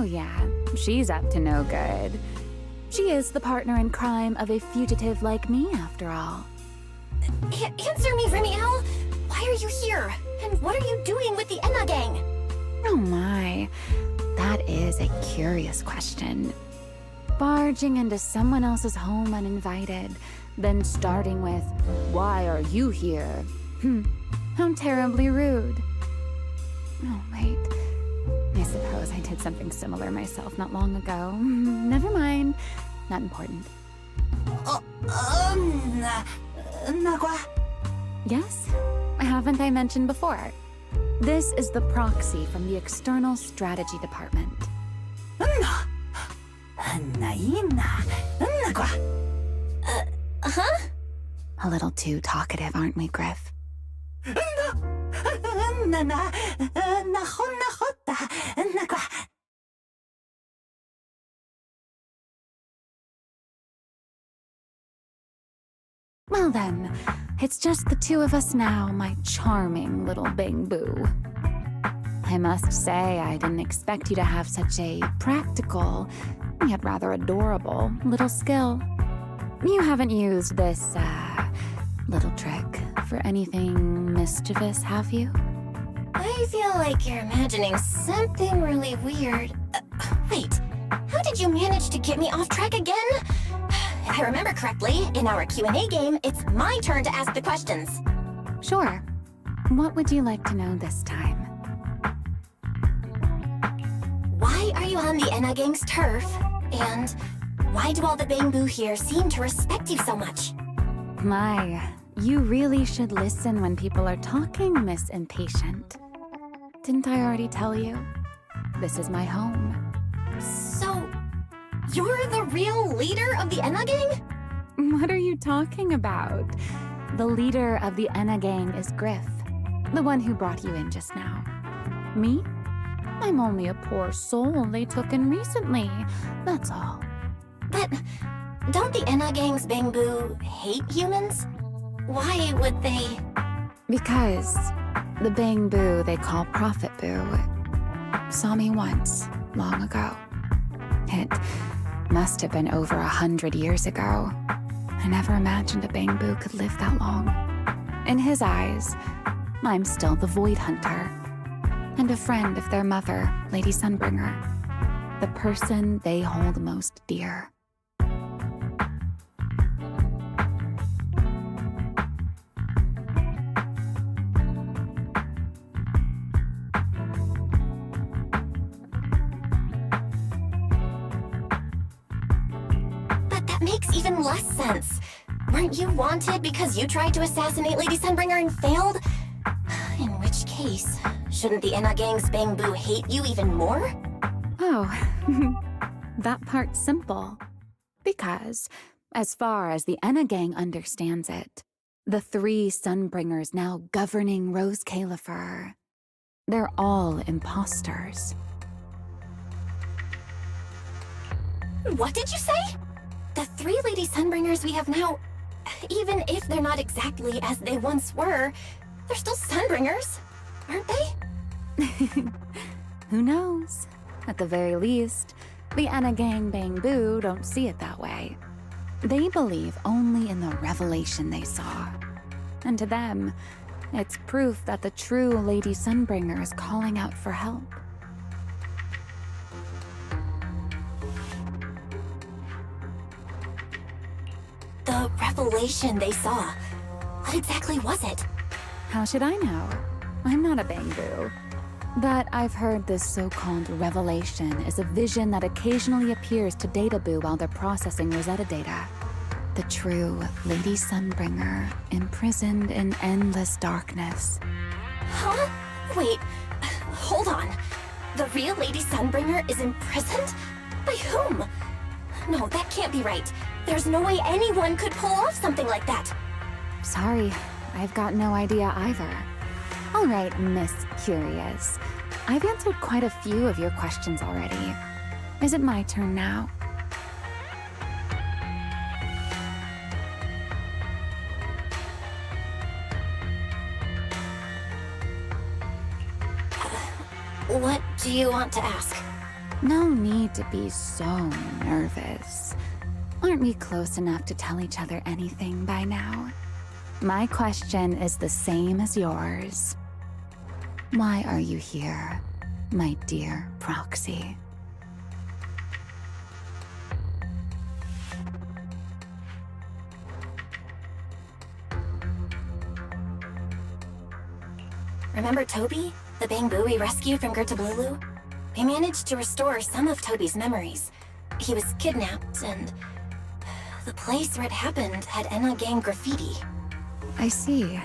Oh yeah, she's up to no good. She is the partner in crime of a fugitive like me, after all. Answer me, Remiel! Why are you here? And what are you doing with the Enna gang? Oh my, that is a curious question. Barging into someone else's home uninvited, then starting with, "Why are you here?" How terribly rude. Oh, wait. I suppose I did something similar myself not long ago. Never mind. Not important. Yes? Haven't I mentioned before? This is the proxy from the External Strategy Department. Huh? A little too talkative, aren't we, Griff? Well then, it's just the two of us now, my charming little Bang Boo. I must say, I didn't expect you to have such a practical, yet rather adorable, little skill. You haven't used this, little trick for anything mischievous, have you? I feel like you're imagining something really weird. Wait, how did you manage to get me off track again? If I remember correctly, in our Q&A game, it's my turn to ask the questions. Sure. What would you like to know this time? Why are you on the Enna gang's turf? And why do all the Bang Boo here seem to respect you so much? My, you really should listen when people are talking, Miss Impatient. Didn't I already tell you? This is my home. So, you're the real leader of the Enna gang? What are you talking about? The leader of the Enna gang is Griff, the one who brought you in just now. Me? I'm only a poor soul they took in recently, that's all. But don't the Enna gang's Bang Boo hate humans? Why would they? Because the Bang Boo they call Prophet Boo saw me once, long ago. It must have been over 100 years ago. I never imagined a Bang Boo could live that long. In his eyes, I'm still the Void Hunter, and a friend of their mother, Lady Sunbringer, the person they hold most dear. Makes even less sense. Weren't you wanted because you tried to assassinate Lady Sunbringer and failed? In which case, shouldn't the Enna gang's Bang Boo hate you even more? Oh, that part's simple. Because, as far as the Enna gang understands it, the three Sunbringers now governing Rose Califer, they're all imposters. What did you say? The three Lady Sunbringers we have now, even if they're not exactly as they once were, they're still Sunbringers, aren't they? Who knows? At the very least, the Enna gang Bang Boo don't see it that way. They believe only in the revelation they saw. And to them, it's proof that the true Lady Sunbringer is calling out for help. The revelation they saw. What exactly was it? How should I know? I'm not a Bang Boo. But I've heard this so-called revelation is a vision that occasionally appears to Data Boo while they're processing Rosetta data. The true Lady Sunbringer, imprisoned in endless darkness. Huh? Wait, hold on. The real Lady Sunbringer is imprisoned? By whom? No, that can't be right. There's no way anyone could pull off something like that. Sorry, I've got no idea either. All right, Miss Curious. I've answered quite a few of your questions already. Is it my turn now? What do you want to ask? No need to be so nervous. Aren't we close enough to tell each other anything by now? My question is the same as yours. Why are you here, my dear proxy? Remember Toby? The bamboo we rescued from Gertablulu? We managed to restore some of Toby's memories. He was kidnapped, and the place where it happened had Enna Gang graffiti. I see.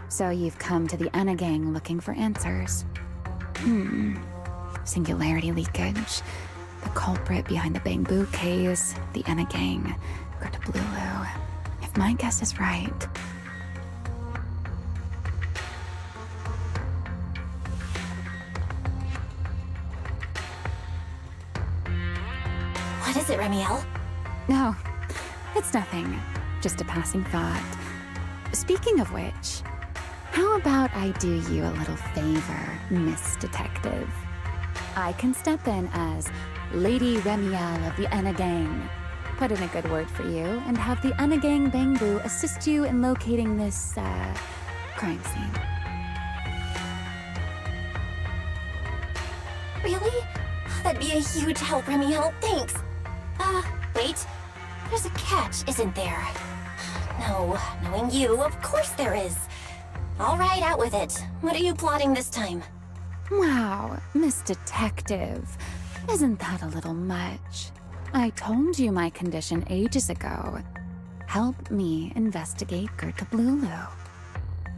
So you've come to the Enna Gang looking for answers. Singularity leakage, the culprit behind the bamboo case, the Enna Gang, Gertablulu. If my guess is right... What is it, Remiel? No, it's nothing. Just a passing thought. Speaking of which, how about I do you a little favor, Miss Detective? I can step in as Lady Remiel of the Enna Gang, put in a good word for you, and have the Enna Gang Bamboo assist you in locating this, crime scene. Really? That'd be a huge help, Remiel. Thanks. Wait. There's a catch, isn't there? No, knowing you, of course there is. All right, out with it. What are you plotting this time? Wow, Miss Detective. Isn't that a little much? I told you my condition ages ago. Help me investigate Gertablulu.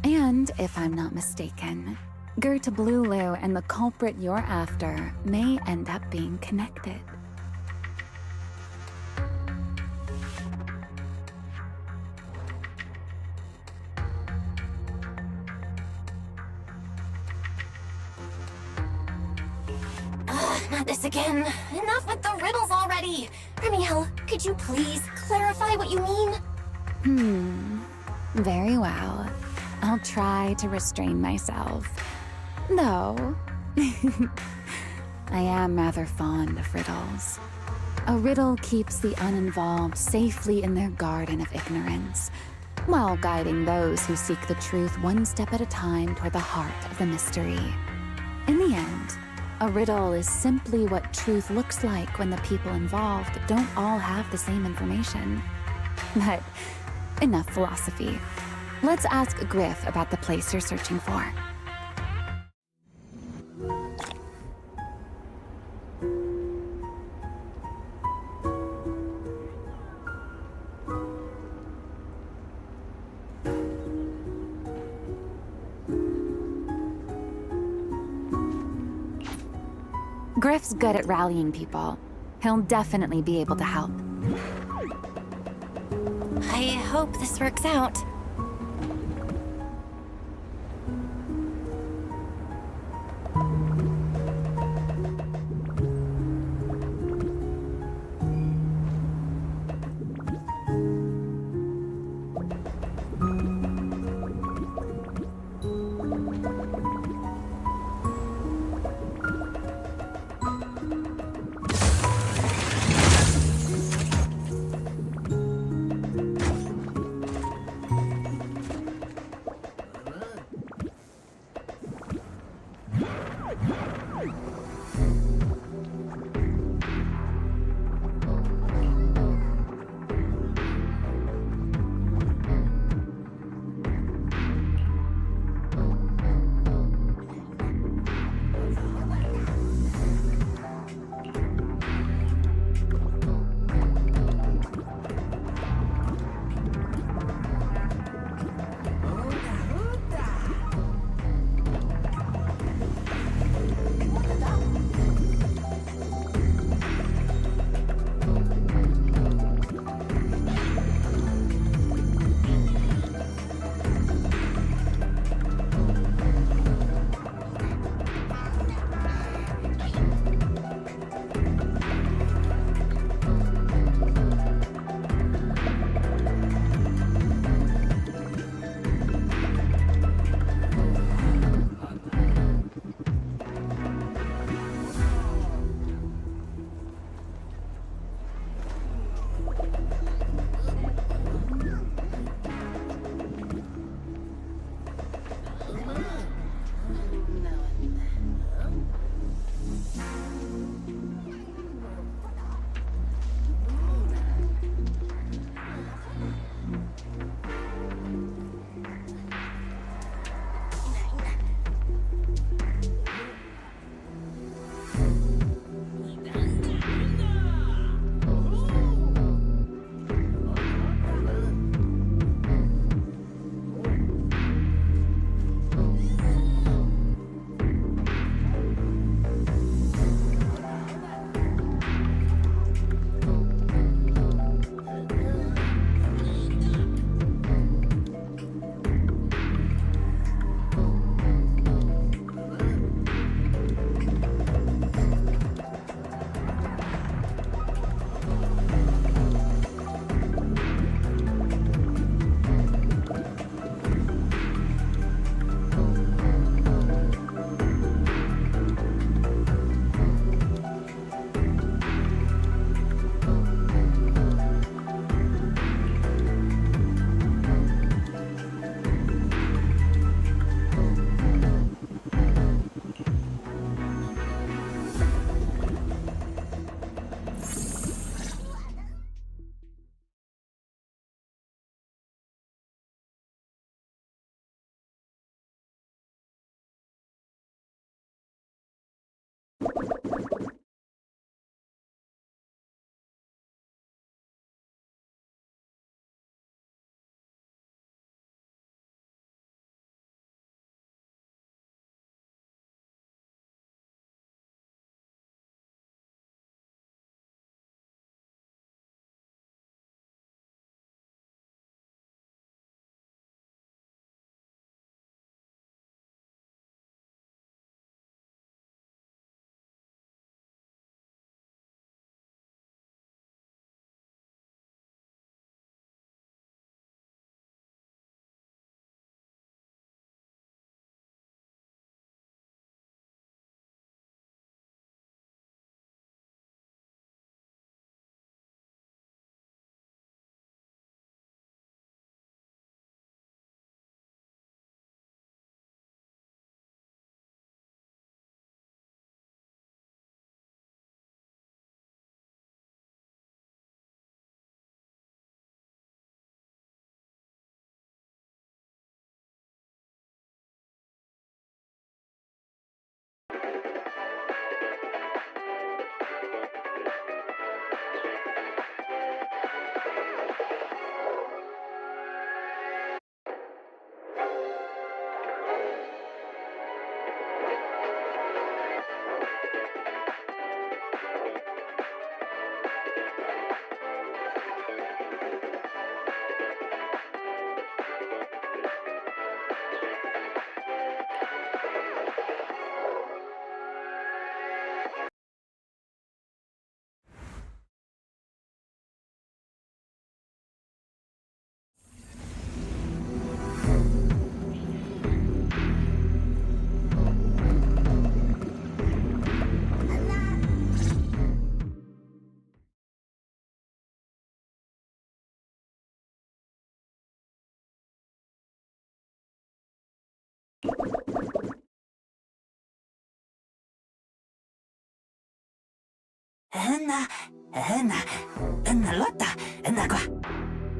And if I'm not mistaken, Gertablulu and the culprit you're after may end up being connected. Not this again. Enough with the riddles already. Remiel, could you please clarify what you mean? Very well. I'll try to restrain myself. Though, I am rather fond of riddles. A riddle keeps the uninvolved safely in their garden of ignorance, while guiding those who seek the truth one step at a time toward the heart of the mystery. In the end, a riddle is simply what truth looks like when the people involved don't all have the same information. But enough philosophy. Let's ask Griff about the place you're searching for. Griff's good at rallying people. He'll definitely be able to help. I hope this works out.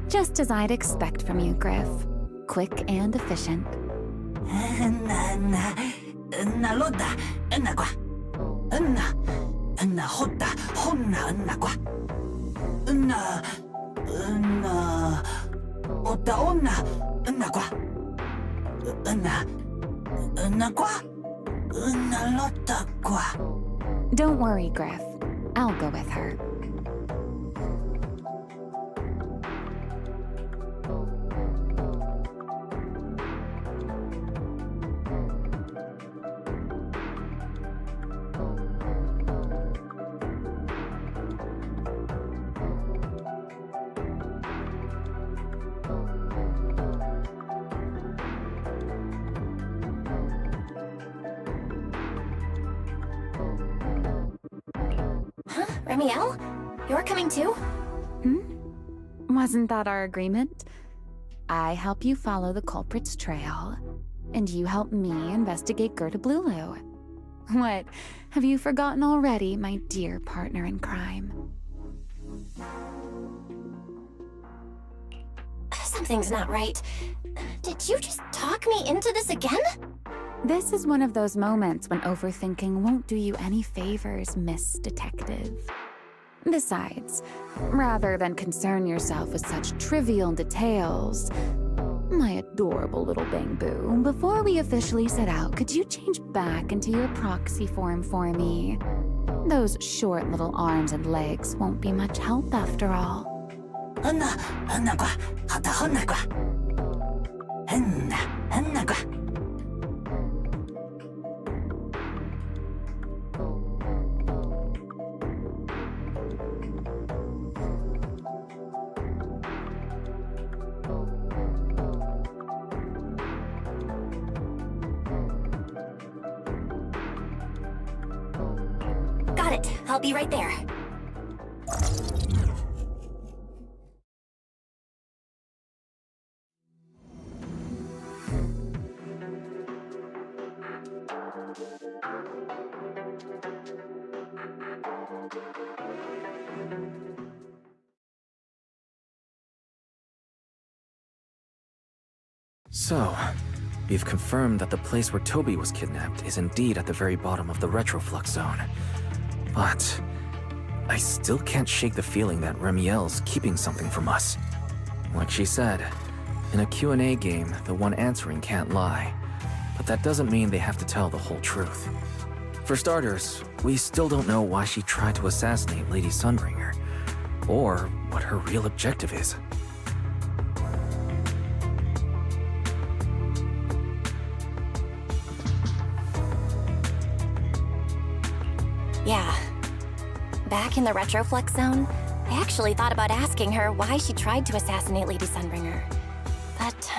Just as I'd expect from you, Griff. Quick and efficient. Don't worry, Griff. I'll go with her. Remiel? You're coming too? Wasn't that our agreement? I help you follow the culprit's trail, and you help me investigate Gerta Blulu. What, have you forgotten already, my dear partner in crime? Something's not right. Did you just talk me into this again? This is one of those moments when overthinking won't do you any favors, Miss Detective. Besides, rather than concern yourself with such trivial details, my adorable little Bang-Boo, before we officially set out, could you change back into your proxy form for me? Those short little arms and legs won't be much help after all. Got it. I'll be right there. So, you've confirmed that the place where Toby was kidnapped is indeed at the very bottom of the Retroflux zone. But I still can't shake the feeling that Remiel's keeping something from us. Like she said, in a Q&A game, the one answering can't lie. But that doesn't mean they have to tell the whole truth. For starters, we still don't know why she tried to assassinate Lady Sunbringer, or what her real objective is. Yeah. Back in the Retroflux zone, I actually thought about asking her why she tried to assassinate Lady Sunbringer. But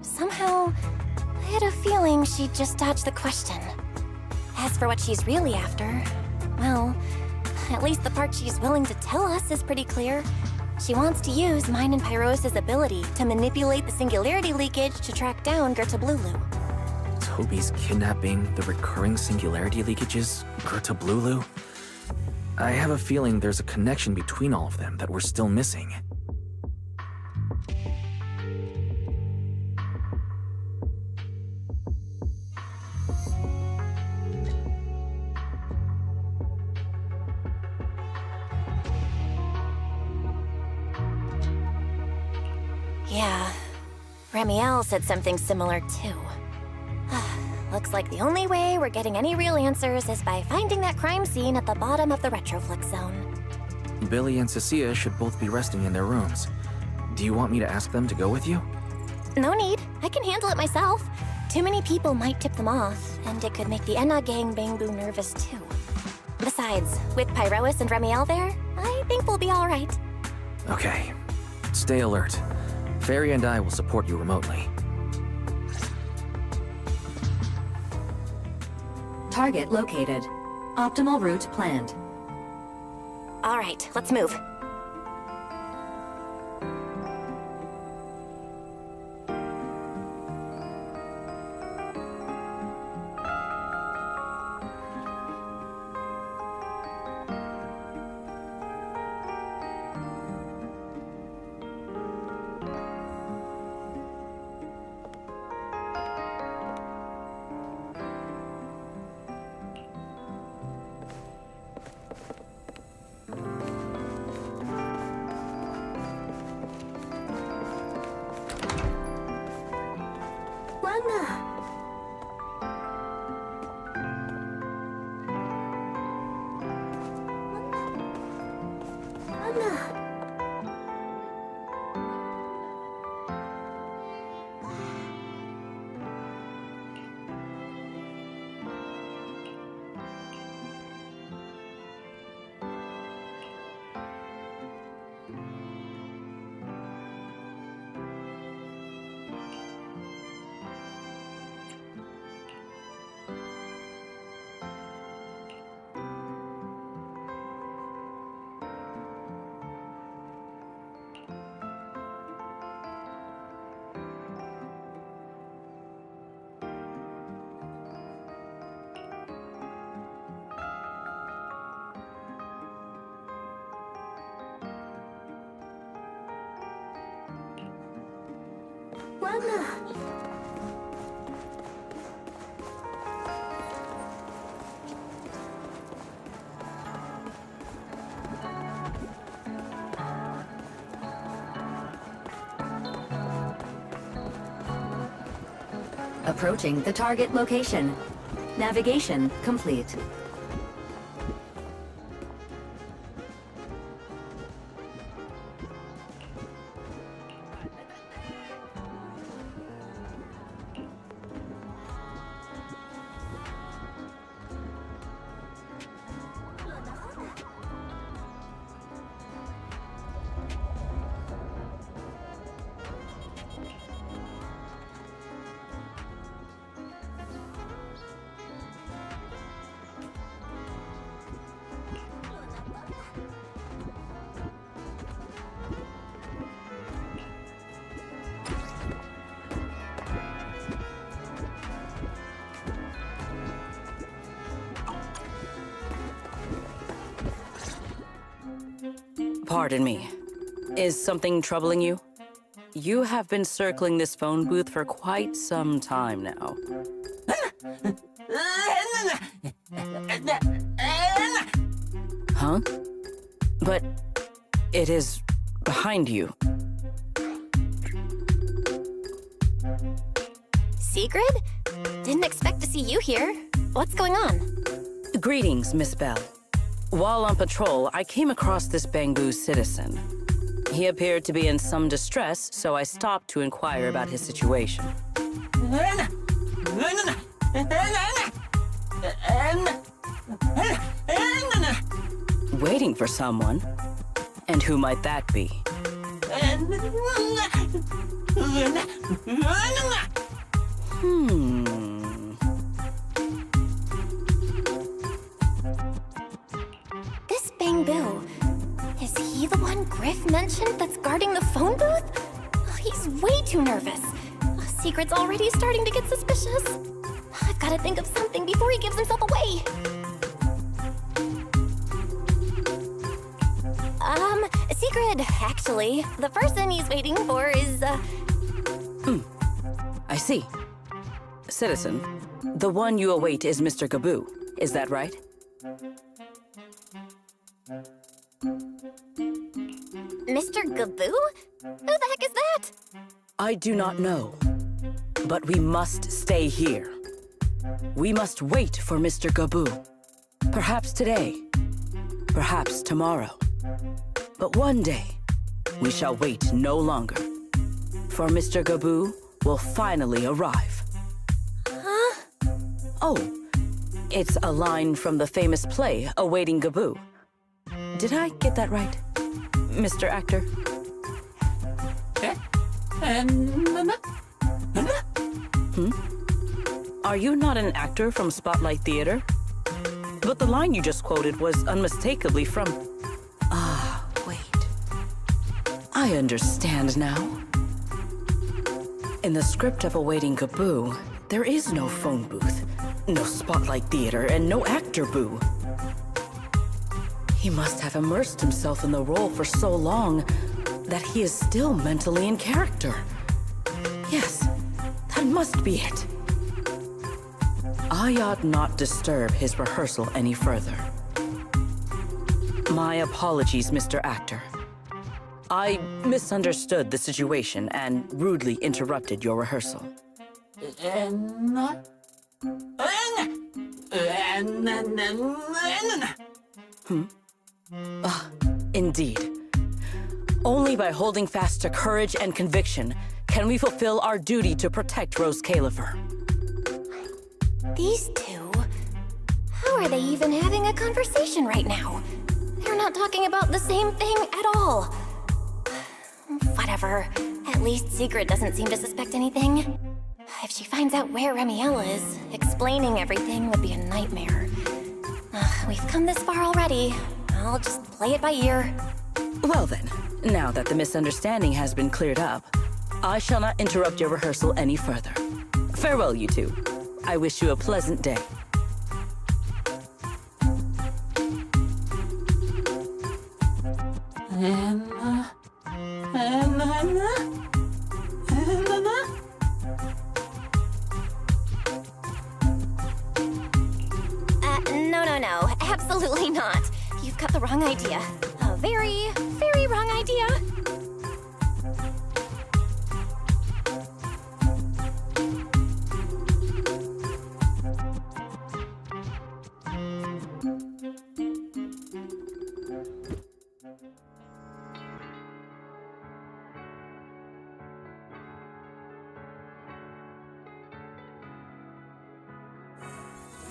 somehow, I had a feeling she'd just dodge the question. As for what she's really after, well, at least the part she's willing to tell us is pretty clear. She wants to use mine and Pyros' ability to manipulate the singularity leakage to track down Gerta Blulu. Toby's kidnapping, the recurring singularity leakages, Gerta Blulu? I have a feeling there's a connection between all of them that we're still missing. Yeah, Remiel said something similar too. Looks like the only way we're getting any real answers is by finding that crime scene at the bottom of the Retroflux zone. Billy and Cecilia should both be resting in their rooms. Do you want me to ask them to go with you? No need. I can handle it myself. Too many people might tip them off, and it could make the Enna gang Bang-Boo nervous too. Besides, with Pyrois and Remiel there, I think we'll be all right. Okay. Stay alert. Fairy and I will support you remotely. Target located. Optimal route planned. All right, let's move. Approaching the target location. Navigation complete. Pardon me. Is something troubling you? You have been circling this phone booth for quite some time now. Huh? But it is behind you. Sigrid? Didn't expect to see you here. What's going on? Greetings, Miss Bell. While on patrol, I came across this Bangbu citizen. He appeared to be in some distress, so I stopped to inquire about his situation. Waiting for someone? And who might that be? This Bangbu, is he the one Griff mentioned that's guarding the phone booth? Oh, he's way too nervous. Secret's already starting to get suspicious. I've got to think of something before he gives himself away. Secret, actually. The person he's waiting for is, I see. Citizen, the one you await is Mr. Gaboo. Is that right? Mr. Gaboo? Who the heck is that? I do not know. But we must stay here. We must wait for Mr. Gaboo. Perhaps today. Perhaps tomorrow. But one day, we shall wait no longer. For Mr. Gaboo will finally arrive. Huh? Oh, it's a line from the famous play, Awaiting Gaboo. Did I get that right, Mr. Actor? Are you not an actor from Spotlight Theater? But the line you just quoted was unmistakably from... Ah, wait. I understand now. In the script of Awaiting Gaboo, there is no phone booth, no Spotlight Theater, and no actor boo. He must have immersed himself in the role for so long that he is still mentally in character. Yes, that must be it. I ought not disturb his rehearsal any further. My apologies, Mr. Actor. I misunderstood the situation and rudely interrupted your rehearsal. Indeed. Only by holding fast to courage and conviction can we fulfill our duty to protect Rose Califer. These two? How are they even having a conversation right now? They're not talking about the same thing at all. Whatever. At least Secret doesn't seem to suspect anything. If she finds out where Remiel is, explaining everything would be a nightmare. We've come this far already. I'll just play it by ear. Well then, now that the misunderstanding has been cleared up, I shall not interrupt your rehearsal any further. Farewell, you two. I wish you a pleasant day. no, absolutely not. You've got the wrong idea. A very, very wrong idea.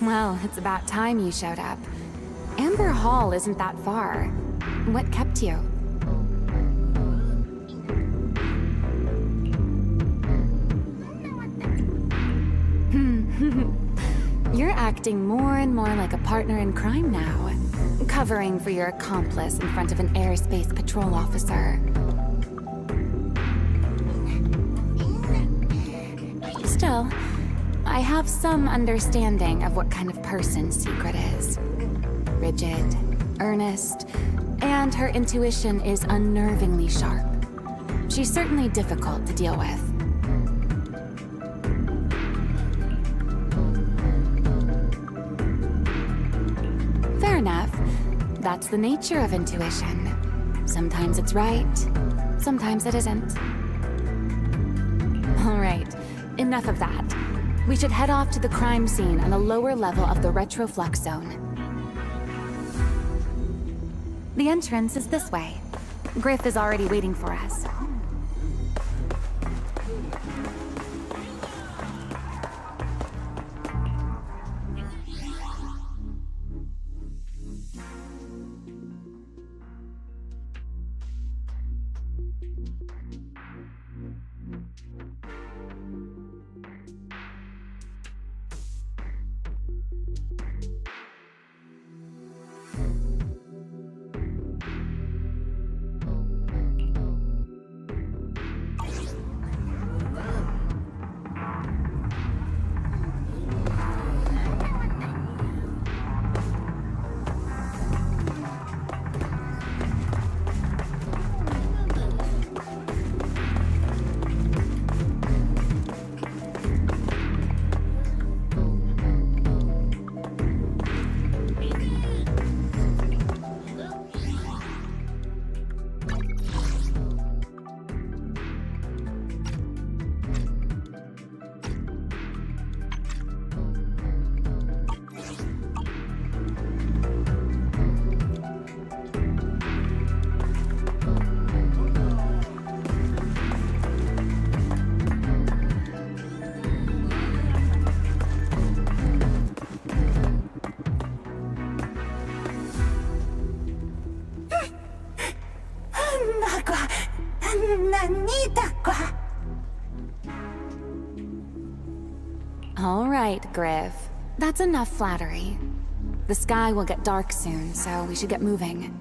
Well, it's about time you showed up. Amber Hall isn't that far. What kept you? You're acting more and more like a partner in crime now. Covering for your accomplice in front of an airspace patrol officer. Still, I have some understanding of what kind of person Secret is. Rigid, earnest, and her intuition is unnervingly sharp. She's certainly difficult to deal with. Fair enough. That's the nature of intuition. Sometimes it's right, sometimes it isn't. All right, enough of that. We should head off to the crime scene on the lower level of the Retroflux zone. The entrance is this way. Griff is already waiting for us. All right, Griff. That's enough flattery. The sky will get dark soon, so we should get moving.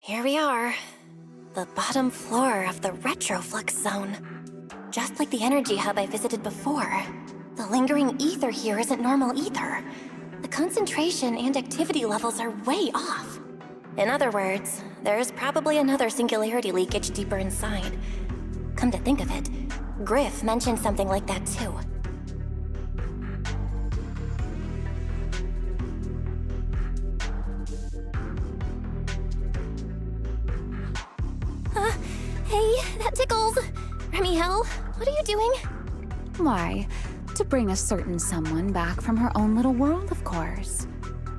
Here we are. The bottom floor of the Retroflux zone. Just like the energy hub I visited before. The lingering ether here isn't normal either. The concentration and activity levels are way off. In other words, there's probably another singularity leakage deeper inside. Come to think of it, Griff mentioned something like that too. Hey, that tickles! Remy Hell, what are you doing? Why, to bring a certain someone back from her own little world, of course.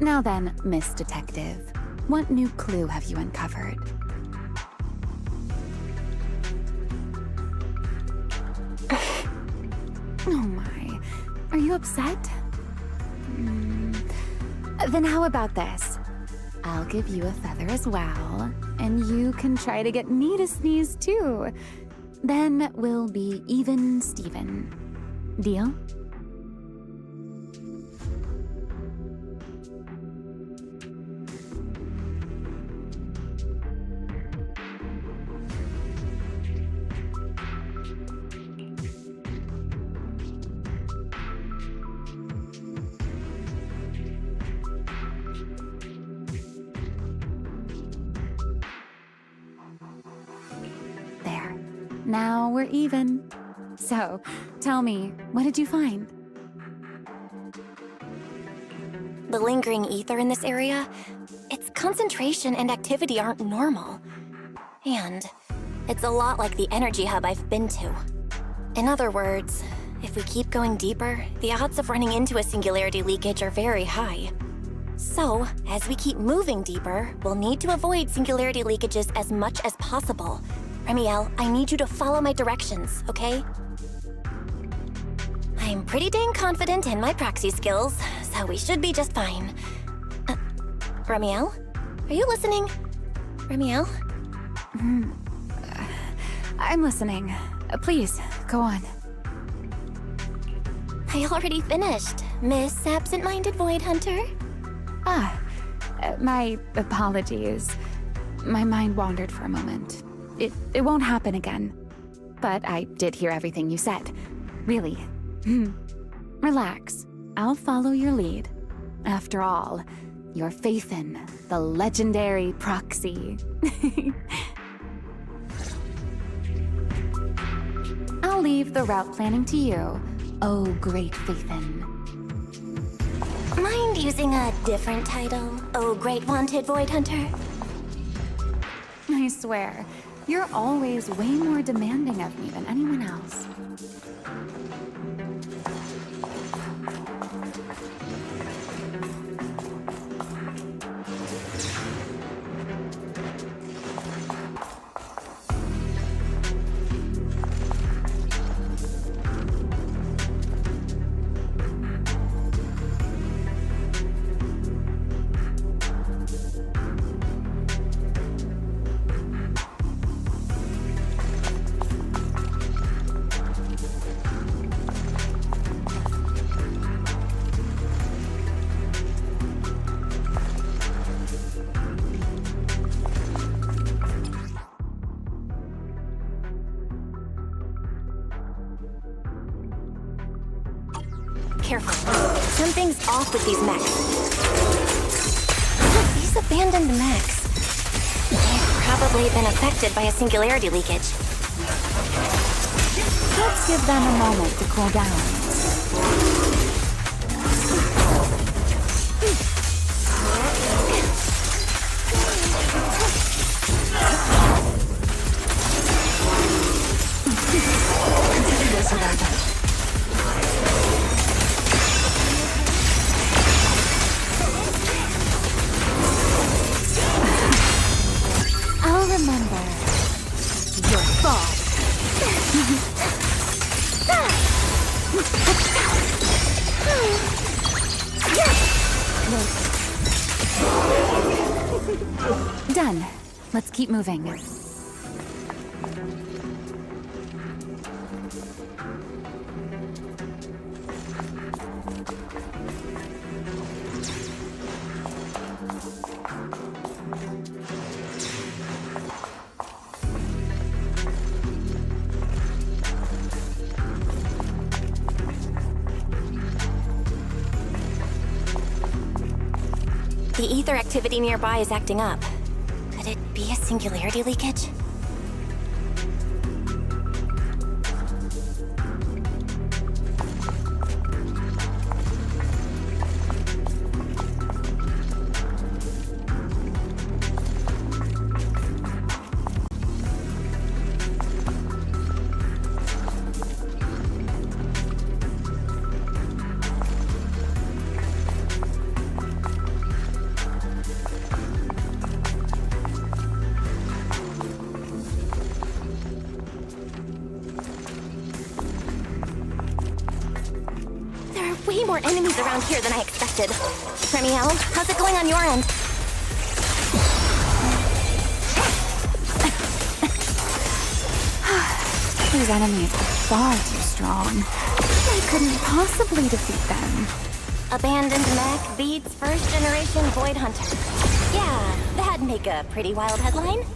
Now then, Miss Detective, what new clue have you uncovered? Oh my. Are you upset? Then how about this? I'll give you a feather as well, and you can try to get me to sneeze too. Then we'll be even Steven. Deal? There. Now we're even. So, tell me, what did you find? The lingering ether in this area, its concentration and activity aren't normal. And it's a lot like the energy hub I've been to. In other words, if we keep going deeper, the odds of running into a singularity leakage are very high. So, as we keep moving deeper, we'll need to avoid singularity leakages as much as possible. Remiel, I need you to follow my directions, okay? I'm pretty dang confident in my proxy skills, so we should be just fine. Remiel? Are you listening? Remiel? I'm listening. Please, go on. I already finished, Miss Absent-Minded Void Hunter. My apologies. My mind wandered for a moment. It won't happen again. But I did hear everything you said. Really. Relax. I'll follow your lead. After all, your faith in the legendary proxy. I'll leave the route planning to you, oh great Faithin. Mind using a different title, oh great wanted Void Hunter? I swear, you're always way more demanding of me than anyone else. Careful. Something's off with these mechs. These abandoned mechs. They've probably been affected by a singularity leakage. Let's give them a moment to cool down. I'll remember your fall. Done. Let's keep moving. The ether activity nearby is acting up. Could it be a singularity leakage? more enemies around here than I expected. Remiel, how's it going on your end? These enemies are far too strong. I couldn't possibly defeat them. Abandoned mech beats first generation Void Hunter. Yeah, that'd make a pretty wild headline.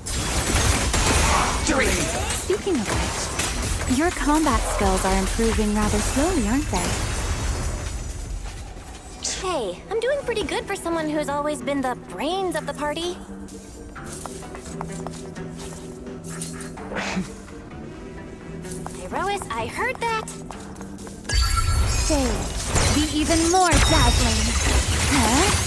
Speaking of which, your combat skills are improving rather slowly, aren't they? Hey, I'm doing pretty good for someone who's always been the brains of the party. Pyrois, I heard that. Say, be even more dazzling. Huh?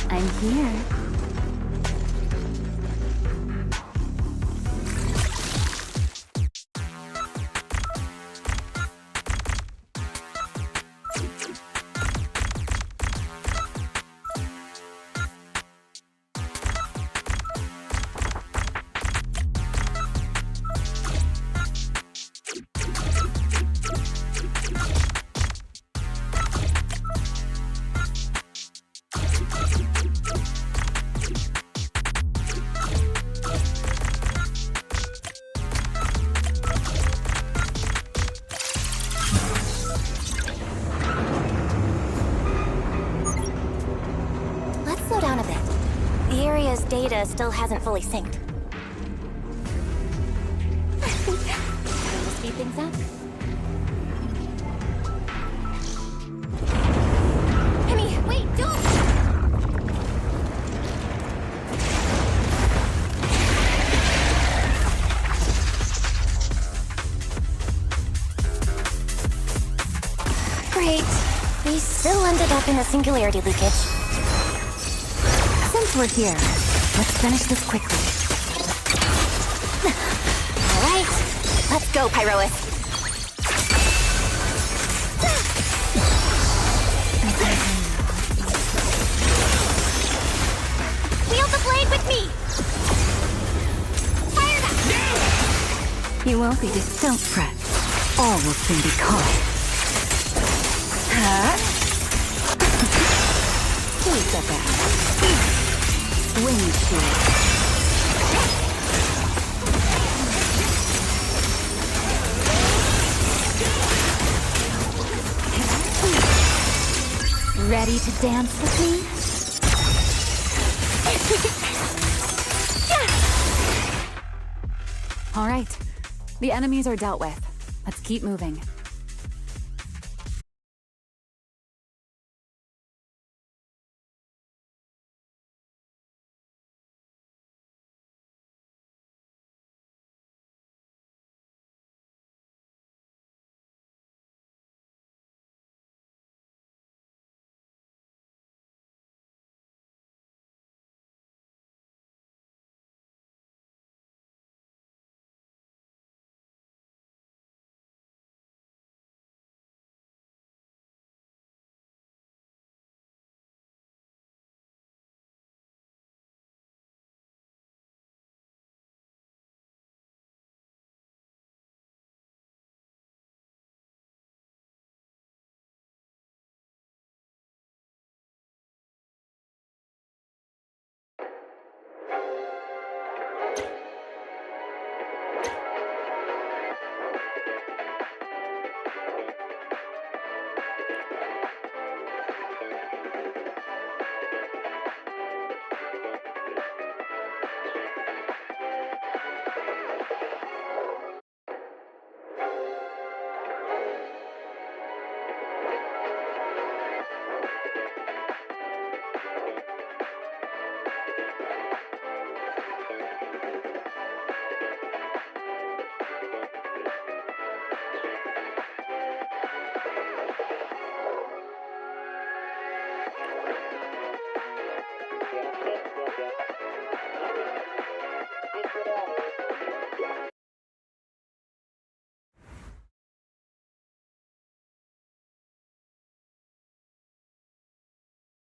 I'm here. Down a bit. The area's data still hasn't fully synced. Speed things up. Hemi, wait, don't! Great. We still ended up in a singularity leakage. Since we're here, let's finish this quickly. All right, let's go, Pyrois. Wield the blade with me. Fire back. You won't be don't fret. All will soon be caught. Huh? Who's the best? Wind shield. Ready to dance with me? All right. The enemies are dealt with. Let's keep moving.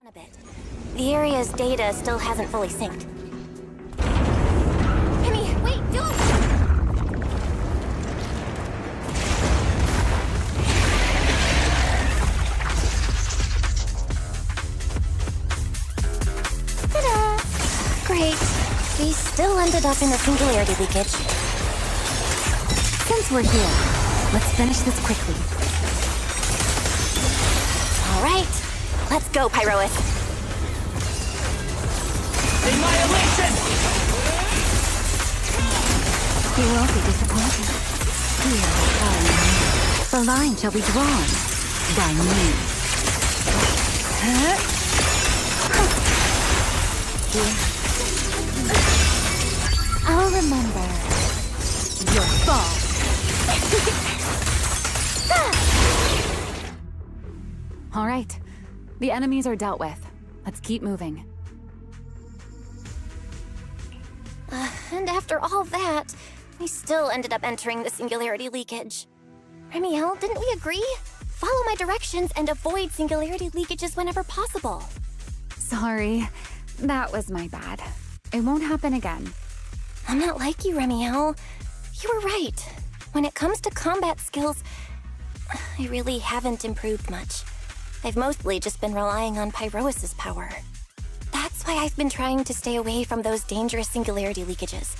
A bit. The area's data still hasn't fully synced. ended up in the singularity leakage. Since we're here, let's finish this quickly. All right, let's go, Pyrois. Annihilation! You won't be disappointed. Here, the line shall be drawn by me. I'll remember your fall. All right, the enemies are dealt with. Let's keep moving. And after all that, we still ended up entering the singularity leakage. Remiel, didn't we agree? Follow my directions and avoid singularity leakages whenever possible. Sorry, that was my bad. It won't happen again. I'm not like you, Remiel. You were right. When it comes to combat skills, I really haven't improved much. I've mostly just been relying on Pyrois' power. That's why I've been trying to stay away from those dangerous singularity leakages.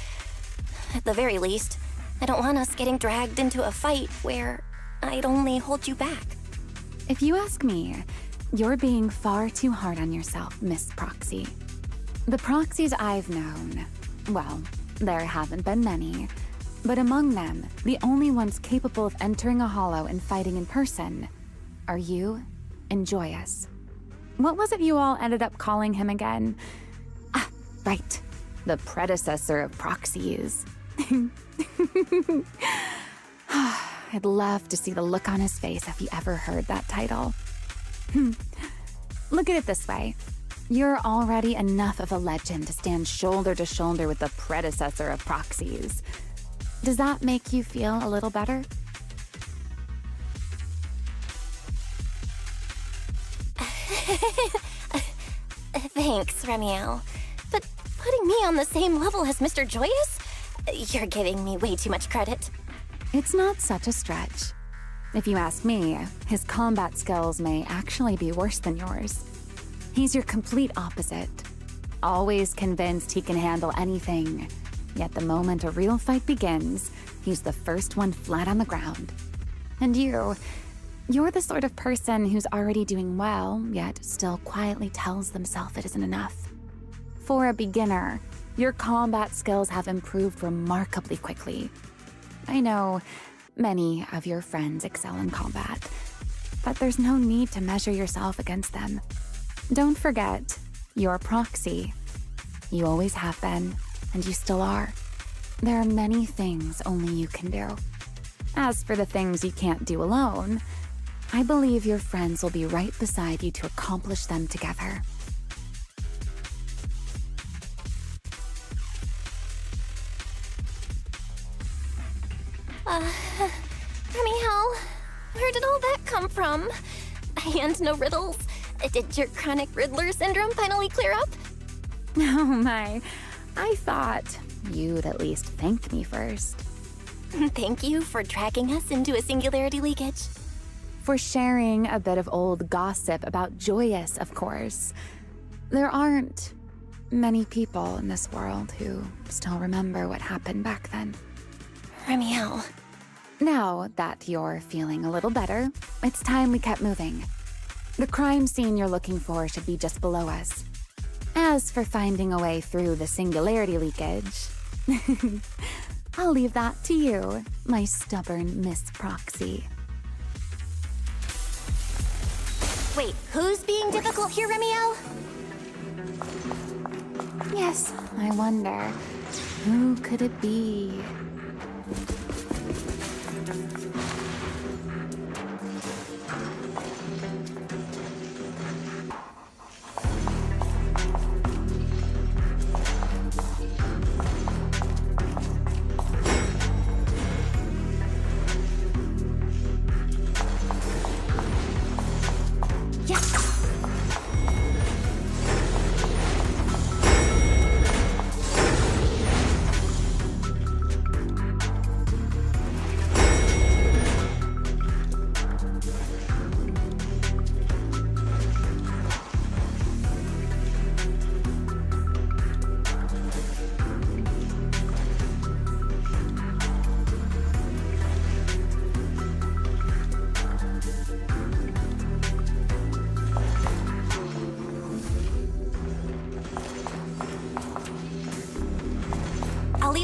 At the very least, I don't want us getting dragged into a fight where I'd only hold you back. If you ask me, you're being far too hard on yourself, Miss Proxy. The proxies I've known, well, there haven't been many, but among them, the only ones capable of entering a hollow and fighting in person are you and Joyous. What was it you all ended up calling him again? Ah, right. The predecessor of proxies. I'd love to see the look on his face if he ever heard that title. Look at it this way. You're already enough of a legend to stand shoulder to shoulder with the predecessor of proxies. Does that make you feel a little better? Thanks, Remiel. But putting me on the same level as Mr. Joyous? You're giving me way too much credit. It's not such a stretch. If you ask me, his combat skills may actually be worse than yours. He's your complete opposite. Always convinced he can handle anything. Yet the moment a real fight begins, he's the first one flat on the ground. And you're the sort of person who's already doing well, yet still quietly tells themselves it isn't enough. For a beginner, your combat skills have improved remarkably quickly. I know many of your friends excel in combat, but there's no need to measure yourself against them. Don't forget, you're Proxy. You always have been, and you still are. There are many things only you can do. As for the things you can't do alone, I believe your friends will be right beside you to accomplish them together. Remiel, where did all that come from? And no riddles? Did your chronic Riddler syndrome finally clear up? Oh my, I thought you'd at least thank me first. Thank you for dragging us into a singularity leakage. For sharing a bit of old gossip about Joyous, of course. There aren't many people in this world who still remember what happened back then. Remiel. Now that you're feeling a little better, it's time we kept moving. The crime scene you're looking for should be just below us. As for finding a way through the singularity leakage, I'll leave that to you, my stubborn Miss Proxy. Wait, who's being difficult here, Remiel? Yes, I wonder, who could it be?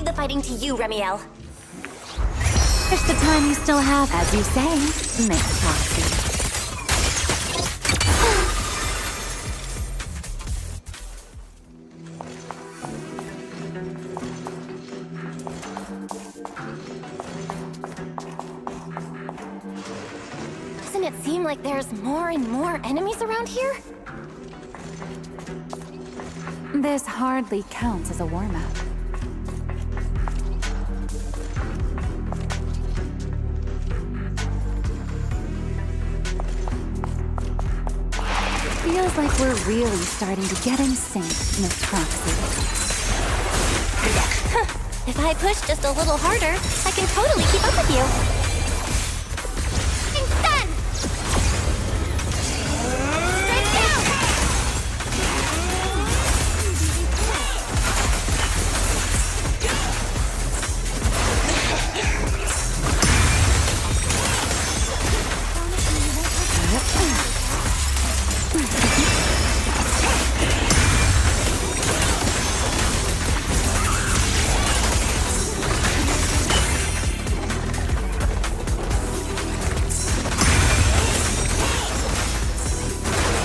the fighting to you, Remiel. There's the time you still have, as you say, Miss Proxy. Doesn't it seem like there's more and more enemies around here? This hardly counts as a warm-up. Feels like we're really starting to get in sync, Miss Proxy. If I push just a little harder, I can totally keep up with you. It's done! Strike down!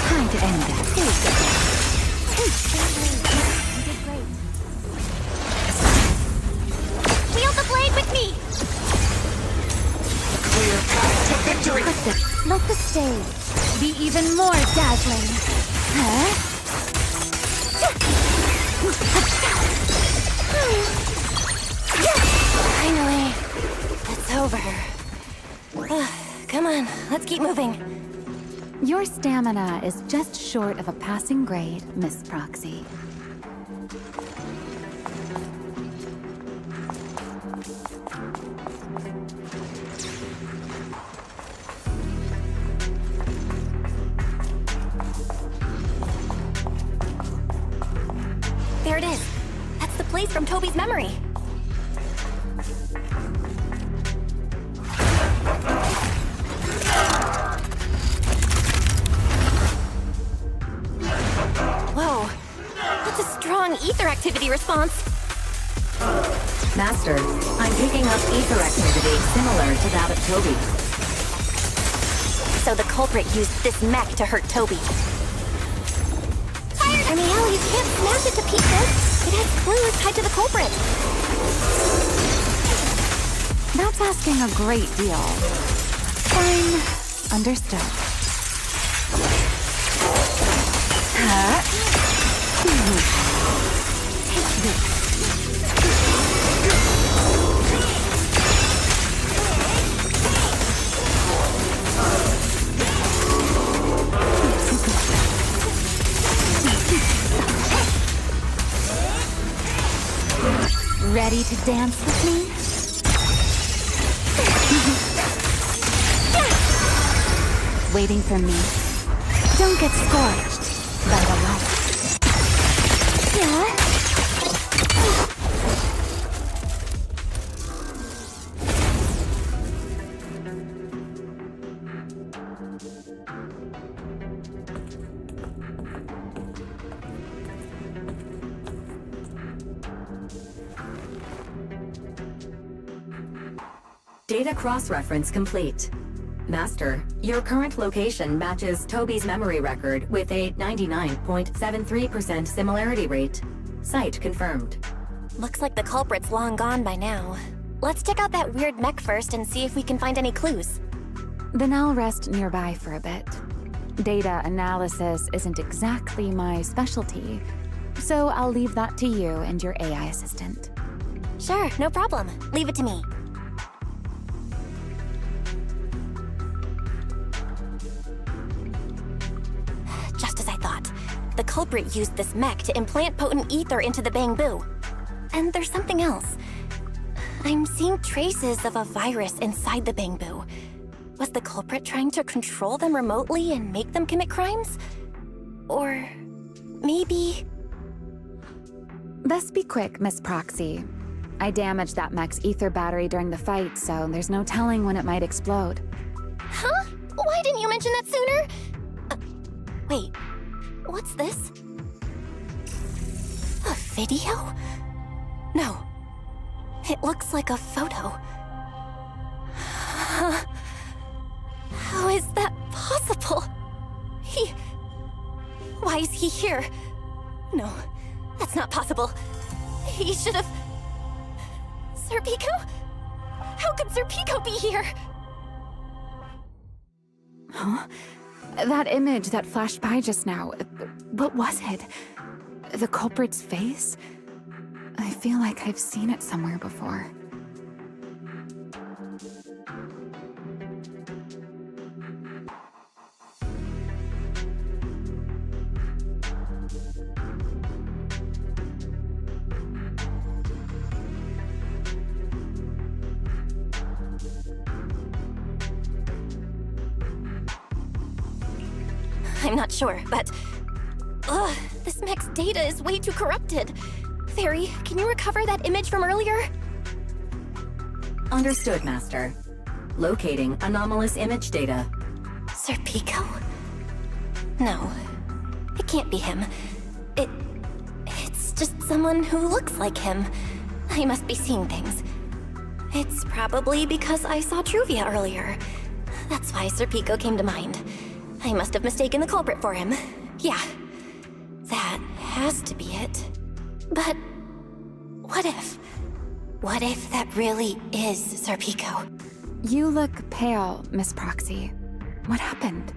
Time to end that. Wield the blade with me! Clear path to victory! Let the stage be even more dazzling. Huh? Finally, it's over. Come on, let's keep moving. Your stamina is just short of a passing grade, Miss Proxy. There it is. That's the place from Toby's memory. Whoa. That's a strong ether activity response. Master, I'm picking up ether activity similar to that of Toby. So the culprit used this mech to hurt Toby. Remiel, you can't smash it to pieces. It has clues tied to the culprit. That's asking a great deal. Fine. Understood. Take this. Ready to dance with me? Waiting for me. Don't get scorched by the light. Yeah? Data cross-reference complete. Master, your current location matches Toby's memory record with a 99.73% similarity rate. Site confirmed. Looks like the culprit's long gone by now. Let's check out that weird mech first and see if we can find any clues. Then I'll rest nearby for a bit. Data analysis isn't exactly my specialty, so I'll leave that to you and your AI assistant. Sure, no problem. Leave it to me. Just as I thought. The culprit used this mech to implant potent ether into the Bangbu. And there's something else. I'm seeing traces of a virus inside the Bangbu. Was the culprit trying to control them remotely and make them commit crimes? Or maybe... Best be quick, Miss Proxy. I damaged that mech's ether battery during the fight, so there's no telling when it might explode. Huh? Why didn't you mention that sooner? Wait, what's this? A video? No, It looks like a photo. How is that possible? Why is he here? No, that's not possible. He should have... Serpico? How could Serpico be here? Huh? That image that flashed by just now, what was it? The culprit's face? I feel like I've seen it somewhere before. I'm not sure, but... Ugh, this mech's data is way too corrupted. Fairy, can you recover that image from earlier? Understood, Master. Locating anomalous image data. Serpico? No, it can't be him. It's just someone who looks like him. I must be seeing things. It's probably because I saw Truvia earlier. That's why Serpico came to mind. I must have mistaken the culprit for him. Yeah, that has to be it. But what if? What if that really is Serpico? You look pale, Miss Proxy. What happened?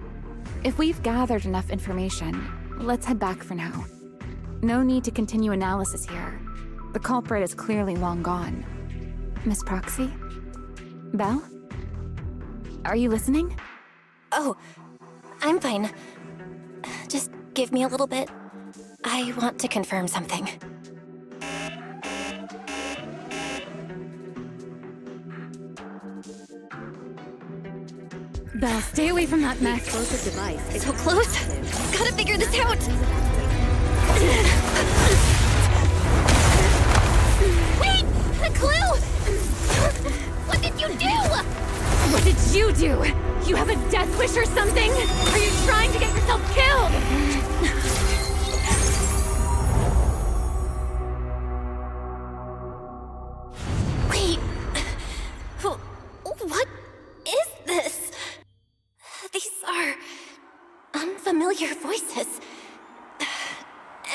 If we've gathered enough information, let's head back for now. No need to continue analysis here. The culprit is clearly long gone. Miss Proxy? Belle? Are you listening? Oh, I'm fine. Just give me a little bit. I want to confirm something. Belle, stay away from that mess. Explosive device. So close. Gotta figure this out. Wait! The clue! What did you do? What did you do? You have a death wish or something? Are you trying to get yourself killed? Wait. What is this? These are unfamiliar voices.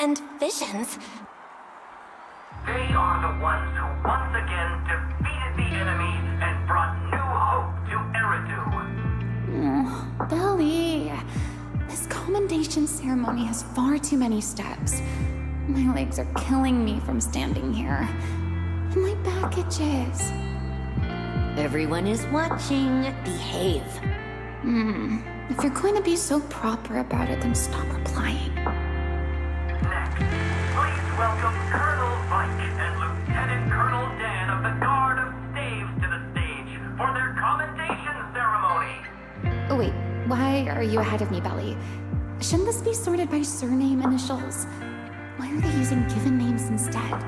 And visions. They are the ones who once again defeated the enemy and brought new hope to Eridu. Belly, this commendation ceremony has far too many steps. My legs are killing me from standing here. And my back itches. Everyone is watching. Behave. If you're going to be so proper about it, then stop replying. Next, please welcome Colonel Vike and Lieutenant Colonel Dan of the Guard of Staves to the stage for their commendation ceremony. Oh wait, why are you ahead of me, Belly? Shouldn't this be sorted by surname initials? Why are they using given names instead?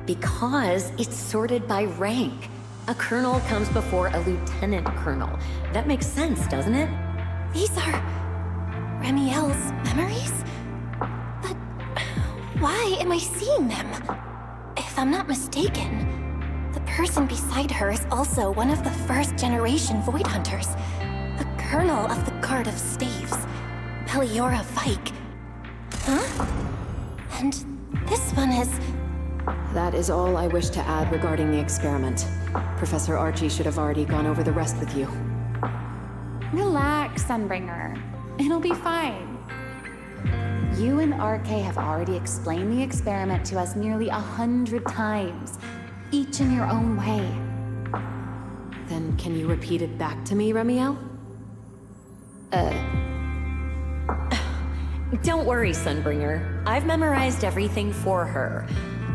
Because it's sorted by rank. A colonel comes before a lieutenant colonel. That makes sense, doesn't it? These are Remiel's memories? But why am I seeing them? If I'm not mistaken, the person beside her is also one of the first-generation Void Hunters. A colonel of the Guard of Staves, Meliora Vike. Huh? And this one is... That is all I wish to add regarding the experiment. Professor Archie should have already gone over the rest with you. Relax, Sunbringer. It'll be fine. You and RK have already explained the experiment to us nearly 100 times, each in your own way. Then can you repeat it back to me, Remiel? Don't worry, Sunbringer. I've memorized everything for her.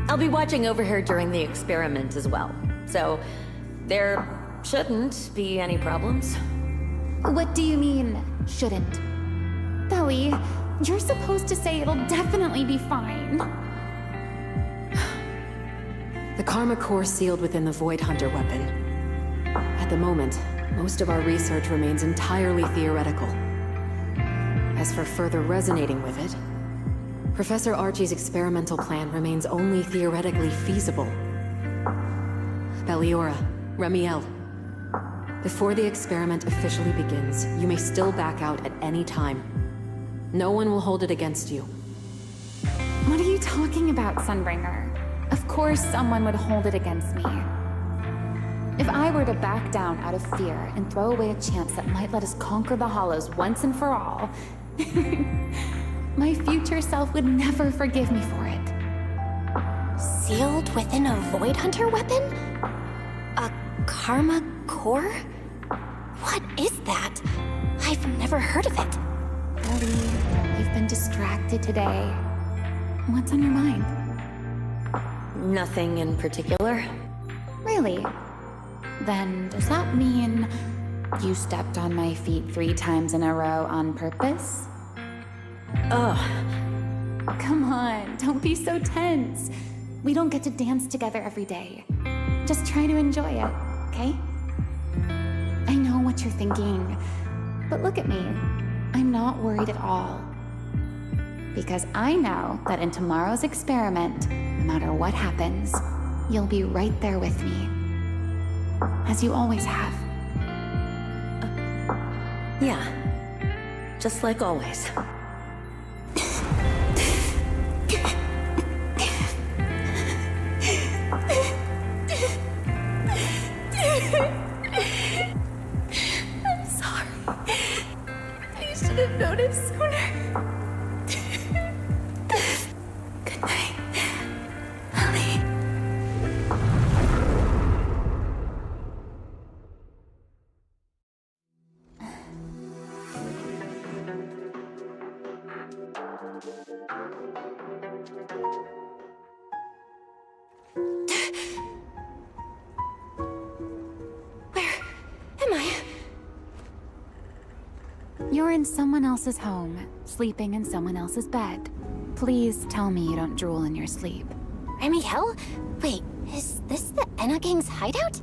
I'll be watching over her during the experiment as well. So, there shouldn't be any problems. What do you mean, shouldn't? Belly, you're supposed to say it'll definitely be fine. The Karma Core sealed within the Void Hunter weapon. At the moment, most of our research remains entirely theoretical. As for further resonating with it, Professor Archie's experimental plan remains only theoretically feasible. Belliora, Remiel. Before the experiment officially begins, you may still back out at any time. No one will hold it against you. What are you talking about, Sunbringer? Of course someone would hold it against me. If I were to back down out of fear and throw away a chance that might let us conquer the Hollows once and for all, my future self would never forgive me for it. Sealed within a Void Hunter weapon? A Karma core? What is that? I've never heard of it. Ellie, you've been distracted today. What's on your mind? Nothing in particular. Really? Then does that mean you stepped on my feet 3 times in a row on purpose? Ugh. Come on, don't be so tense. We don't get to dance together every day. Just try to enjoy it, okay? I know what you're thinking, but look at me. I'm not worried at all. Because I know that in tomorrow's experiment, no matter what happens, you'll be right there with me. As you always have. Yeah. Just like always. I'm sorry. I should have noticed sooner. Good night, Ellie. Where am I? You're in someone else's home, sleeping in someone else's bed. Please tell me you don't drool in your sleep. Remiel? Wait, is this the Enna Gang's hideout?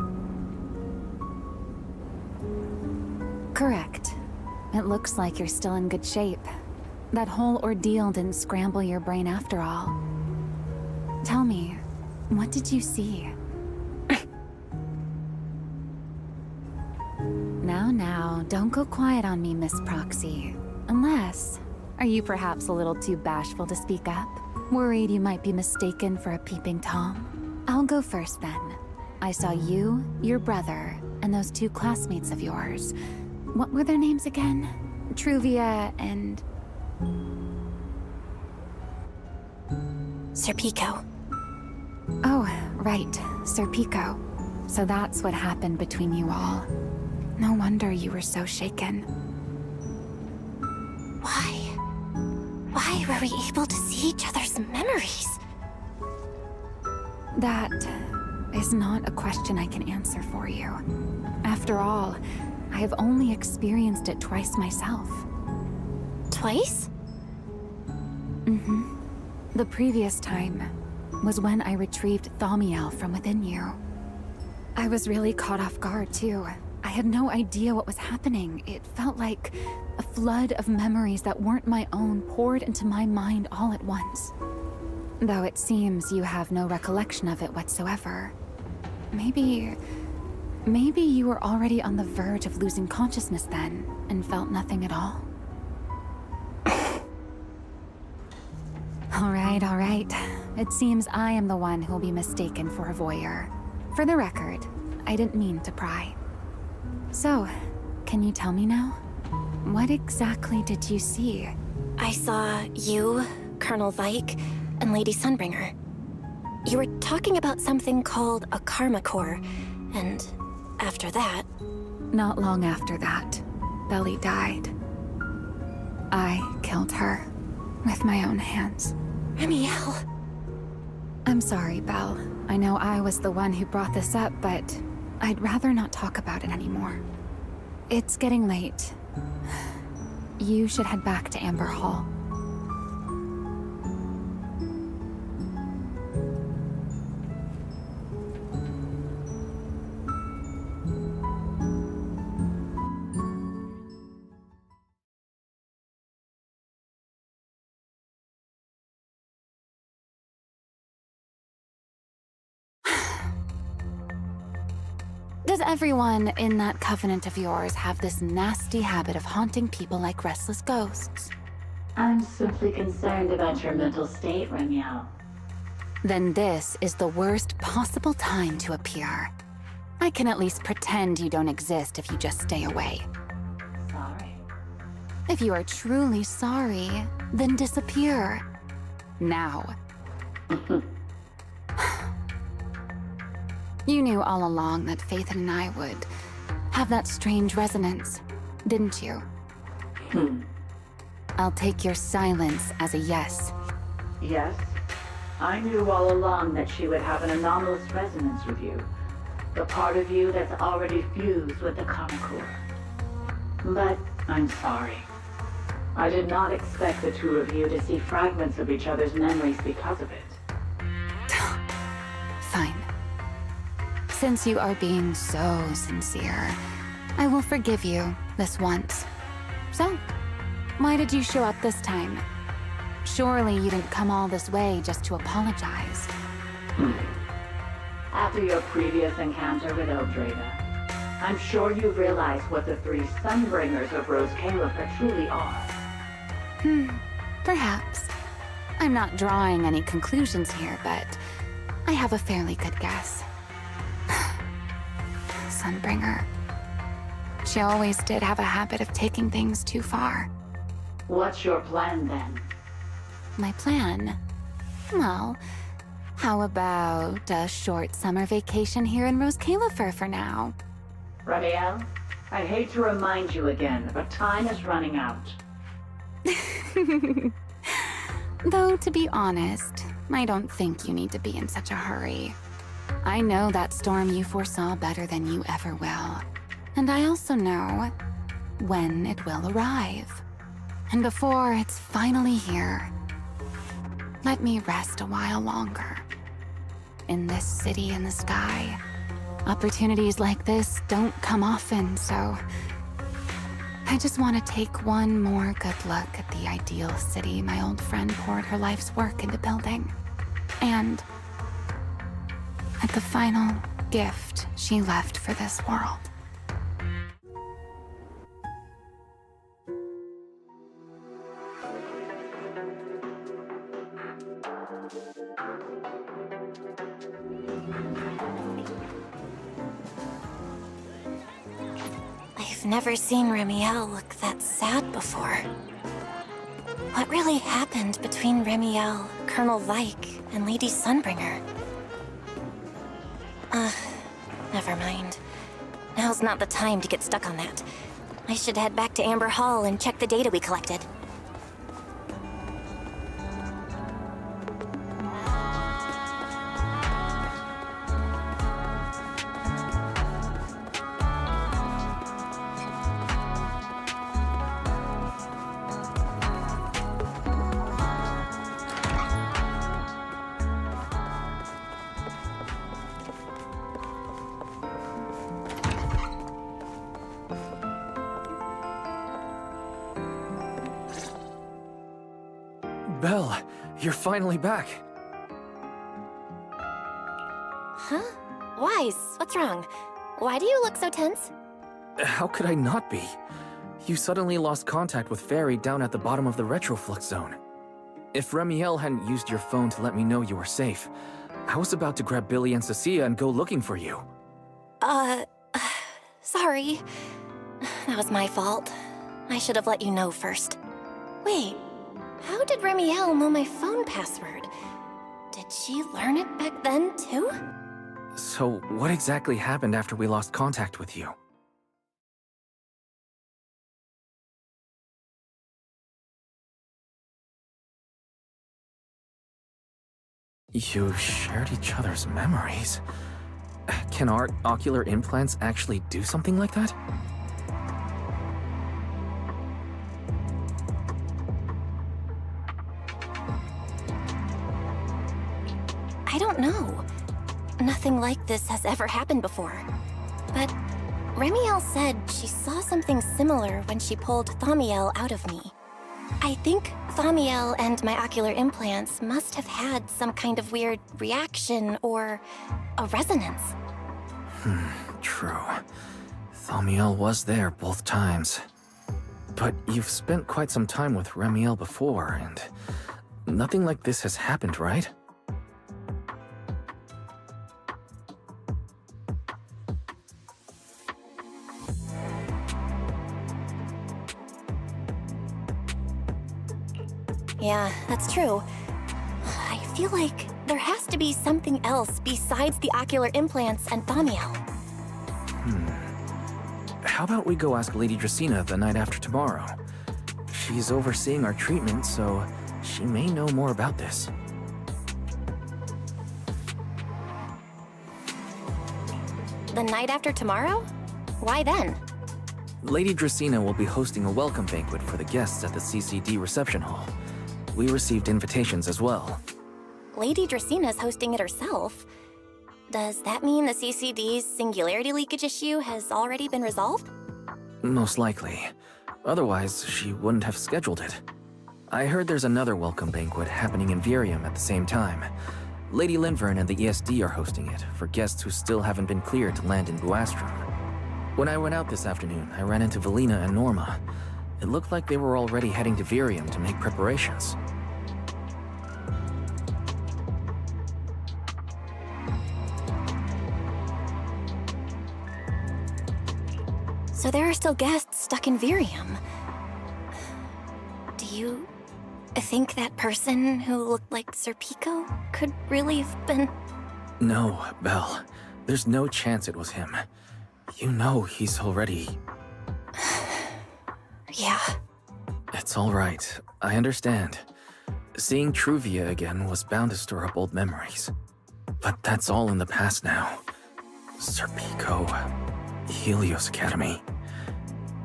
Correct. It looks like you're still in good shape. That whole ordeal didn't scramble your brain after all. Tell me, what did you see? Now, don't go quiet on me, Miss Proxy. Unless, are you perhaps a little too bashful to speak up? Worried you might be mistaken for a peeping Tom? I'll go first then. I saw you, your brother, and those 2 classmates of yours. What were their names again? Truvia and... Serpico. Oh, right, Serpico. So that's what happened between you all. No wonder you were so shaken. Why? Why were we able to see each other's memories? That is not a question I can answer for you. After all, I have only experienced it twice myself. Twice? Mm-hmm. The previous time was when I retrieved Thaumiel from within you. I was really caught off guard, too. I had no idea what was happening. It felt like a flood of memories that weren't my own poured into my mind all at once. Though it seems you have no recollection of it whatsoever. Maybe you were already on the verge of losing consciousness then, and felt nothing at all. All right. It seems I am the one who'll be mistaken for a voyeur. For the record, I didn't mean to pry. So, can you tell me now? What exactly did you see? I saw you, Colonel Vike, and Lady Sunbringer. You were talking about something called a Karma core, and after that... Not long after that, Belly died. I killed her with my own hands. Remiel. I'm sorry, Belle. I know I was the one who brought this up, but I'd rather not talk about it anymore. It's getting late. You should head back to Amber Hall. Does everyone in that covenant of yours have this nasty habit of haunting people like restless ghosts? I'm simply concerned about your mental state, Remiel. Then this is the worst possible time to appear. I can at least pretend you don't exist if you just stay away. Sorry. If you are truly sorry, then disappear. Now. You knew all along that Faith and I would have that strange resonance, didn't you? I'll take your silence as a yes. Yes, I knew all along that she would have an anomalous resonance with you. The part of you that's already fused with the Karma Core. But I'm sorry. I did not expect the two of you to see fragments of each other's memories because of it. Fine. Since you are being so sincere, I will forgive you this once. So, why did you show up this time? Surely you didn't come all this way just to apologize. After your previous encounter with Eldrada, I'm sure you realize what the three Sunbringers of Rose Califer truly are. Perhaps. I'm not drawing any conclusions here, but I have a fairly good guess. Sunbringer. She always did have a habit of taking things too far. What's your plan then? My plan? Well, how about a short summer vacation here in Rose Califer for now? Ramiel, I hate to remind you again, but time is running out. Though, to be honest, I don't think you need to be in such a hurry. I know that storm you foresaw better than you ever will. And I also know when it will arrive. And before it's finally here, let me rest a while longer. In this city in the sky, opportunities like this don't come often, so I just want to take one more good look at the ideal city my old friend poured her life's work into building. And at the final gift she left for this world. I've never seen Remiel look that sad before. What really happened between Remiel, Colonel Vike, and Lady Sunbringer? Never mind. Now's not the time to get stuck on that. I should head back to Amber Hall and check the data we collected. Belle, you're finally back. Huh? Wise, what's wrong? Why do you look so tense? How could I not be? You suddenly lost contact with Fairy down at the bottom of the Retroflux zone. If Remiel hadn't used your phone to let me know you were safe, I was about to grab Billy and Cecilia and go looking for you. Sorry. That was my fault. I should have let you know first. Wait, how did Remiel know my phone password? Did she learn it back then, too? So, what exactly happened after we lost contact with you? You shared each other's memories. Can our ocular implants actually do something like that? I don't know. Nothing like this has ever happened before. But Remiel said she saw something similar when she pulled Thaumiel out of me. I think Thaumiel and my ocular implants must have had some kind of weird reaction or a resonance. True. Thaumiel was there both times. But you've spent quite some time with Remiel before, and nothing like this has happened, right? Yeah, that's true. I feel like there has to be something else besides the ocular implants and Thaumiel. How about we go ask Lady Dracena the night after tomorrow? She's overseeing our treatment, so she may know more about this. The night after tomorrow? Why then? Lady Dracena will be hosting a welcome banquet for the guests at the CCD reception hall. We received invitations as well. Lady Dracena's hosting it herself. Does that mean the CCD's singularity leakage issue has already been resolved? Most likely. Otherwise, she wouldn't have scheduled it. I heard there's another welcome banquet happening in Virium at the same time. Lady Linvern and the ESD are hosting it for guests who still haven't been cleared to land in Buastrom. When I went out this afternoon, I ran into Valina and Norma. It looked like they were already heading to Virium to make preparations. So there are still guests stuck in Virium. Do you think that person who looked like Sir Pico could really have been... No, Belle. There's no chance it was him. You know he's already... Yeah. It's all right. I understand. Seeing Truvia again was bound to stir up old memories. But that's all in the past now. Sir Pico, Helios Academy.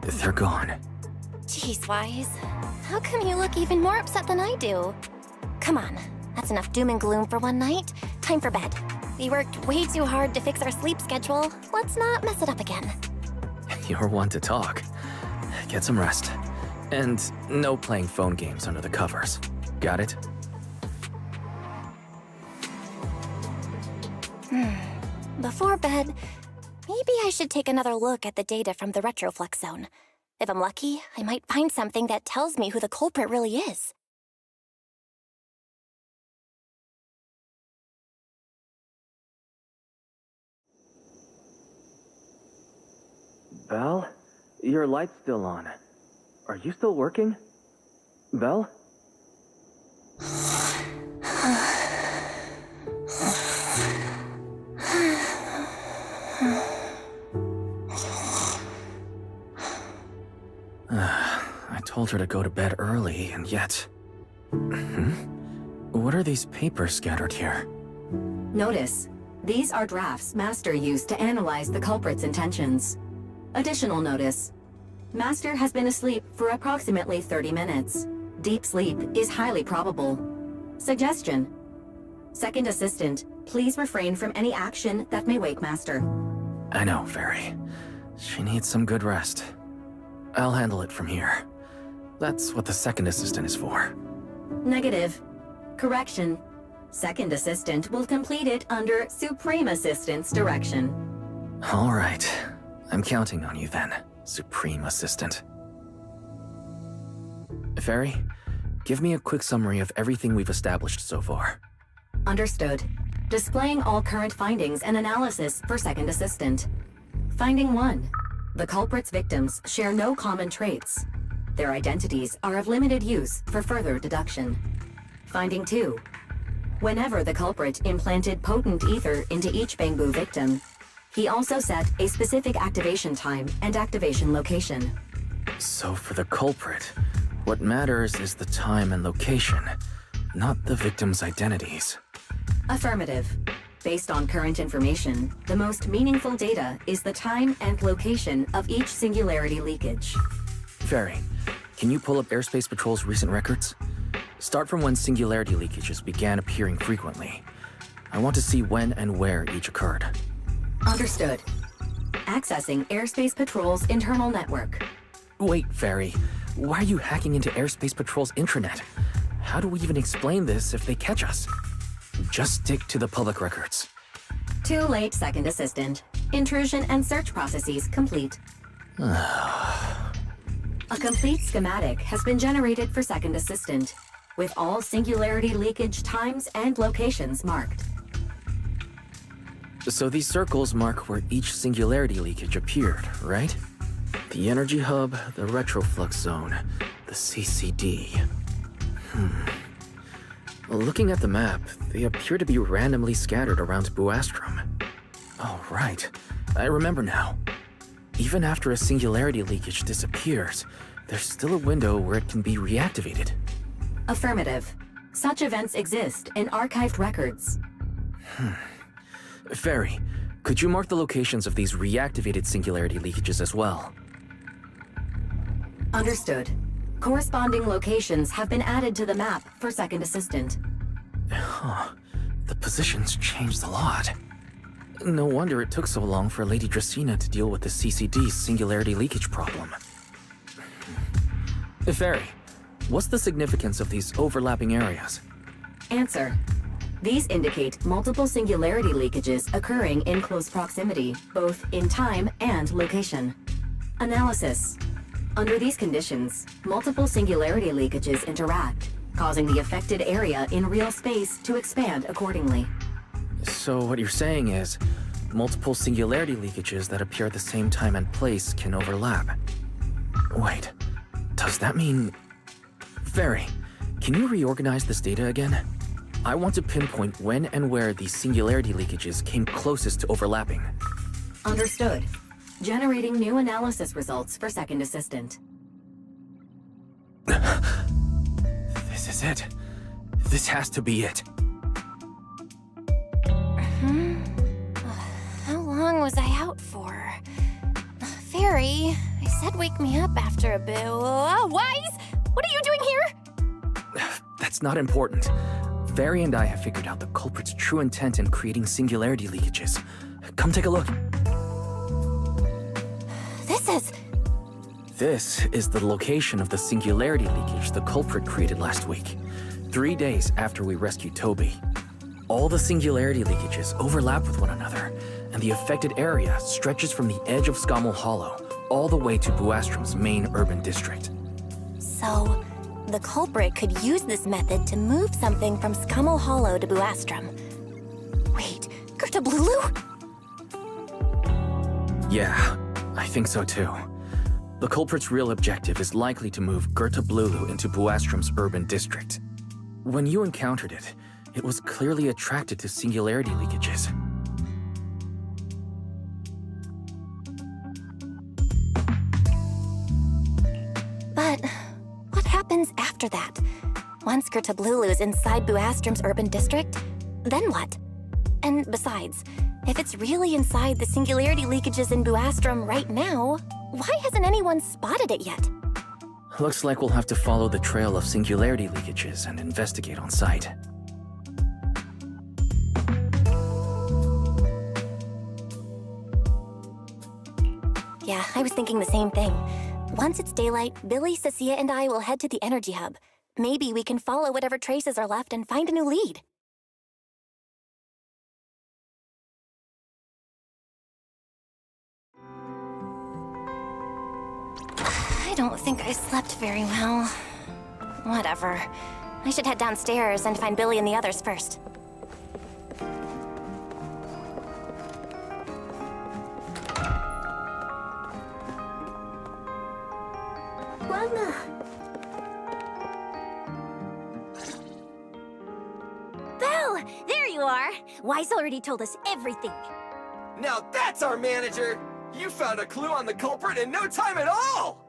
They're gone. Jeez, Wise. How come you look even more upset than I do? Come on. That's enough doom and gloom for one night. Time for bed. We worked way too hard to fix our sleep schedule. Let's not mess it up again. You're one to talk. Get some rest. And no playing phone games under the covers. Got it? Before bed, maybe I should take another look at the data from the Retroflux zone. If I'm lucky, I might find something that tells me who the culprit really is. Belle? Your light's still on. Are you still working? Belle? I told her to go to bed early, and yet... What are these papers scattered here? Notice, these are drafts Master used to analyze the culprit's intentions. Additional notice, Master has been asleep for approximately 30 minutes. Deep sleep is highly probable. Suggestion: Second Assistant, please refrain from any action that may wake Master. I know, Fairy. She needs some good rest. I'll handle it from here. That's what the Second Assistant is for. Negative. Correction. Second Assistant will complete it under Supreme Assistant's direction. All right. I'm counting on you then, Supreme Assistant. Fairy, give me a quick summary of everything we've established so far. Understood. Displaying all current findings and analysis for Second Assistant. Finding 1. The culprit's victims share no common traits. Their identities are of limited use for further deduction. Finding 2. Whenever the culprit implanted potent ether into each Bangbu victim, he also set a specific activation time and activation location. So for the culprit, what matters is the time and location, not the victims' identities. Affirmative. Based on current information, the most meaningful data is the time and location of each singularity leakage. Fairy, can you pull up Airspace Patrol's recent records? Start from when singularity leakages began appearing frequently. I want to see when and where each occurred. Understood. Accessing Airspace Patrol's internal network. Wait, Fairy. Why are you hacking into Airspace Patrol's intranet? How do we even explain this if they catch us? Just stick to the public records. Too late, Second Assistant. Intrusion and search processes complete. A complete schematic has been generated for Second Assistant, with all singularity leakage times and locations marked. So these circles mark where each singularity leakage appeared, right? The energy hub, the retroflux zone, the CCD. Well, looking at the map, they appear to be randomly scattered around Buastrom. Oh, right. I remember now. Even after a singularity leakage disappears, there's still a window where it can be reactivated. Affirmative. Such events exist in archived records. Fairy, could you mark the locations of these reactivated singularity leakages as well? Understood. Corresponding locations have been added to the map for Second Assistant. The positions changed a lot. No wonder it took so long for Lady Dracena to deal with the CCD's singularity leakage problem. Fairy, what's the significance of these overlapping areas? Answer. These indicate multiple singularity leakages occurring in close proximity, both in time and location. Analysis. Under these conditions, multiple singularity leakages interact, causing the affected area in real space to expand accordingly. So what you're saying is, multiple singularity leakages that appear at the same time and place can overlap. Wait, does that mean... Fairy, can you reorganize this data again? I want to pinpoint when and where these singularity leakages came closest to overlapping. Understood. Generating new analysis results for Second Assistant. This is it. This has to be it. How long was I out for? Fairy, I said wake me up after a bit. Wise? What are you doing here? That's not important. Fairy and I have figured out the culprit's true intent in creating singularity leakages. Come take a look. This is the location of the singularity leakage the culprit created last week, 3 days after we rescued Toby. All the singularity leakages overlap with one another, and the affected area stretches from the edge of Scommel Hollow all the way to Buastrom's main urban district. So, the culprit could use this method to move something from Scommel Hollow to Buastrom. Wait, Gerta Blulu? Yeah, I think so too. The culprit's real objective is likely to move Gerta Blulu into Buastrom's urban district. When you encountered it, it was clearly attracted to singularity leakages. But what happens after that? Once Gerta Blulu is inside Buastrom's urban district, then what? And besides, if it's really inside the singularity leakages in Buastrom right now, why hasn't anyone spotted it yet? Looks like we'll have to follow the trail of singularity leakages and investigate on site. Yeah, I was thinking the same thing. Once it's daylight, Billy, Cecilia, and I will head to the energy hub. Maybe we can follow whatever traces are left and find a new lead. I don't think I slept very well. Whatever. I should head downstairs and find Billy and the others first. Belle! There you are! Wise already told us everything. Now that's our manager! You found a clue on the culprit in no time at all!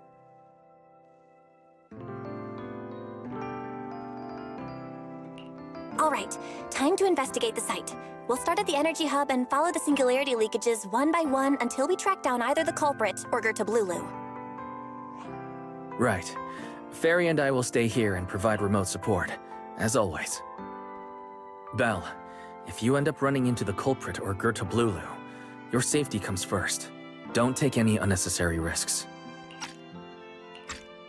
All right, time to investigate the site. We'll start at the energy hub and follow the singularity leakages one by one until we track down either the culprit or Gerta Blulu. Right. Fairy and I will stay here and provide remote support, as always. Belle, if you end up running into the culprit or Gerta Blulu, your safety comes first. Don't take any unnecessary risks.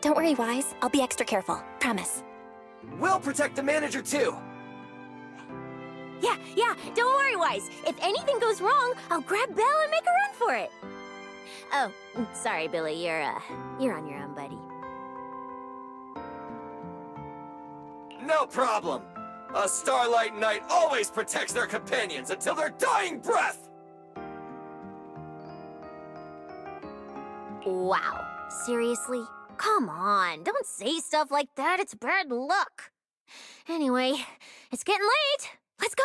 Don't worry, Wise. I'll be extra careful. Promise. We'll protect the manager too! Yeah, don't worry, Wise. If anything goes wrong, I'll grab Belle and make a run for it. Oh, sorry, Billy. You're on your own, buddy. No problem. A Starlight Knight always protects their companions until their dying breath! Wow. Seriously? Come on, don't say stuff like that. It's bad luck. Anyway, it's getting late. Let's go!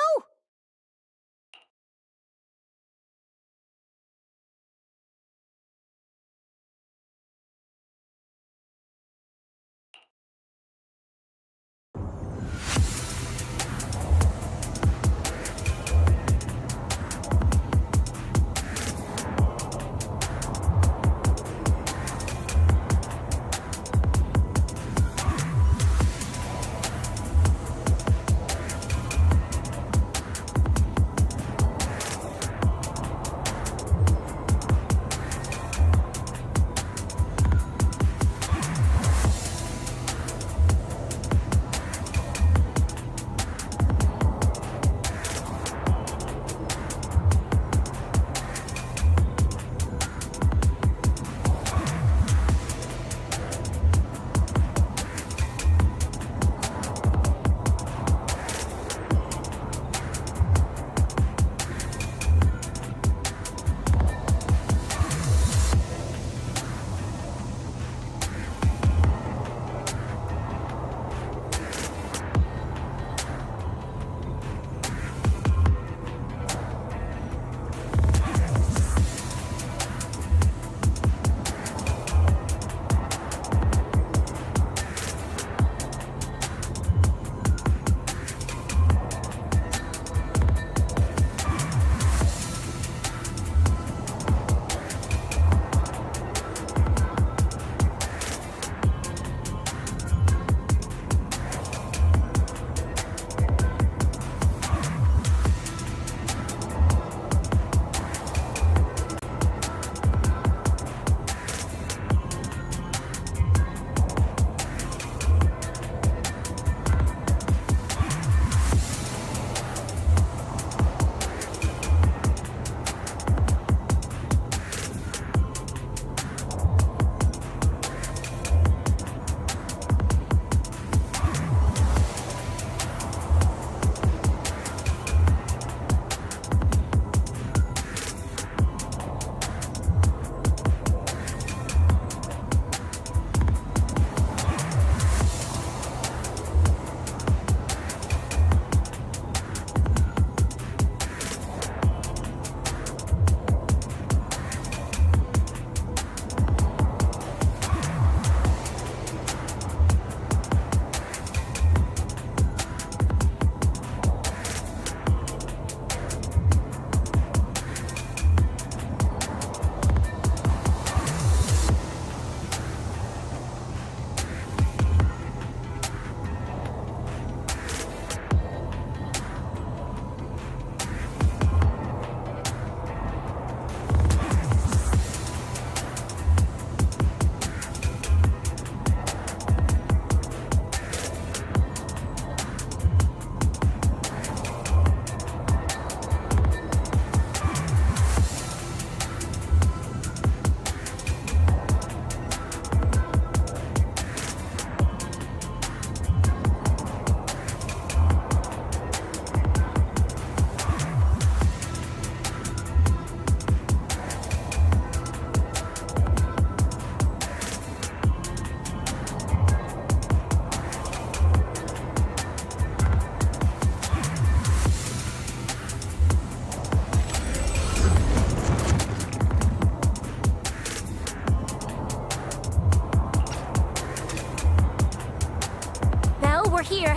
Here.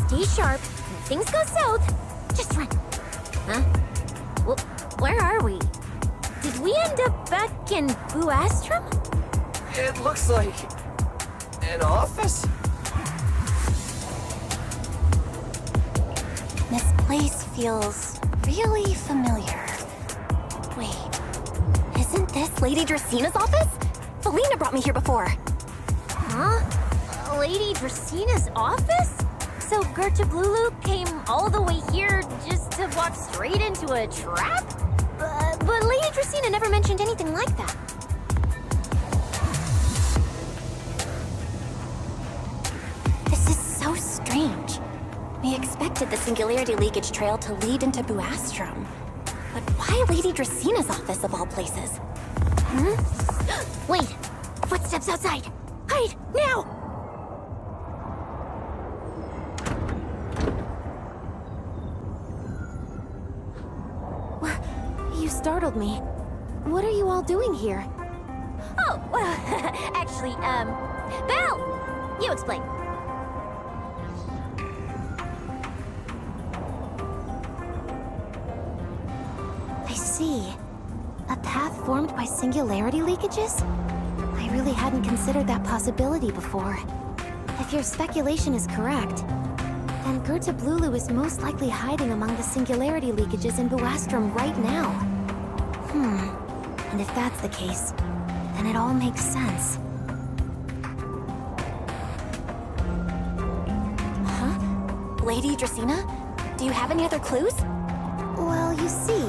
Stay sharp. When things go south, just run. Huh? Well, where are we? Did we end up back in Buastrum? It looks like... an office? This place feels really familiar. Wait, isn't this Lady Dracina's office? Felina brought me here before. Huh? Lady Dracina's office? So Gertrude Blulu came all the way here just to walk straight into a trap? But Lady Dracaena never mentioned anything like that. This is so strange. We expected the singularity leakage trail to lead into Buastrom. But why Lady Dracena's office of all places? Wait! Footsteps outside! Hide! Now! You startled me. What are you all doing here? Oh, well, actually, Belle! You explain. I see. A path formed by singularity leakages? I really hadn't considered that possibility before. If your speculation is correct, then Gertrude Blulu is most likely hiding among the singularity leakages in Buastrom right now. And if that's the case, then it all makes sense. Lady Dracaena? Do you have any other clues? Well, you see,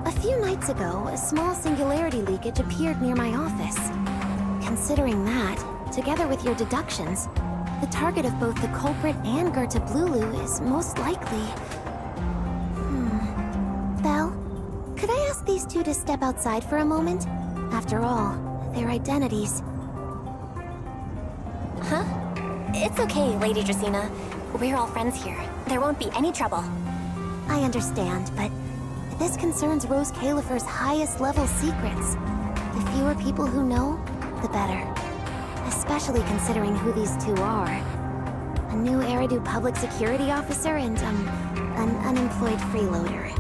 a few nights ago, a small singularity leakage appeared near my office. Considering that, together with your deductions, the target of both the culprit and Gertrude Blulu is most likely... Belle, could I ask these two to step outside for a moment? After all, their identities... It's okay, Lady Dracaena. We're all friends here. There won't be any trouble. I understand, but this concerns Rose Califer's highest level secrets. The fewer people who know, the better. Especially considering who these two are. A new Eridu public security officer and, an unemployed freeloader.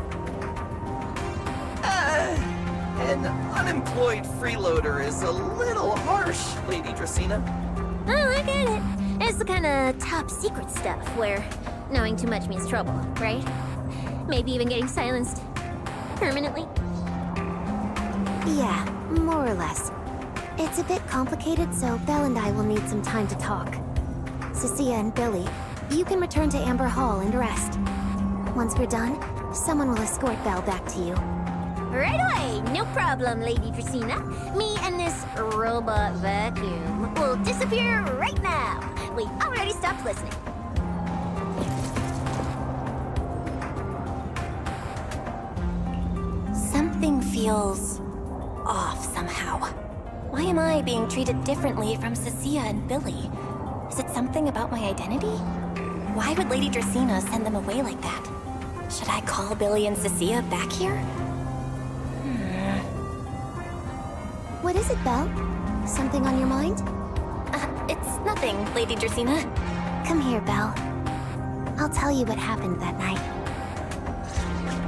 An unemployed freeloader is a little harsh, Lady Dracaena. Oh, I get it. It's the kind of top secret stuff where knowing too much means trouble, right? Maybe even getting silenced permanently. Yeah, more or less. It's a bit complicated, so Belle and I will need some time to talk. Cecilia and Billy, you can return to Amber Hall and rest. Once we're done, someone will escort Belle back to you. Right away, no problem, Lady Dracaena. Me and this robot vacuum will disappear right now. We've already stopped listening. Something feels off somehow. Why am I being treated differently from Cecilia and Billy? Is it something about my identity? Why would Lady Dracaena send them away like that? Should I call Billy and Cecilia back here? What is it, Belle? Something on your mind? It's nothing, Lady Dracaena. Come here, Belle. I'll tell you what happened that night.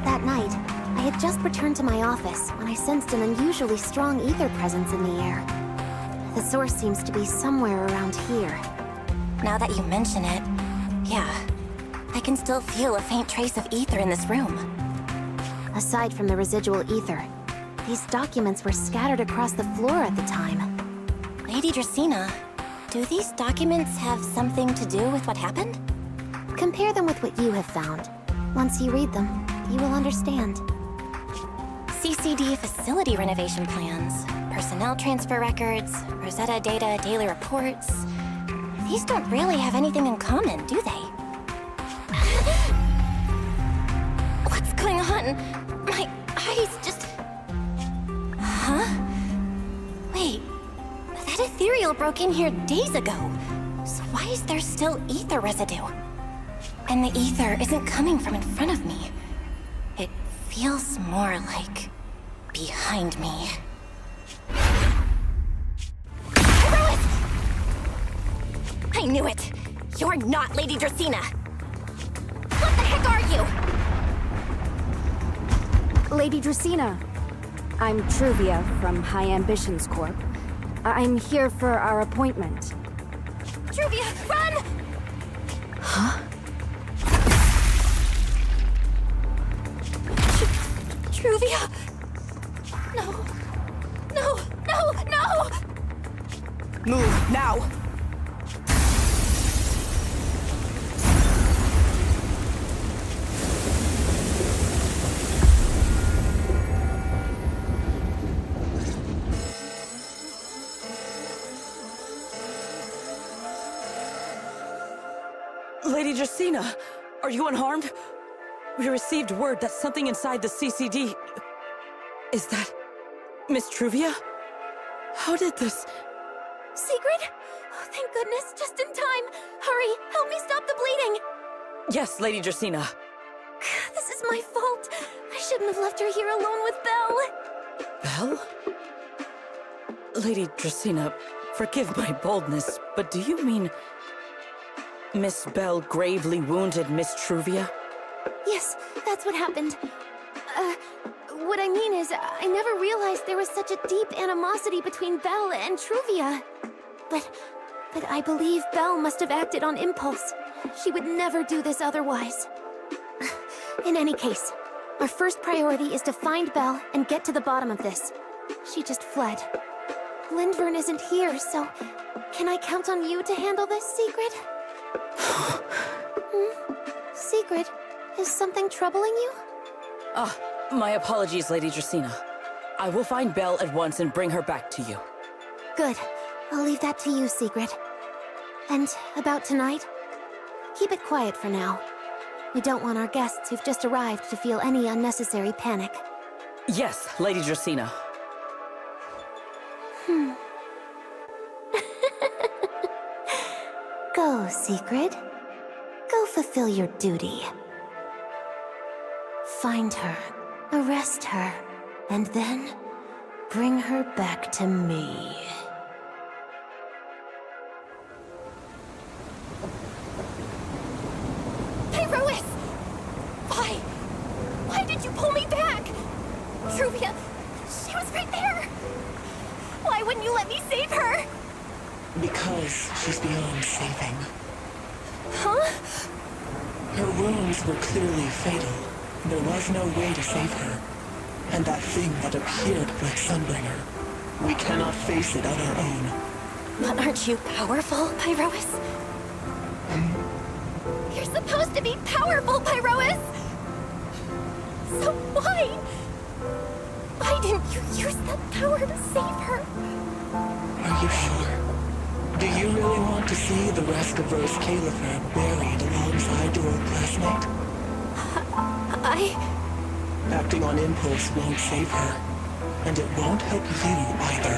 That night, I had just returned to my office when I sensed an unusually strong ether presence in the air. The source seems to be somewhere around here. Now that you mention it, yeah. I can still feel a faint trace of ether in this room. Aside from the residual ether, these documents were scattered across the floor at the time. Lady Dracaena, do these documents have something to do with what happened? Compare them with what you have found. Once you read them, you will understand. CCD facility renovation plans, personnel transfer records, Rosetta data daily reports. These don't really have anything in common, do they? What's going on? My eyes just... Huh? Wait, that ethereal broke in here days ago. So why is there still ether residue? And the ether isn't coming from in front of me. It feels more like behind me. I knew it! You're not Lady Dracaena! What the heck are you? Lady Dracaena, I'm Truvia from High Ambitions Corp. I'm here for our appointment. Truvia, run! Huh? Truvia! No. No, no, no! Move, now! Lady Justina, are you unharmed? We received word that something inside the CCD... Is that... Miss Truvia? How did this... Sigrid? Oh, thank goodness, just in time. Hurry, help me stop the bleeding. Yes, Lady Justina. This is my fault. I shouldn't have left her here alone with Belle. Belle? Lady Justina, forgive my boldness, but do you mean... Miss Belle gravely wounded Miss Truvia? Yes, that's what happened. What I mean is, I never realized there was such a deep animosity between Belle and Truvia. But I believe Belle must have acted on impulse. She would never do this otherwise. In any case, our first priority is to find Belle and get to the bottom of this. She just fled. Lindvern isn't here, so can I count on you to handle this, Sigrid? Sigrid, is something troubling you? My apologies, Lady Justina. I will find Belle at once and bring her back to you. Good. I'll leave that to you, Sigrid. And about tonight? Keep it quiet for now. We don't want our guests who've just arrived to feel any unnecessary panic. Yes, Lady Justina. Go, Sigrid. Go fulfill your duty. Find her, arrest her, and then bring her back to me. Pyrois! Why? Why did you pull me back? Truvia, she was right there! Why wouldn't you let me save her? Because she's beyond saving. Huh? Her wounds were clearly fatal. There was no way to save her. And that thing that appeared like Sunbringer, we cannot face it on our own. But aren't you powerful, Pyrois? You're supposed to be powerful, Pyrois! So why? Why didn't you use that power to save her? Are you sure? Do you really want to see the rest of Rose Califer buried alongside your old classmate? Acting on impulse won't save her, and it won't help you either.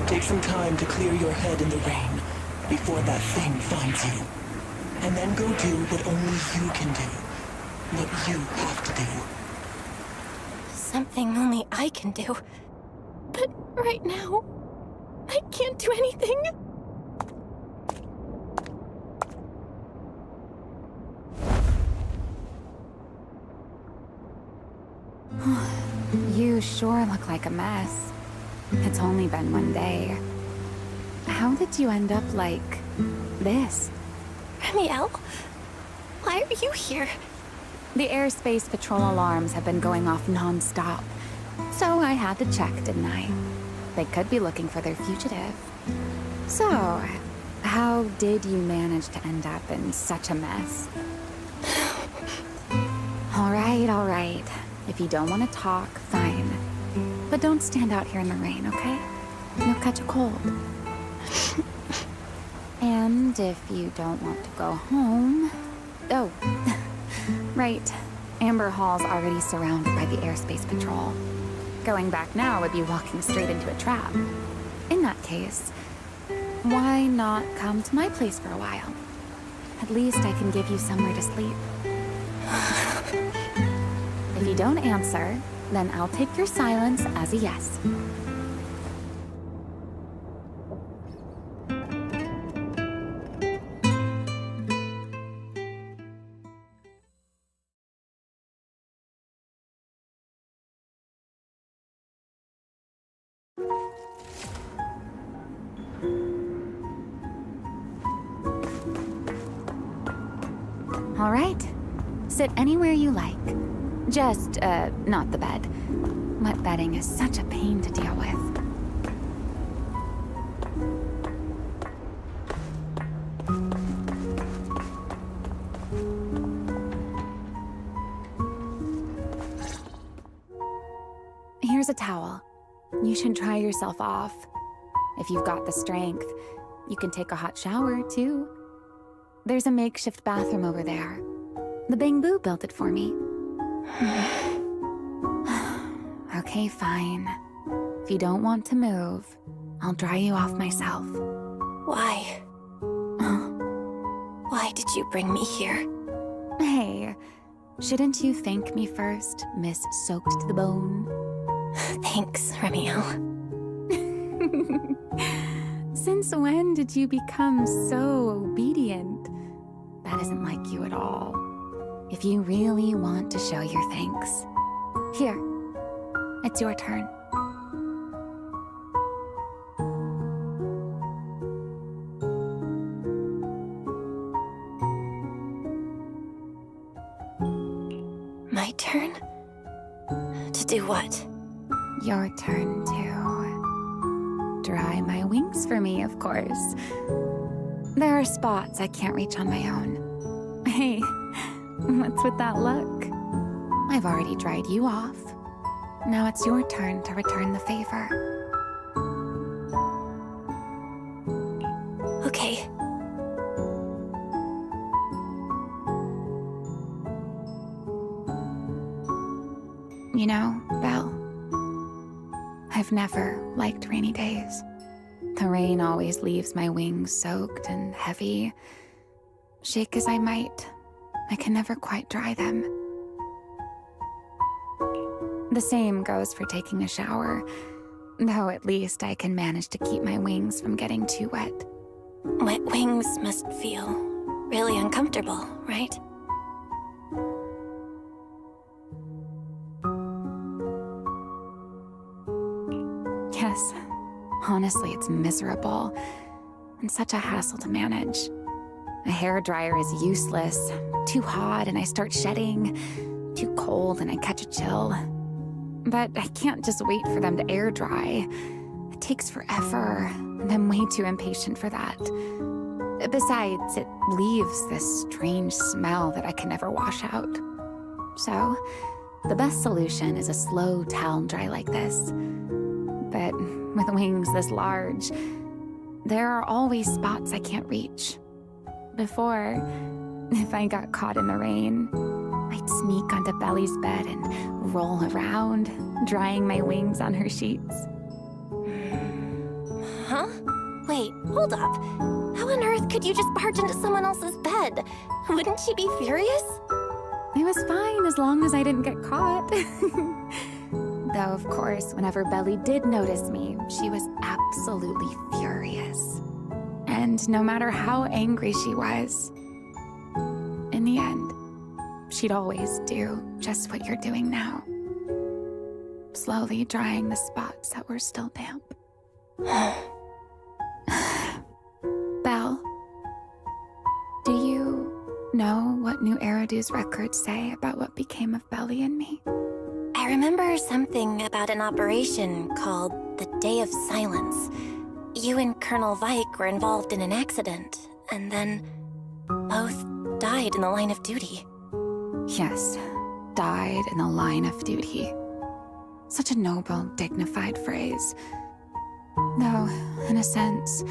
Take some time to clear your head in the rain before that thing finds you. And then go do what only you can do. What you have to do. Something only I can do. But right now, I can't do anything. You sure look like a mess. It's only been one day. How did you end up like this? Remiel? Why are you here? The airspace patrol alarms have been going off non-stop. So I had to check, didn't I? They could be looking for their fugitive. So, how did you manage to end up in such a mess? All right. If you don't want to talk, fine. But don't stand out here in the rain, okay? You'll catch a cold. And if you don't want to go home... Oh, right. Amber Hall's already surrounded by the airspace patrol. Going back now would be walking straight into a trap. In that case, why not come to my place for a while? At least I can give you somewhere to sleep. If you don't answer, then I'll take your silence as a yes. All right. Sit anywhere you like. Just, not the bed. Wet bedding is such a pain to deal with. Here's a towel. You should dry yourself off. If you've got the strength. You can take a hot shower, too. There's a makeshift bathroom over there. The Bamboo built it for me. Okay, fine. If you don't want to move, I'll dry you off myself. Why? Why did you bring me here? Hey, shouldn't you thank me first, Miss Soaked to the Bone? Thanks, Remiel. Since when did you become so obedient? That isn't like you at all. If you really want to show your thanks, here, it's your turn. My turn? To do what? Your turn to dry my wings for me, of course. There are spots I can't reach on my own. Hey, what's with that look? I've already dried you off. Now it's your turn to return the favor. Okay. You know, Belle, I've never liked rainy days. The rain always leaves my wings soaked and heavy. Shake as I might, I can never quite dry them. The same goes for taking a shower, though at least I can manage to keep my wings from getting too wet. Wet wings must feel really uncomfortable, right? Yes, honestly, it's miserable and such a hassle to manage. A hairdryer is useless, too hot and I start shedding, too cold and I catch a chill. But I can't just wait for them to air dry. It takes forever, and I'm way too impatient for that. Besides, it leaves this strange smell that I can never wash out. So, the best solution is a slow towel dry like this. But with wings this large, there are always spots I can't reach. Before, if I got caught in the rain, I'd sneak onto Belly's bed and roll around, drying my wings on her sheets. Huh? Wait, hold up. How on earth could you just barge into someone else's bed? Wouldn't she be furious? It was fine as long as I didn't get caught. Though, of course, whenever Belly did notice me, she was absolutely furious. And no matter how angry she was, in the end, she'd always do just what you're doing now. Slowly drying the spots that were still damp. Belle, do you know what New Eridu's records say about what became of Belly and me? I remember something about an operation called the Day of Silence. You and Colonel Vike were involved in an accident, and then both died in the line of duty. Yes, died in the line of duty. Such a noble, dignified phrase. Though, in a sense,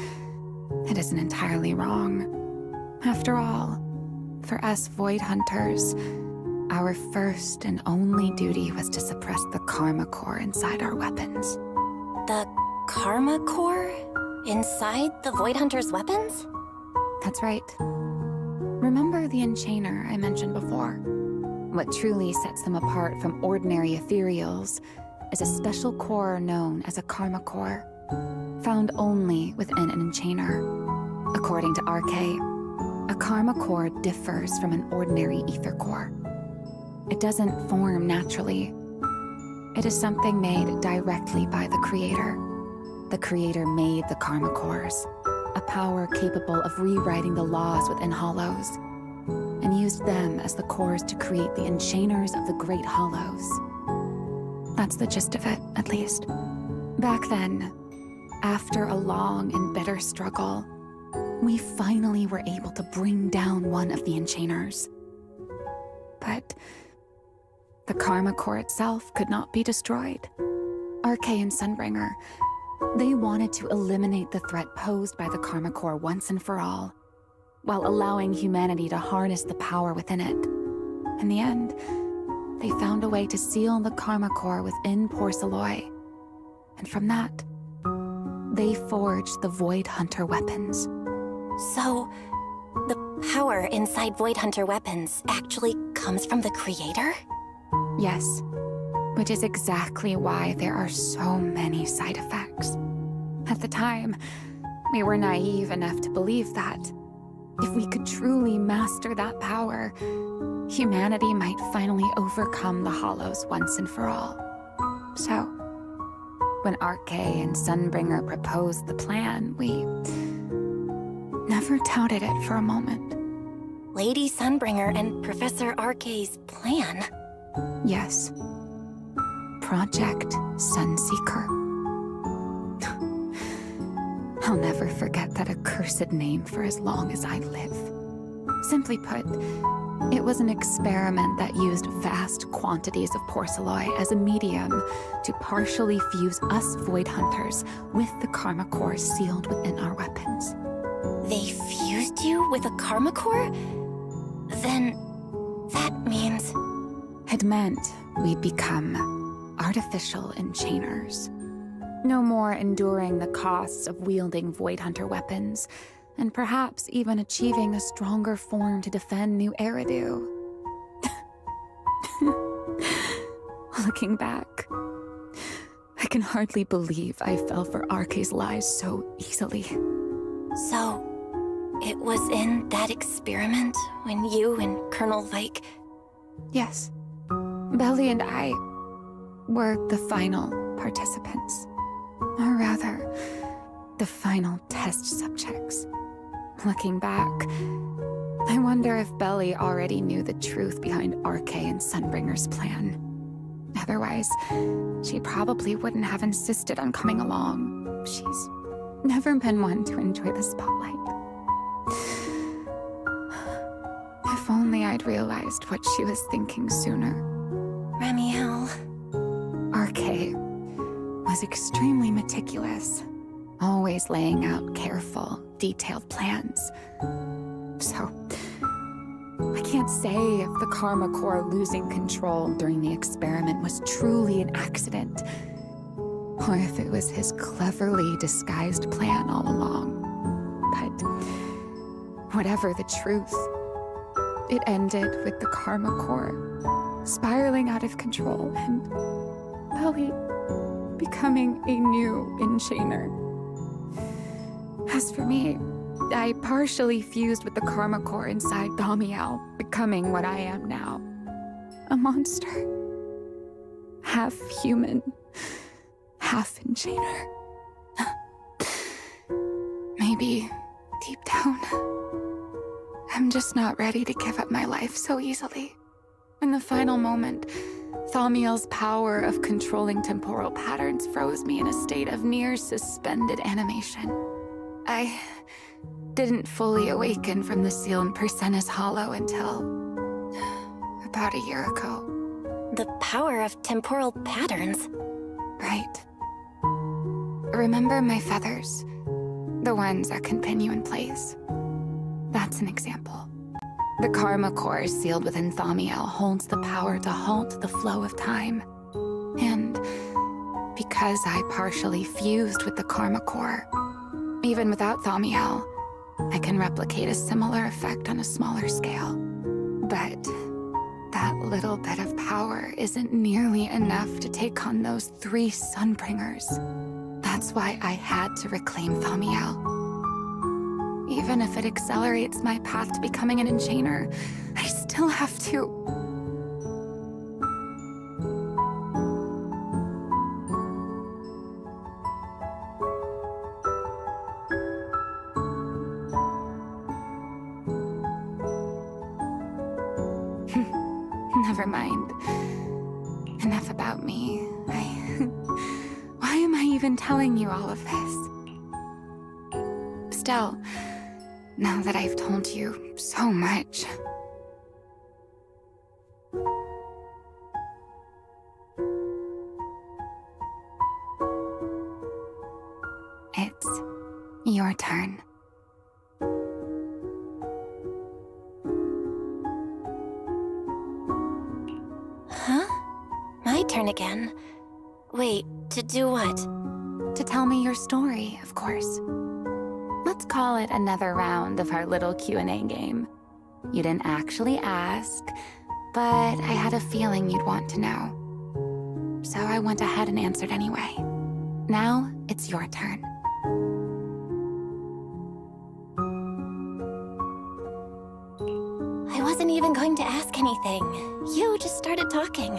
it isn't entirely wrong. After all, for us Void Hunters, our first and only duty was to suppress the Karma Core inside our weapons. The Karma Core? Inside the Void Hunter's weapons? That's right. Remember the Enchainer I mentioned before? What truly sets them apart from ordinary ethereals is a special core known as a Karma Core, found only within an Enchainer. According to RK, a Karma Core differs from an ordinary Ether Core. It doesn't form naturally. It is something made directly by the Creator. The Creator made the Karma Cores, a power capable of rewriting the laws within Hollows, and used them as the cores to create the Enchainers of the Great Hollows. That's the gist of it, at least. Back then, after a long and bitter struggle, we finally were able to bring down one of the Enchainers. But the Karma Core itself could not be destroyed. RK and Sunbringer, They wanted to eliminate the threat posed by the Karma Core once and for all, while allowing humanity to harness the power within it. In the end, they found a way to seal the Karma Core within Porceloy. And from that, they forged the Void Hunter weapons. So, the power inside Void Hunter weapons actually comes from the creator? Yes, which is exactly why there are so many side effects. At the time, we were naive enough to believe that if we could truly master that power, humanity might finally overcome the Hollows once and for all. So, when Arcade and Sunbringer proposed the plan, we never doubted it for a moment. Lady Sunbringer and Professor Arcade's plan? Yes. Project Sunseeker. I'll never forget that accursed name for as long as I live. Simply put, it was an experiment that used vast quantities of porceloy as a medium to partially fuse us Void Hunters with the Karma Core sealed within our weapons. They fused you with a Karma Core? Then that means... It meant we'd become artificial enchainers. No more enduring the costs of wielding Void Hunter weapons, and perhaps even achieving a stronger form to defend New Eridu. Looking back, I can hardly believe I fell for Arcade's lies so easily. So, it was in that experiment when you and Colonel Vike... Yes. Belly and I were the final participants. Or rather, the final test subjects. Looking back, I wonder if Belly already knew the truth behind Arcade and Sunbringer's plan. Otherwise, she probably wouldn't have insisted on coming along. She's never been one to enjoy the spotlight. If only I'd realized what she was thinking sooner. Ramiel... Arcade was extremely meticulous, always laying out careful, detailed plans. So, I can't say if the Karma Core losing control during the experiment was truly an accident, or if it was his cleverly disguised plan all along. But whatever the truth, it ended with the Karma Core spiraling out of control and Belly becoming a new enchainer. As for me, I partially fused with the Karma Core inside Damiel, becoming what I am now. A monster. Half human, half enchainer. Maybe, deep down, I'm just not ready to give up my life so easily. In the final moment, Thamiel's power of controlling temporal patterns froze me in a state of near suspended animation. I didn't fully awaken from the sealed Persena's Hollow until about a year ago. The power of temporal patterns? Right. Remember my feathers? The ones that can pin you in place? That's an example. The Karma Core sealed within Thamiel holds the power to halt the flow of time. And because I partially fused with the Karma Core, even without Thamiel, I can replicate a similar effect on a smaller scale. But that little bit of power isn't nearly enough to take on those 3 Sunbringers. That's why I had to reclaim Thamiel. Even if it accelerates my path to becoming an enchainer, I still have to... Never mind. Enough about me. Why am I even telling you all of this? Still, now that I've told you so much... turn. Huh? My turn again. Wait, to do what? To tell me your story, of course. Let's call it another round of our little Q&A game. You didn't actually ask, but I had a feeling you'd want to know. So I went ahead and answered anyway. Now, it's your turn. I wasn't even going to ask anything. You just started talking.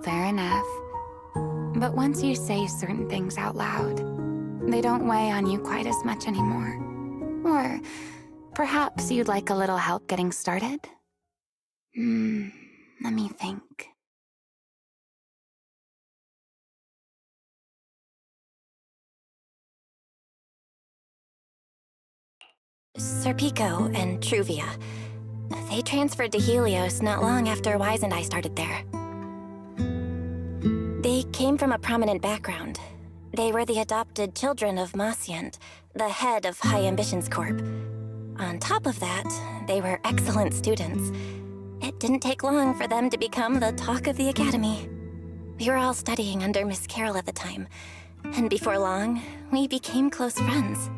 Fair enough. But once you say certain things out loud, they don't weigh on you quite as much anymore. Or perhaps you'd like a little help getting started? Let me think. Serpico and Truvia. They transferred to Helios not long after Wise and I started there. They came from a prominent background. They were the adopted children of Masyant, the head of High Ambitions Corp. On top of that, they were excellent students. It didn't take long for them to become the talk of the academy. We were all studying under Miss Carroll at the time, and before long, we became close friends.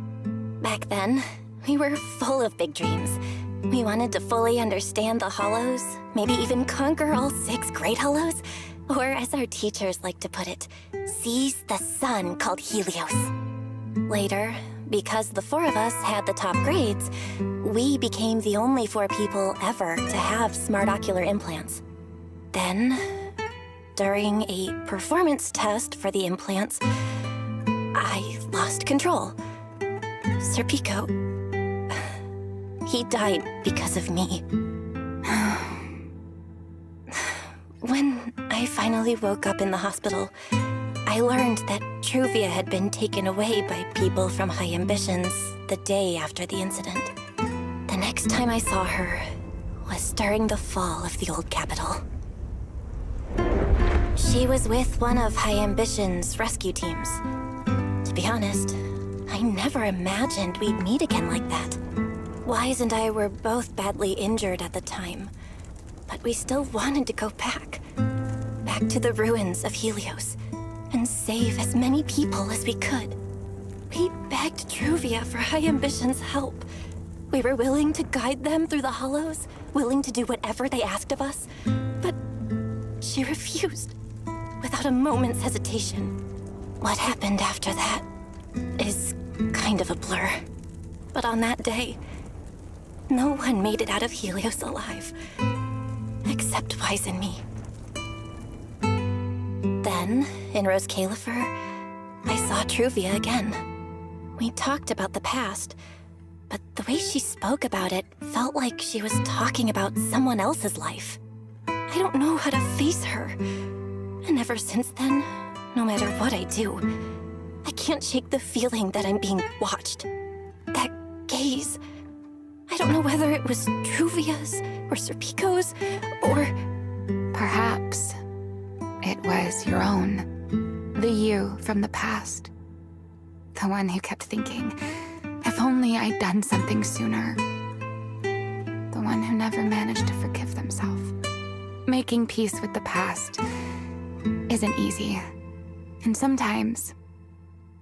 Back then, we were full of big dreams. We wanted to fully understand the Hollows, maybe even conquer all 6 great Hollows, or as our teachers like to put it, seize the sun called Helios. Later, because the 4 of us had the top grades, we became the only 4 people ever to have smart ocular implants. Then, during a performance test for the implants, I lost control. Serpico, he died because of me. When I finally woke up in the hospital, I learned that Truvia had been taken away by people from High Ambitions the day after the incident. The next time I saw her was during the fall of the old capital. She was with one of High Ambitions' rescue teams. To be honest, I never imagined we'd meet again like that. Wise and I were both badly injured at the time, but we still wanted to go back to the ruins of Helios, and save as many people as we could. We begged Truvia for High Ambitions' help. We were willing to guide them through the Hollows, willing to do whatever they asked of us, but she refused, without a moment's hesitation. What happened after that is kind of a blur. But on that day, no one made it out of Helios alive, except Wise and me. Then, in Rose Califer, I saw Truvia again. We talked about the past, but the way she spoke about it felt like she was talking about someone else's life. I don't know how to face her. And ever since then, no matter what I do, I can't shake the feeling that I'm being watched. That gaze. I don't know whether it was Truvia's or Serpico's or... Perhaps it was your own. The you from the past. The one who kept thinking, if only I'd done something sooner. The one who never managed to forgive themselves. Making peace with the past isn't easy. And sometimes,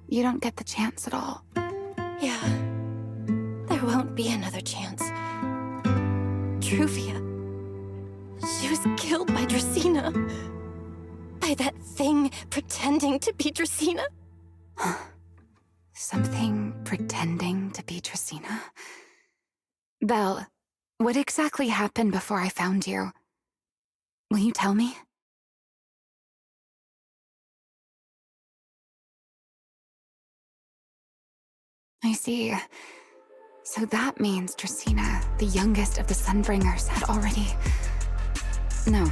you don't get the chance at all. Yeah, there won't be another chance. Truvia, she was killed by Dracena. By that thing pretending to be Dracena. Something pretending to be Dracena? Belle, what exactly happened before I found you? Will you tell me? I see. So that means Dracena, the youngest of the Sunbringers, had already... No.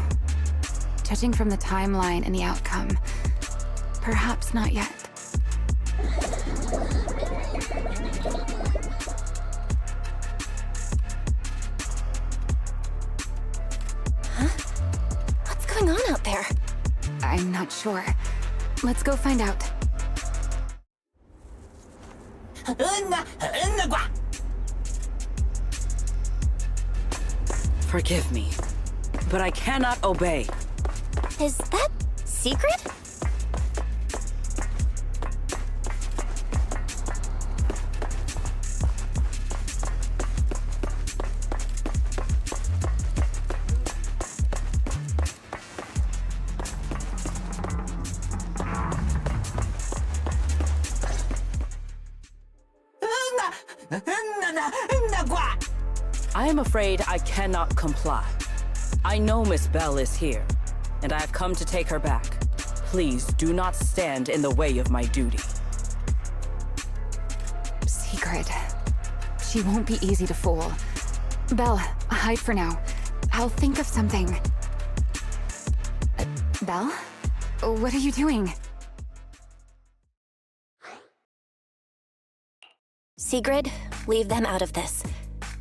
Judging from the timeline and the outcome, perhaps not yet. Huh? What's going on out there? I'm not sure. Let's go find out. Forgive me, but I cannot obey. Is that secret? I am afraid I cannot comply. I know Miss Bell is here, and I have come to take her back. Please do not stand in the way of my duty. Secret. She won't be easy to fool. Belle, hide for now. I'll think of something. Belle? What are you doing? Sigrid, leave them out of this.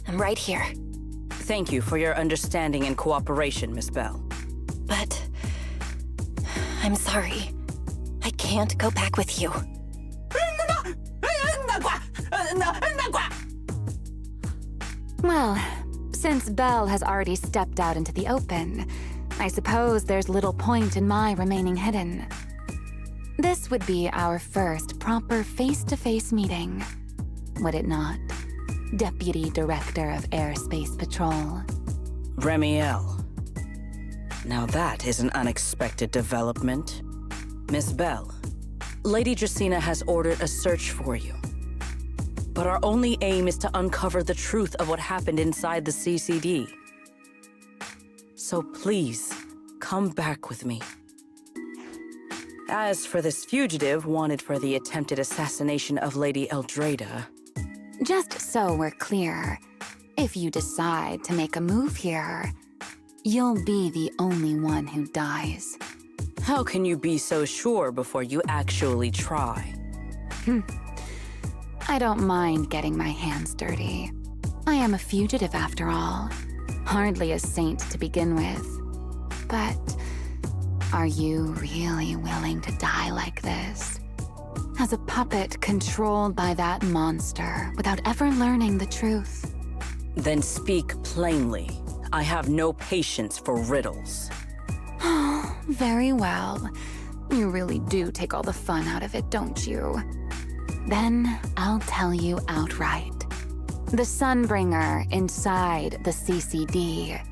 I'm right here. Thank you for your understanding and cooperation, Miss Bell. But I'm sorry. I can't go back with you. Well, since Belle has already stepped out into the open, I suppose there's little point in my remaining hidden. This would be our first proper face-to-face meeting, would it not? Deputy Director of Airspace Patrol. Remiel. Now that is an unexpected development. Miss Bell, Lady Dracaena has ordered a search for you. But our only aim is to uncover the truth of what happened inside the CCD. So please, come back with me. As for this fugitive wanted for the attempted assassination of Lady Eldrada... Just so we're clear, if you decide to make a move here, you'll be the only one who dies. How can you be so sure before you actually try? I don't mind getting my hands dirty. I am a fugitive after all. Hardly a saint to begin with. But are you really willing to die like this? As a puppet controlled by that monster without ever learning the truth? Then speak plainly. I have no patience for riddles. Oh, very well. You really do take all the fun out of it, don't you? Then I'll tell you outright. The Sunbringer inside the CCD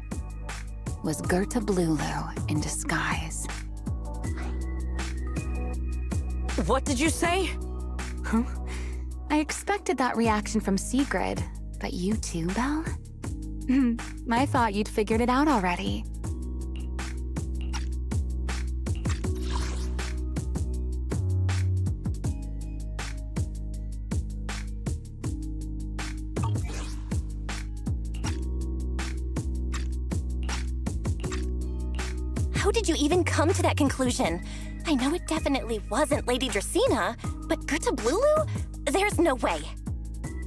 was Gerta Blulu in disguise. What did you say? Huh? I expected that reaction from Sigrid, but you too, Belle? I thought you'd figured it out already. How did you even come to that conclusion? I know it definitely wasn't Lady Dracaena, but Gerta Blulu? There's no way.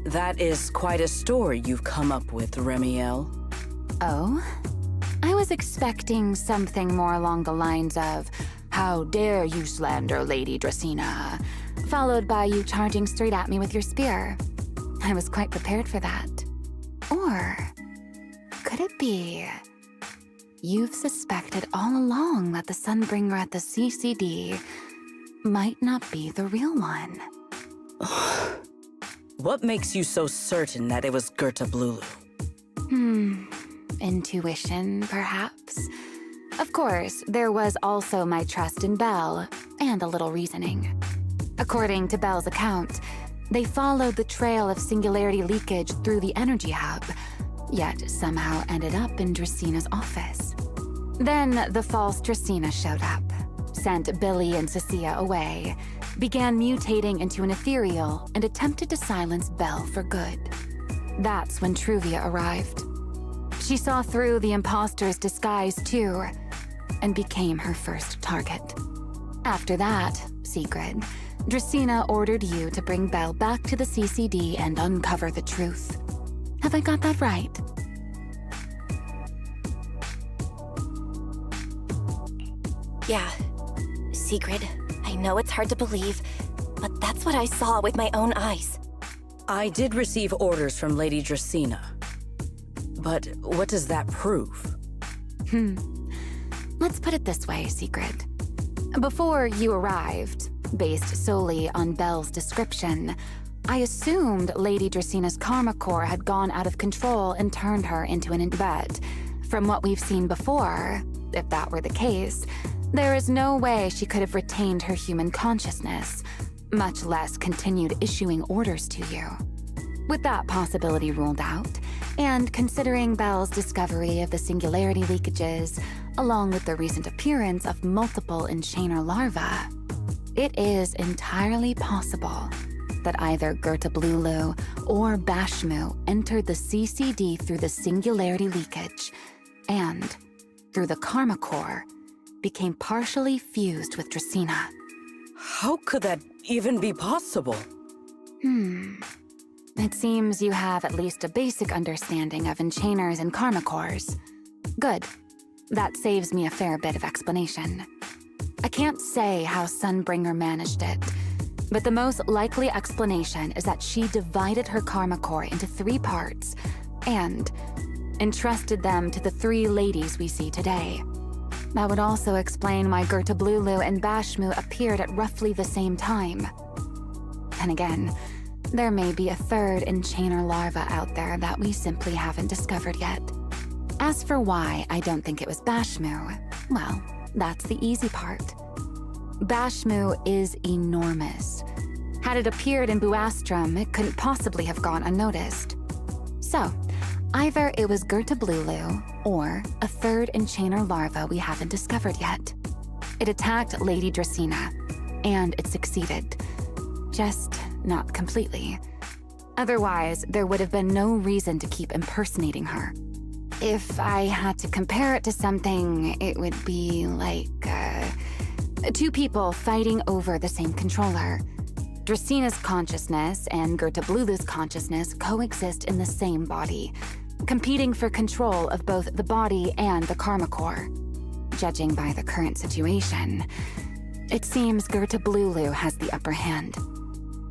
That is quite a story you've come up with, Remiel. Oh? I was expecting something more along the lines of, "How dare you slander Lady Dracaena?" followed by you charging straight at me with your spear. I was quite prepared for that. Or could it be you've suspected all along that the Sunbringer at the CCD might not be the real one? What makes you so certain that it was Gerta Blulu? Intuition, perhaps? Of course, there was also my trust in Belle, and a little reasoning. According to Belle's account, they followed the trail of singularity leakage through the energy hub, yet somehow ended up in Draceena's office. Then the false Dracaena showed up, sent Billy and Cecilia away, began mutating into an ethereal, and attempted to silence Belle for good. That's when Truvia arrived. She saw through the imposter's disguise too, and became her first target. After that, Sigrid, Dracaena ordered you to bring Belle back to the CCD and uncover the truth. Have I got that right? Yeah, Sigrid, I know it's hard to believe, but that's what I saw with my own eyes. I did receive orders from Lady Dracaena. But what does that prove? Let's put it this way, Secret. Before you arrived, based solely on Belle's description, I assumed Lady Draceena's karma core had gone out of control and turned her into an but from what we've seen before, if that were the case, there is no way she could have retained her human consciousness, much less continued issuing orders to you. With that possibility ruled out, and considering Belle's discovery of the singularity leakages, along with the recent appearance of multiple enchainer larvae, it is entirely possible that either Gertablulu or Bashmu entered the CCD through the singularity leakage, and, through the karma core, became partially fused with Dracaena. How could that even be possible? It seems you have at least a basic understanding of enchainers and karma cores. Good. That saves me a fair bit of explanation. I can't say how Sunbringer managed it, but the most likely explanation is that she divided her karma core into 3 parts and entrusted them to the 3 ladies we see today. That would also explain why Gertablulu and Bashmu appeared at roughly the same time. And again, there may be a 3rd enchainer larva out there that we simply haven't discovered yet. As for why I don't think it was Bashmu, well, that's the easy part. Bashmu is enormous. Had it appeared in Buastrum, it couldn't possibly have gone unnoticed. So, either it was Gertablulu or a 3rd enchainer larva we haven't discovered yet. It attacked Lady Dracaena, and it succeeded. Just not completely. Otherwise, there would have been no reason to keep impersonating her. If I had to compare it to something, it would be like, 2 people fighting over the same controller. Draceena's consciousness and Gertablulu's consciousness coexist in the same body, competing for control of both the body and the karma core. Judging by the current situation, it seems Gertablulu has the upper hand.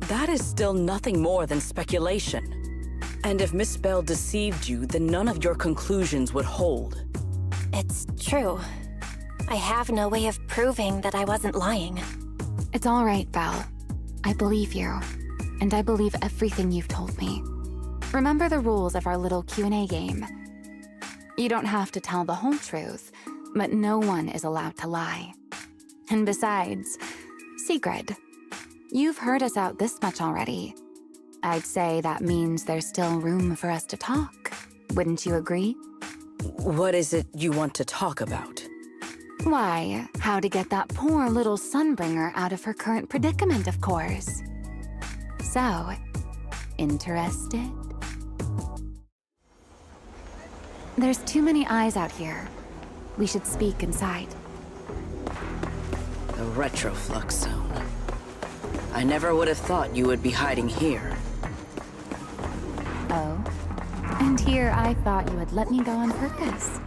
That is still nothing more than speculation. And if Miss Belle deceived you, then none of your conclusions would hold. It's true. I have no way of proving that I wasn't lying. It's all right, Belle. I believe you, and I believe everything you've told me. Remember the rules of our little Q&A game. You don't have to tell the whole truth, but no one is allowed to lie. And besides, Sigrid, you've heard us out this much already. I'd say that means there's still room for us to talk. Wouldn't you agree? What is it you want to talk about? Why, how to get that poor little Sunbringer out of her current predicament, of course. So, interested? There's too many eyes out here. We should speak inside. The Retroflux zone. I never would have thought you would be hiding here. Oh? And here I thought you had let me go on purpose.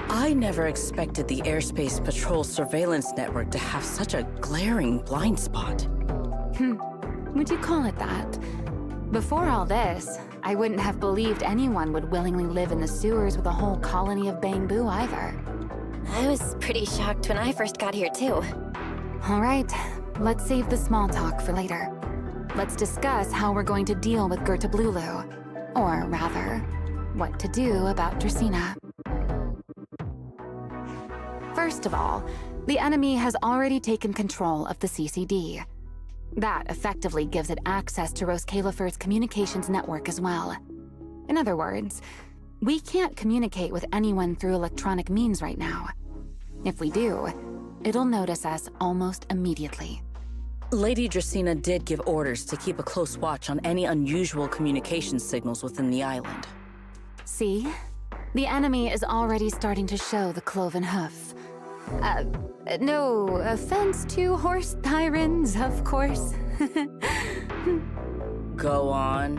I never expected the Airspace Patrol surveillance network to have such a glaring blind spot. Would you call it that? Before all this, I wouldn't have believed anyone would willingly live in the sewers with a whole colony of bamboo either. I was pretty shocked when I first got here too. All right, let's save the small talk for later. Let's discuss how we're going to deal with Gertablulu. Or rather, what to do about Dracaena. First of all, the enemy has already taken control of the CCD. That effectively gives it access to Roskalifer's communications network as well. In other words, we can't communicate with anyone through electronic means right now. If we do, it'll notice us almost immediately. Lady Dracaena did give orders to keep a close watch on any unusual communication signals within the island. See? The enemy is already starting to show the cloven hoof. No offense to horse tyrants, of course. Go on.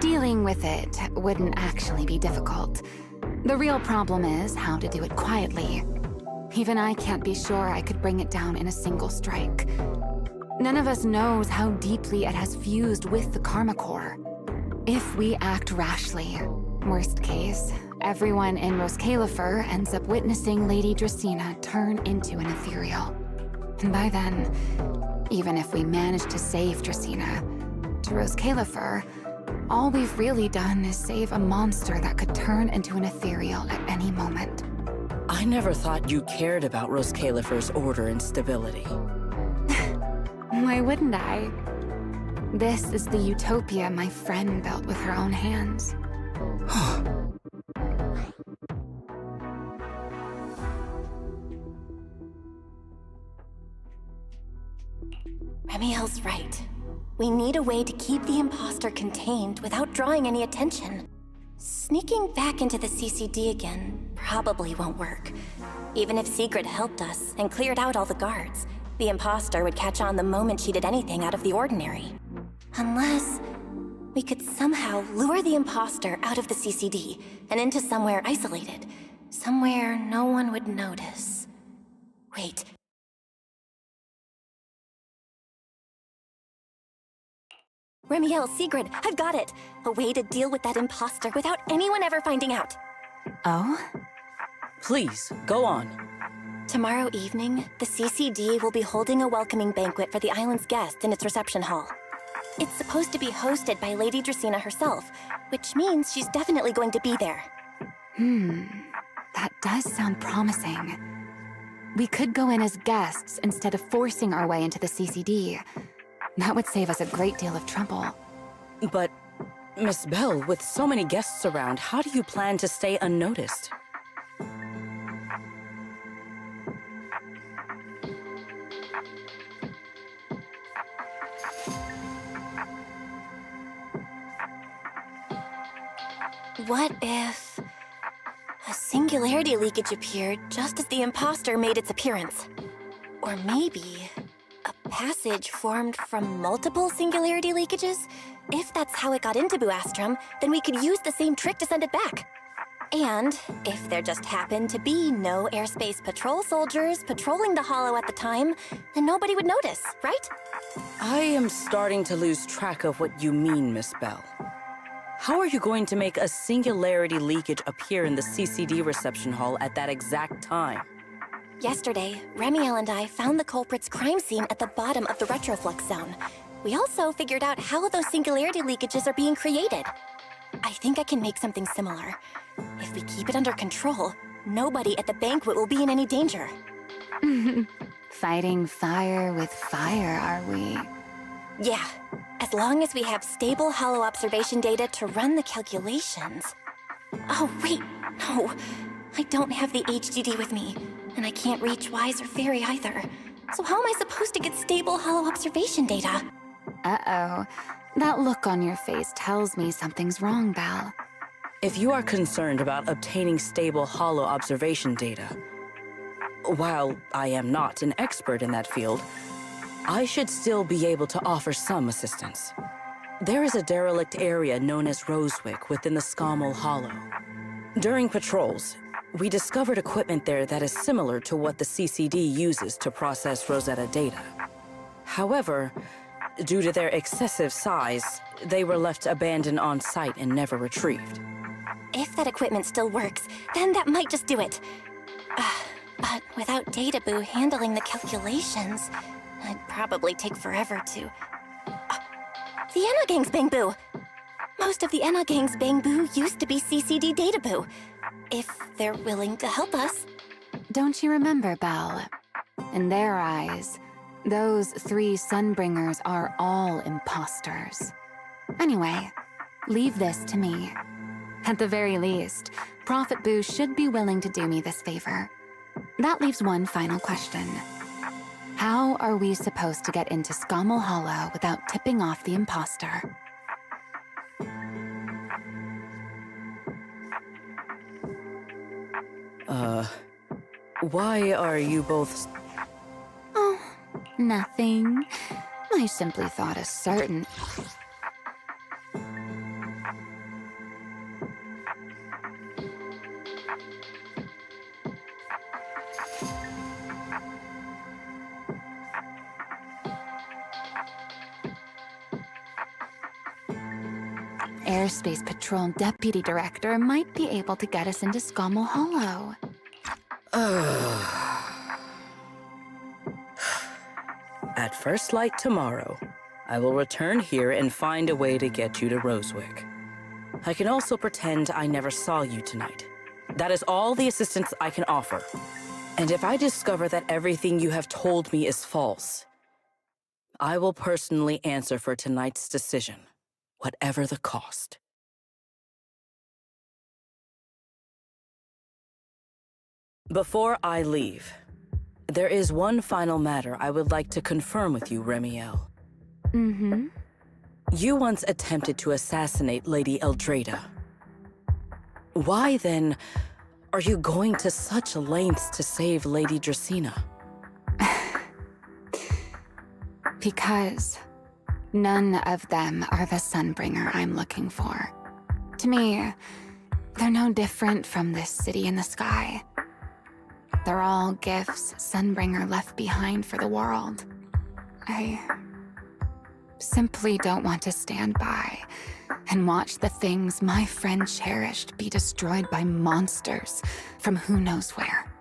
Dealing with it wouldn't actually be difficult. The real problem is how to do it quietly. Even I can't be sure I could bring it down in a single strike. None of us knows how deeply it has fused with the Karma Core. If we act rashly, worst case, everyone in Roskalifer ends up witnessing Lady Dracaena turn into an ethereal. And by then, even if we manage to save Dracaena, to Roskalifer, all we've really done is save a monster that could turn into an ethereal at any moment. I never thought you cared about Roskalifer's order and stability. Why wouldn't I? This is the utopia my friend built with her own hands. Remiel's right. We need a way to keep the imposter contained without drawing any attention. Sneaking back into the CCD again probably won't work. Even if Sigrid helped us and cleared out all the guards, the imposter would catch on the moment she did anything out of the ordinary. Unless we could somehow lure the imposter out of the CCD and into somewhere isolated. Somewhere no one would notice. Wait. Remiel, Sigrid, I've got it! A way to deal with that imposter without anyone ever finding out. Oh? Please, go on. Tomorrow evening, the CCD will be holding a welcoming banquet for the island's guests in its reception hall. It's supposed to be hosted by Lady Dracaena herself, which means she's definitely going to be there. That does sound promising. We could go in as guests instead of forcing our way into the CCD. That would save us a great deal of trouble. But, Miss Bell, with so many guests around, how do you plan to stay unnoticed? What if a singularity leakage appeared just as the imposter made its appearance? Or maybe a passage formed from multiple singularity leakages? If that's how it got into Buastrom, then we could use the same trick to send it back. And if there just happened to be no airspace patrol soldiers patrolling the Hollow at the time, then nobody would notice, right? I am starting to lose track of what you mean, Miss Bell. How are you going to make a singularity leakage appear in the CCD reception hall at that exact time? Yesterday, Remiel and I found the culprit's crime scene at the bottom of the Retroflux zone. We also figured out how those singularity leakages are being created. I think I can make something similar. If we keep it under control, nobody at the banquet will be in any danger. Fighting fire with fire, are we? Yeah, as long as we have stable Hollow observation data to run the calculations. Oh, wait, no. I don't have the HDD with me, and I can't reach Wise or Fairy either. So how am I supposed to get stable Hollow observation data? Uh-oh. That look on your face tells me something's wrong, Belle. If you are concerned about obtaining stable Hollow observation data, while I am not an expert in that field, I should still be able to offer some assistance. There is a derelict area known as Rosewick within the Scommel Hollow. During patrols, we discovered equipment there that is similar to what the CCD uses to process Rosetta data. However, due to their excessive size, they were left abandoned on site and never retrieved. If that equipment still works, then that might just do it. But without Databoo handling the calculations, it'd probably take forever to... The Enna Gang's Bangboo! Most of the Enna Gang's Bangboo used to be CCD Databoo. If they're willing to help us. Don't you remember, Belle? In their eyes, those 3 Sunbringers are all imposters. Anyway, leave this to me. At the very least, Prophet Boo should be willing to do me this favor. That leaves one final question. How are we supposed to get into Scommel Hollow without tipping off the imposter? Why are you both... Oh, nothing. I simply thought a certain... Airspace Patrol Deputy Director might be able to get us into Scommel Hollow. At first light tomorrow, I will return here and find a way to get you to Rosewick. I can also pretend I never saw you tonight. That is all the assistance I can offer. And if I discover that everything you have told me is false, I will personally answer for tonight's decision, whatever the cost. Before I leave, there is one final matter I would like to confirm with you, Remiel. Mm-hmm. You once attempted to assassinate Lady Eldrada. Why, then, are you going to such lengths to save Lady Dracena? Because none of them are the Sunbringer I'm looking for. To me, they're no different from this city in the sky. They're all gifts Sunbringer left behind for the world. I simply don't want to stand by and watch the things my friend cherished be destroyed by monsters from who knows where.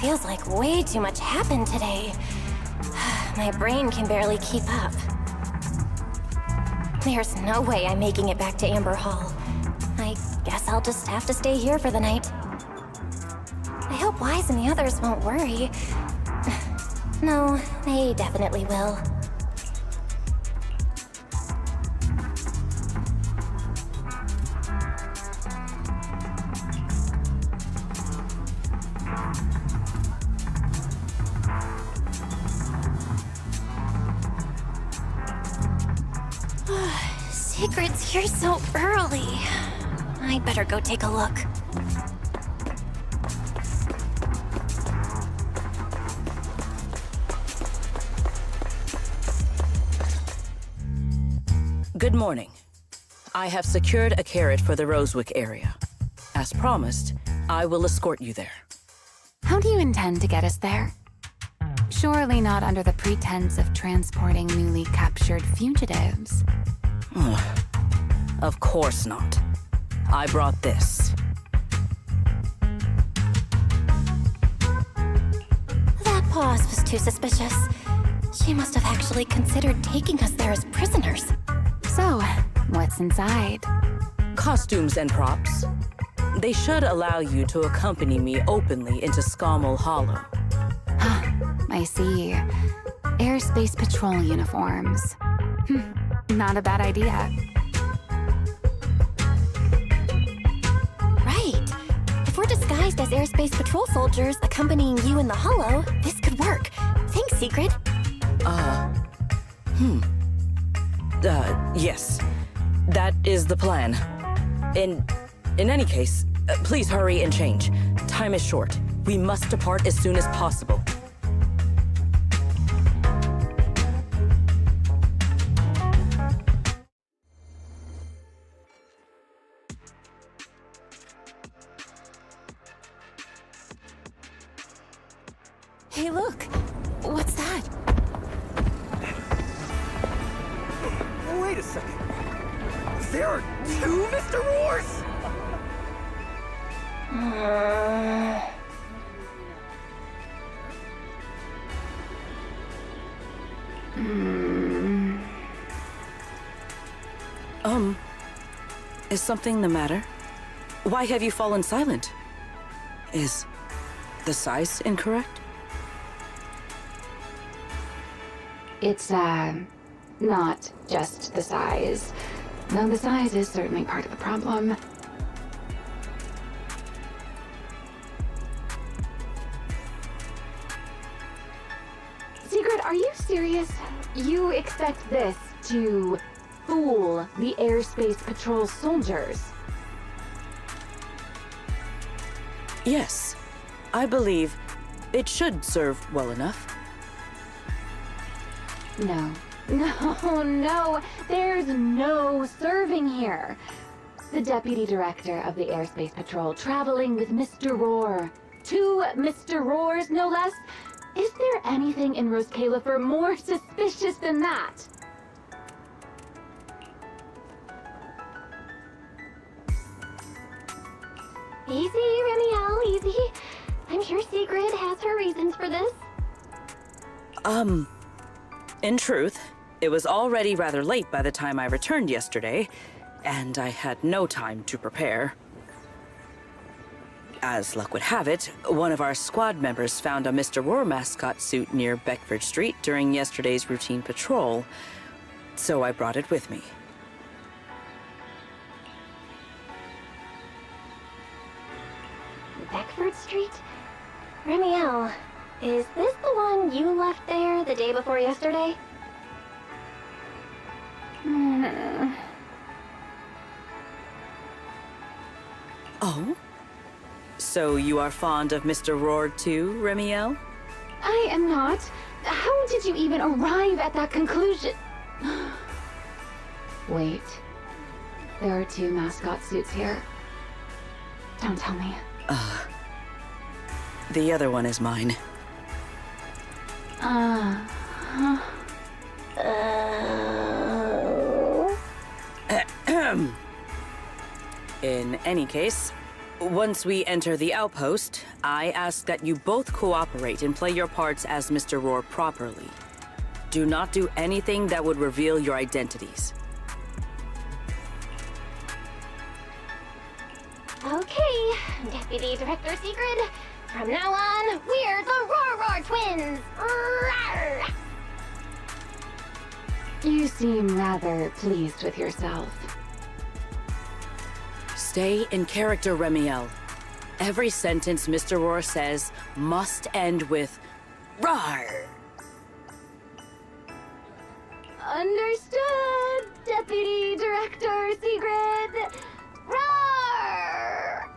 feels like way too much happened today. My brain can barely keep up. There's no way I'm making it back to Amber Hall. I guess I'll just have to stay here for the night. I hope Wise and the others won't worry. No, they definitely will. Secret's here so early. I'd better go take a look. Good morning. I have secured a carrot for the Rosewick area. As promised, I will escort you there. How do you intend to get us there? Surely not under the pretense of transporting newly captured fugitives. Of course not. I brought this. That pause was too suspicious. She must have actually considered taking us there as prisoners. So, what's inside? Costumes and props. They should allow you to accompany me openly into Scommel Hollow. I see. Airspace Patrol uniforms. Not a bad idea. Right. If we're disguised as Airspace Patrol soldiers accompanying you in the Hollow, this could work. Thanks, Secret. Yes. That is the plan. In any case, please hurry and change. Time is short. We must depart as soon as possible. Hey, look! What's that? Wait a second. There are two Mr. Roars? Is something the matter? Why have you fallen silent? Is the size incorrect? It's, not just the size. Though the size is certainly part of the problem. Secret, are you serious? You expect this to fool the Airspace Patrol soldiers? Yes. I believe it should serve well enough. No. No, there's no serving here. The Deputy Director of the Airspace Patrol traveling with Mr. Roar. 2 Mr. Roars, no less. Is there anything in Roscalifer more suspicious than that? Easy, Remiel, easy. I'm sure Sigrid has her reasons for this. In truth, it was already rather late by the time I returned yesterday, and I had no time to prepare. As luck would have it, one of our squad members found a Mr. Roar mascot suit near Beckford Street during yesterday's routine patrol, so I brought it with me. Beckford Street? Remiel, is this the one you left there the day before yesterday? Oh? So you are fond of Mr. Roar too, Remiel? I am not. How did you even arrive at that conclusion? Wait. There are 2 mascot suits here. Don't tell me. The other one is mine. In any case, Once we enter the outpost, I ask that you both cooperate and play your parts as Mr. Roar properly. Do not do anything that would reveal your identities. Okay, Deputy Director Secret. From now on, we're the Roar Twins! Rawr! You seem rather pleased with yourself. Stay in character, Remiel. Every sentence Mr. Roar says must end with "Rawr!" Understood, Deputy Director Secret. Roar!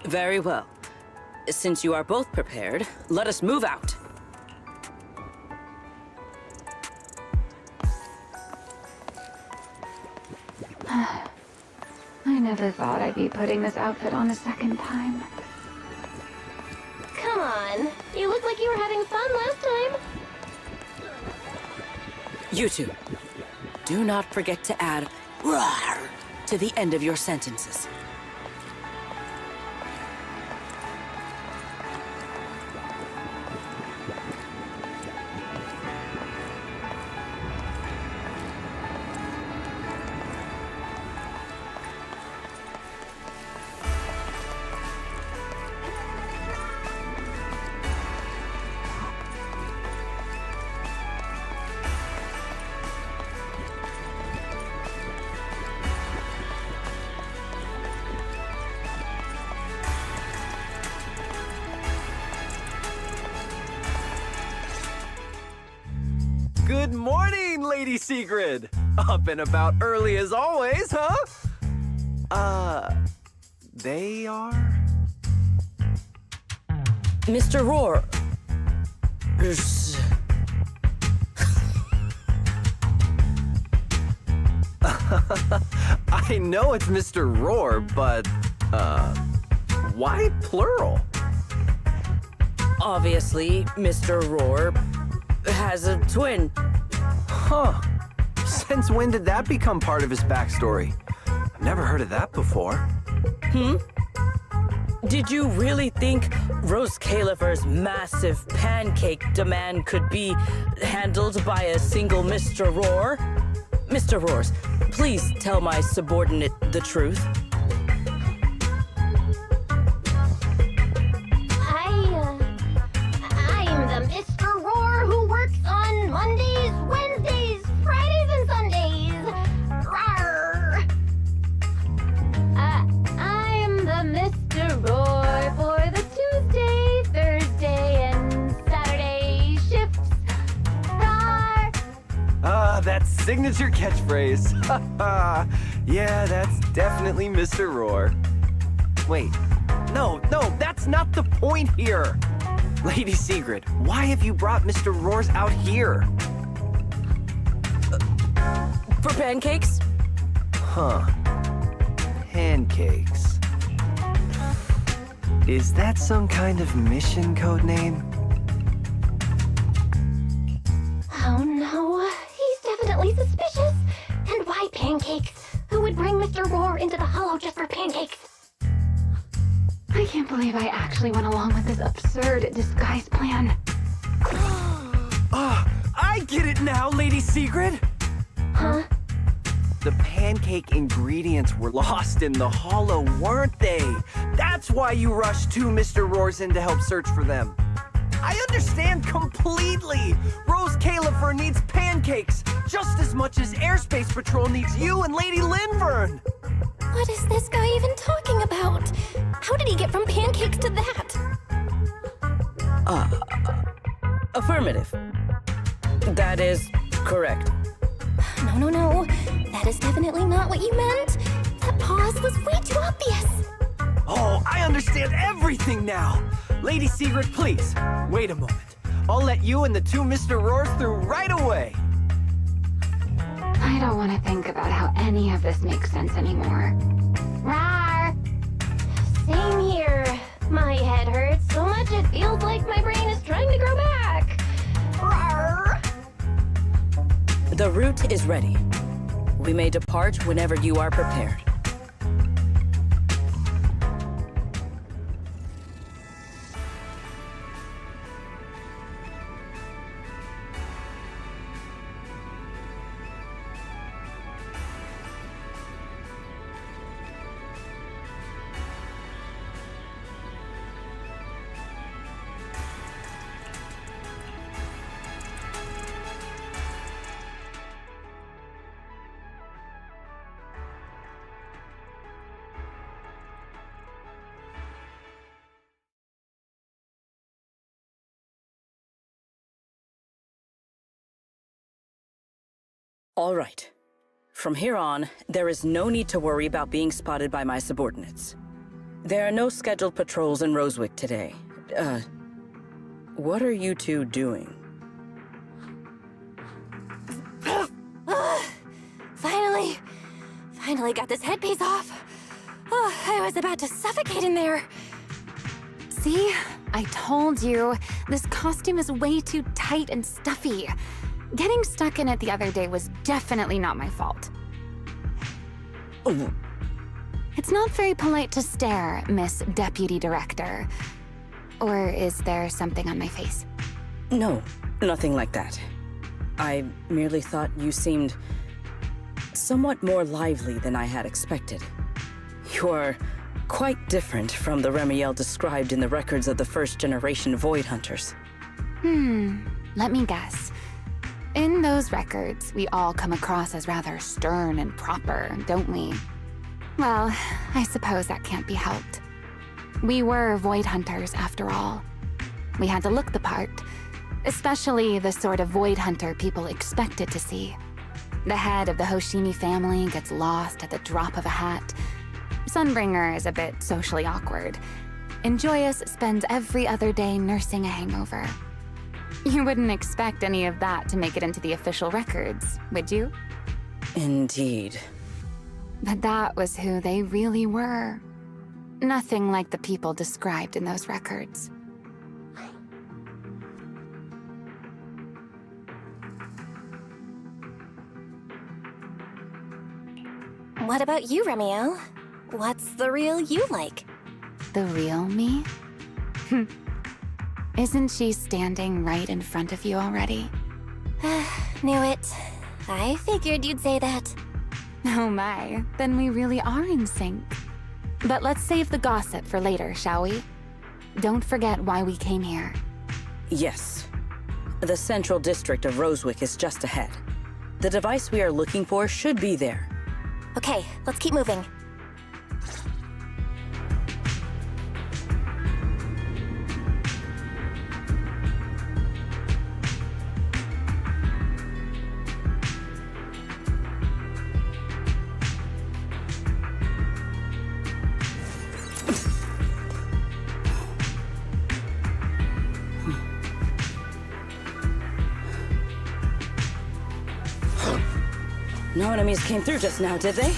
Very well. Since you are both prepared, let us move out. I never thought I'd be putting this outfit on a second time. Come on, you looked like you were having fun last time. You two, do not forget to add "Rawr" to the end of your sentences. Good morning, Lady Sigrid! Up and about early as always, huh? They are? Mr. Roar. I know it's Mr. Roar, but, why plural? Obviously, Mr. Roar has a twin. Huh. Since when did that become part of his backstory? I've never heard of that before. Did you really think Rose Califer's massive pancake demand could be handled by a single Mr. Roar? Mr. Roars, please tell my subordinate the truth. I'm the Mr. Roar who works on Mondays, Wednesdays, Fridays, and Sundays. Rawr! I'm the Mr. Roar for the Tuesday, Thursday, and Saturday shifts. Roar! That signature catchphrase. Yeah, that's definitely Mr. Roar. Wait, no, that's not the point here. Lady Sigrid, why have you brought Mr. Roars out here? For pancakes? Huh. Pancakes. Is that some kind of mission code name? Oh no, he's definitely suspicious. And why pancakes? Who would bring Mr. Roar into the Hollow just for pancakes? I can't believe I actually went along with this absurd disguise plan. I get it now, Lady Sigrid! Huh? The pancake ingredients were lost in the Hollow, weren't they? That's why you rushed two Mr. Roars in to help search for them. I understand completely! Rose Califer needs pancakes just as much as Airspace Patrol needs you and Lady Linvern! What is this guy even talking about? How did he get from pancakes to that? Affirmative. That is correct. No. That is definitely not what you meant. That pause was way too obvious. Oh, I understand everything now! Lady Sigrid, please, wait a moment. I'll let you and the two Mr. Roars through right away. I don't want to think about how any of this makes sense anymore. Rawr! Same here. My head hurts so much it feels like my brain is trying to grow back. The route is ready. We may depart whenever you are prepared. All right. From here on, there is no need to worry about being spotted by my subordinates. There are no scheduled patrols in Rosewick today. What are you two doing? Finally got this headpiece off. Oh, I was about to suffocate in there. See? I told you. This costume is way too tight and stuffy. Getting stuck in it the other day was definitely not my fault. Oh. It's not very polite to stare, Miss Deputy Director. Or is there something on my face? No, nothing like that. I merely thought you seemed somewhat more lively than I had expected. You are quite different from the Remiel described in the records of the first-generation Void Hunters. Let me guess. In those records, we all come across as rather stern and proper, don't we? Well, I suppose that can't be helped. We were Void Hunters, after all. We had to look the part, especially the sort of Void Hunter people expected to see. The head of the Hoshimi family gets lost at the drop of a hat. Sunbringer is a bit socially awkward. And Joyous spends every other day nursing a hangover. You wouldn't expect any of that to make it into the official records, would you? Indeed. But that was who they really were. Nothing like the people described in those records. What about you, Remiel? What's the real you like? The real me? Isn't she standing right in front of you already? Knew it. I figured you'd say that. Oh my, then we really are in sync. But let's save the gossip for later, shall we? Don't forget why we came here. Yes. The central district of Rosewick is just ahead. The device we are looking for should be there. Okay, let's keep moving. No enemies came through just now, did they?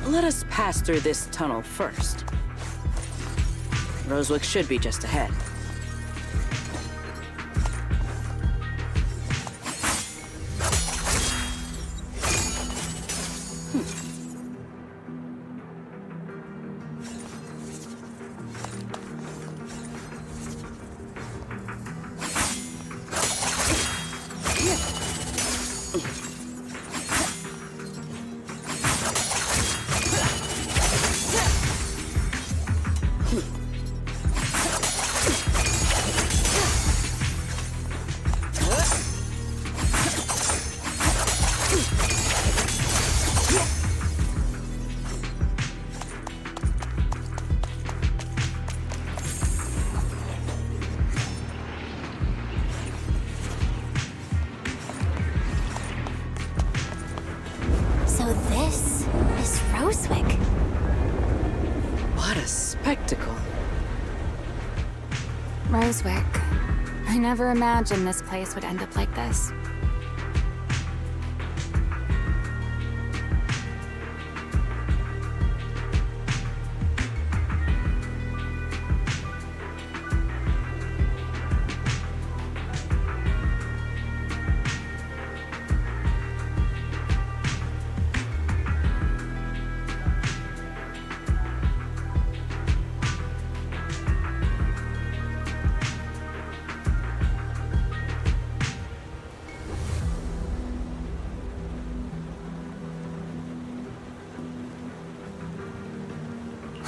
Let us pass through this tunnel first. Rosewick should be just ahead. So this is Rosewick. What a spectacle. Rosewick. I never imagined this place would end up like this.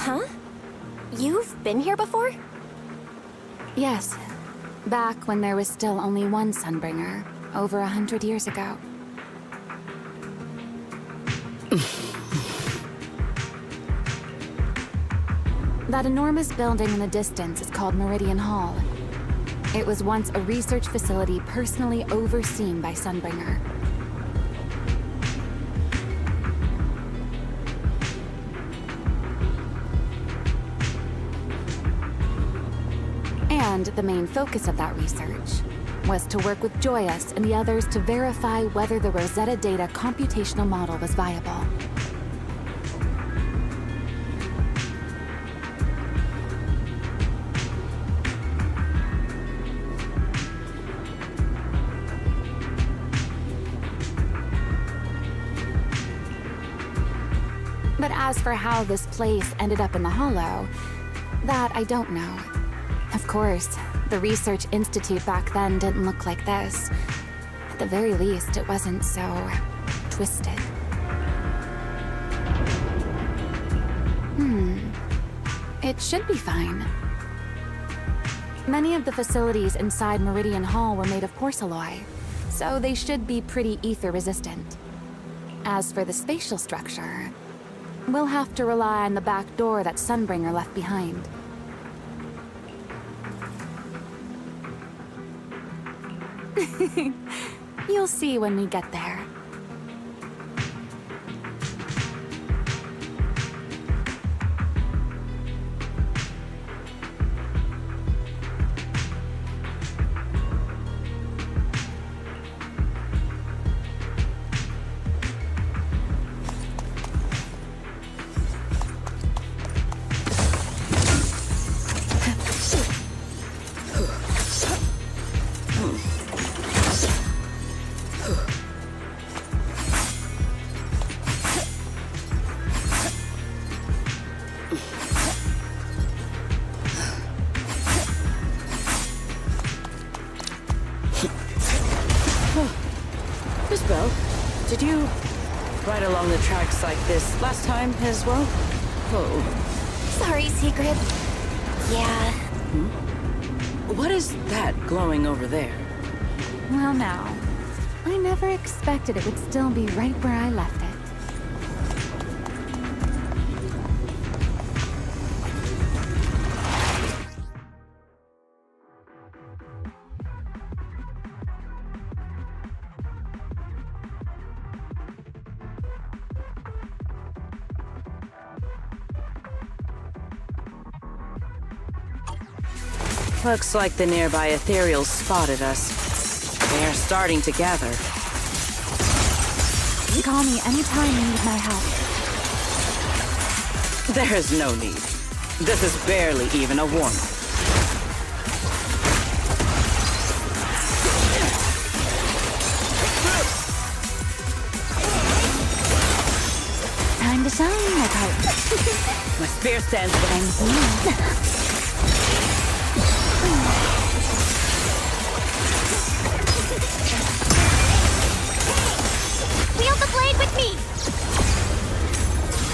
Huh? You've been here before? Yes. Back when there was still only one Sunbringer, over 100 years ago. That enormous building in the distance is called Meridian Hall. It was once a research facility personally overseen by Sunbringer. And the main focus of that research was to work with Joyous and the others to verify whether the Rosetta Data computational model was viable. But as for how this place ended up in the Hollow, that I don't know. Of course, the Research Institute back then didn't look like this. At the very least, it wasn't so twisted. It should be fine. Many of the facilities inside Meridian Hall were made of porcelain, so they should be pretty ether-resistant. As for the spatial structure, we'll have to rely on the back door that Sunbringer left behind. You'll see when we get there. Isabel, did you ride along the tracks like this last time as well? Oh. Sorry, Secret. Yeah. What is that glowing over there? Well now, I never expected it would still be right where I left it. Looks like the nearby ethereals spotted us. They are starting to gather. Call me anytime you need my help. There is no need. This is barely even a warm-up. Time to shine, my coat. My spear stands behind me. Wield the blade with me!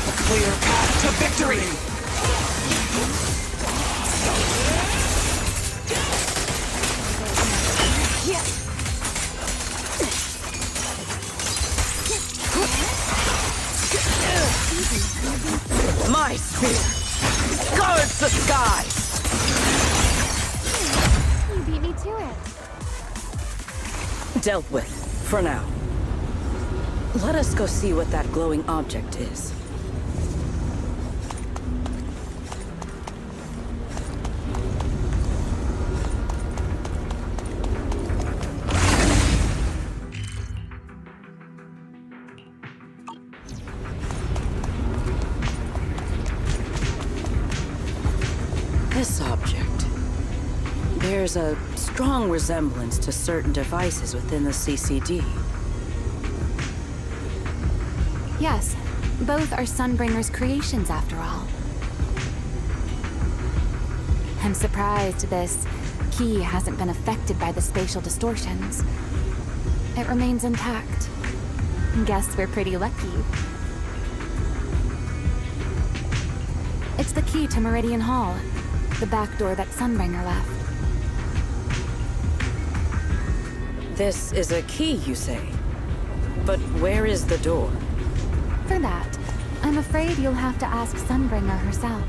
A clear path to victory! My spear guards the skies! You beat me to it. Dealt with, for now. Let us go see what that glowing object is. This object bears a strong resemblance to certain devices within the CCD. Yes, both are Sunbringer's creations after all. I'm surprised this key hasn't been affected by the spatial distortions. It remains intact. Guess we're pretty lucky. It's the key to Meridian Hall, the back door that Sunbringer left. This is a key, you say? But where is the door? For that, I'm afraid you'll have to ask Sunbringer herself.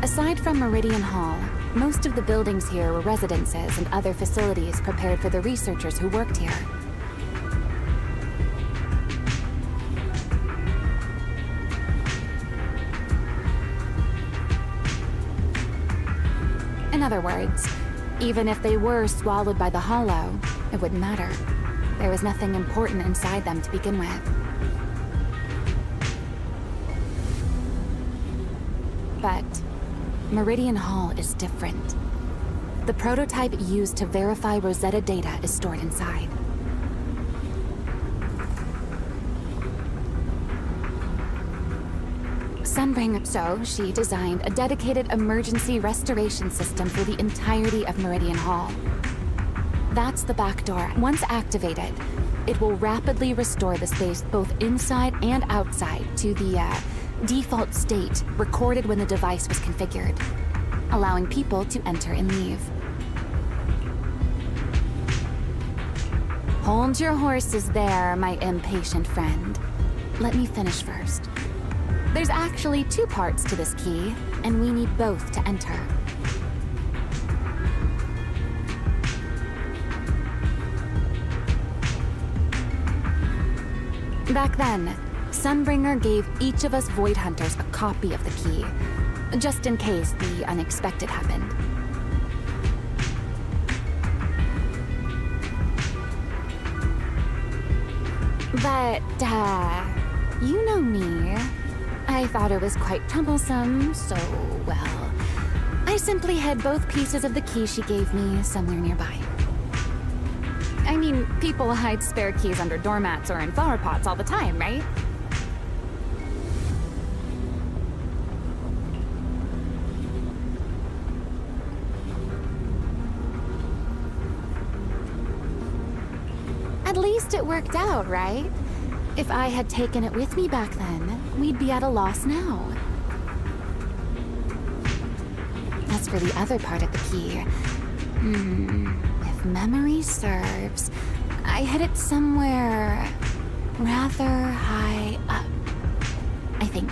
Aside from Meridian Hall, most of the buildings here were residences and other facilities prepared for the researchers who worked here. In other words, even if they were swallowed by the Hollow, it wouldn't matter. There was nothing important inside them to begin with. But Meridian Hall is different. The prototype used to verify Rosetta data is stored inside. Sunbringer, so she designed a dedicated emergency restoration system for the entirety of Meridian Hall. That's the back door. Once activated, it will rapidly restore the space both inside and outside to the default state recorded when the device was configured, allowing people to enter and leave. Hold your horses there, my impatient friend. Let me finish first. There's actually two parts to this key, and we need both to enter. Back then, Sunbringer gave each of us Void Hunters a copy of the key, just in case the unexpected happened. But, you know me. I thought it was quite troublesome, so, well, I simply hid both pieces of the key she gave me somewhere nearby. I mean, people hide spare keys under doormats or in flower pots all the time, right? At least it worked out, right? If I had taken it with me back then, we'd be at a loss now. As for the other part of the key, if memory serves, I hid it somewhere rather high up, I think.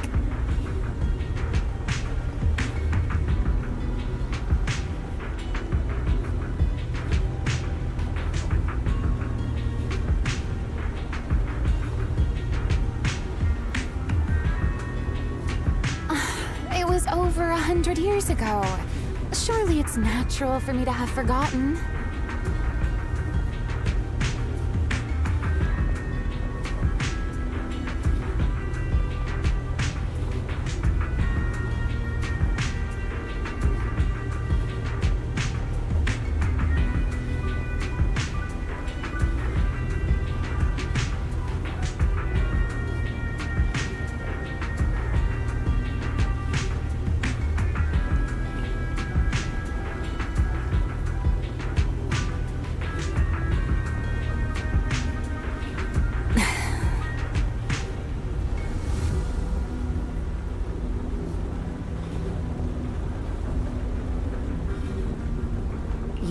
It was over 100 years ago. Surely it's natural for me to have forgotten.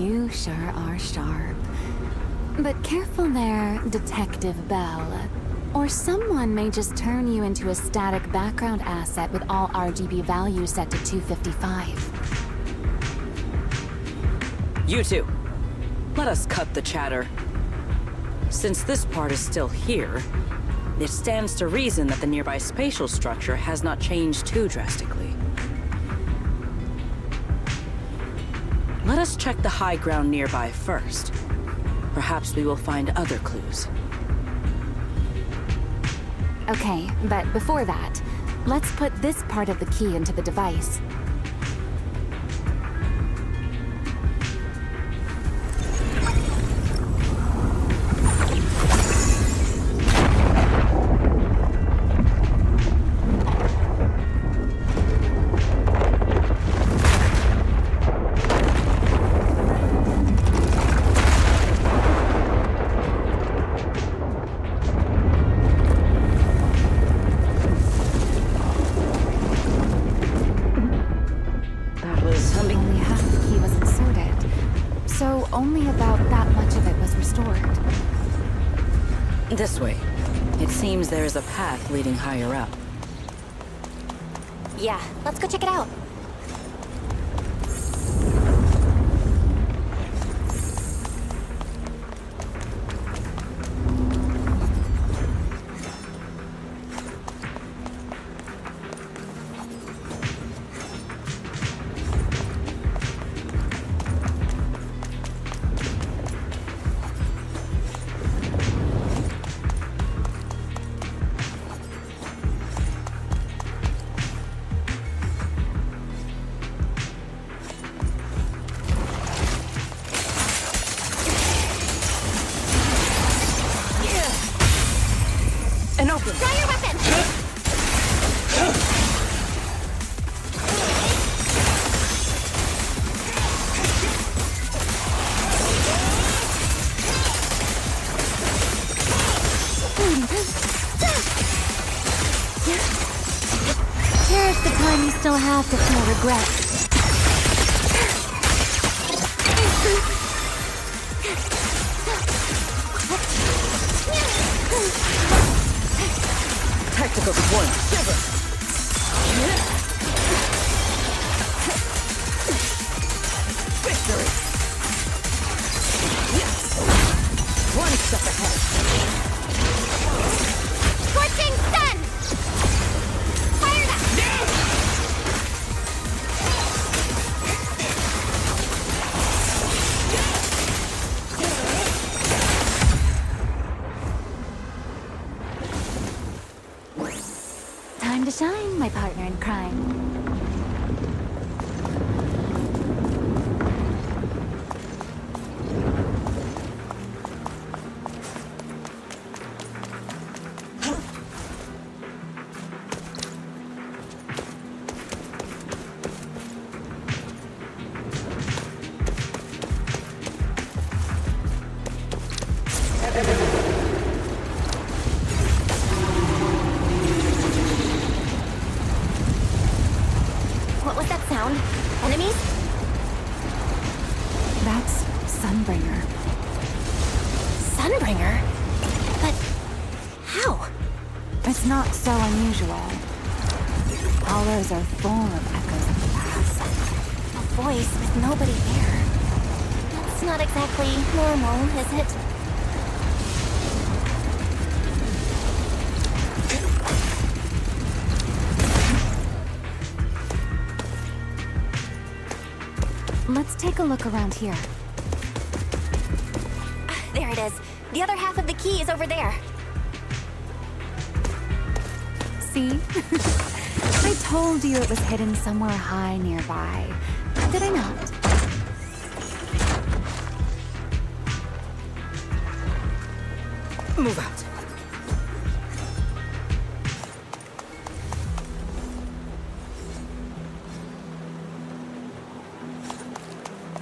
You sure are sharp. But careful there, Detective Bell. Or someone may just turn you into a static background asset with all RGB values set to 255. You two, let us cut the chatter. Since this part is still here, it stands to reason that the nearby spatial structure has not changed too drastically. Let us check the high ground nearby first. Perhaps we will find other clues. Okay, but before that, let's put this part of the key into the device. Only about that much of it was restored. This way. It seems there is a path leading higher up. Yeah, let's go check it out. Try your weapon! Cherish the time you still have to feel regret. Tactical deployment. Silver. Victory. One step ahead. Scorching sun! Fire that! Time to shine, my partner in crime. What was that sound? Enemies? That's Sunbringer. Sunbringer? But how? It's not so unusual. Hollows are full of echoes of the past. A voice with nobody there. That's not exactly normal, is it? Let's take a look around here. There it is. The other half of the key is over there. See? I told you it was hidden somewhere high nearby. Did I not? Move out.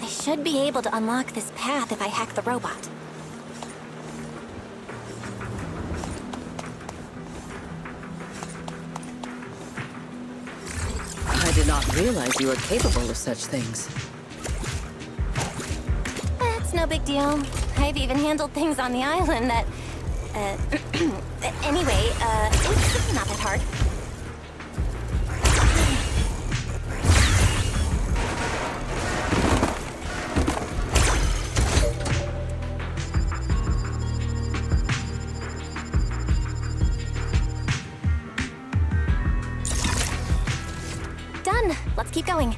I should be able to unlock this path if I hack the robot. I did not realize you were capable of such things. It's no big deal. I've even handled things on the island that... anyway, it's not that hard. Done. Let's keep going.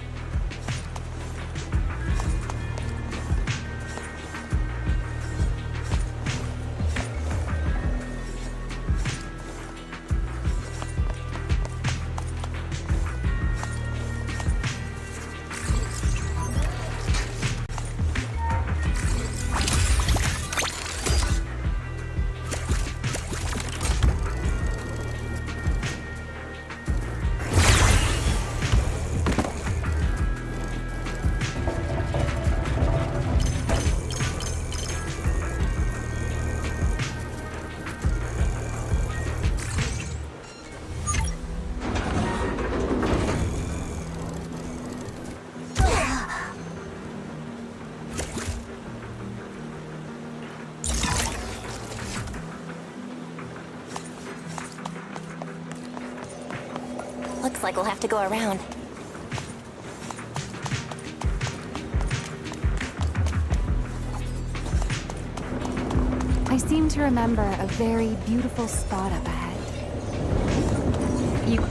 Looks like we'll have to go around. I seem to remember a very beautiful spot up ahead. You...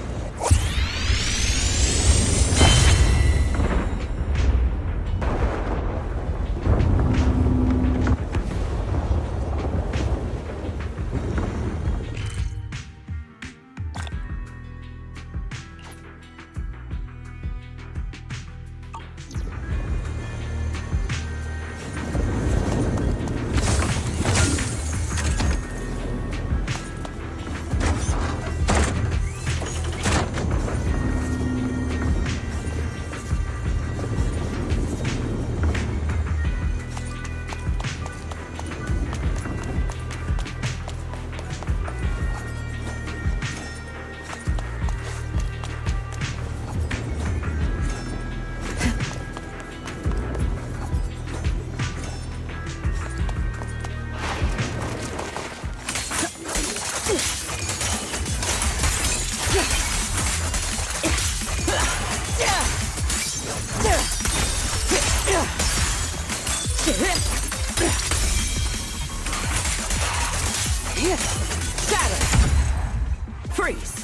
Freeze!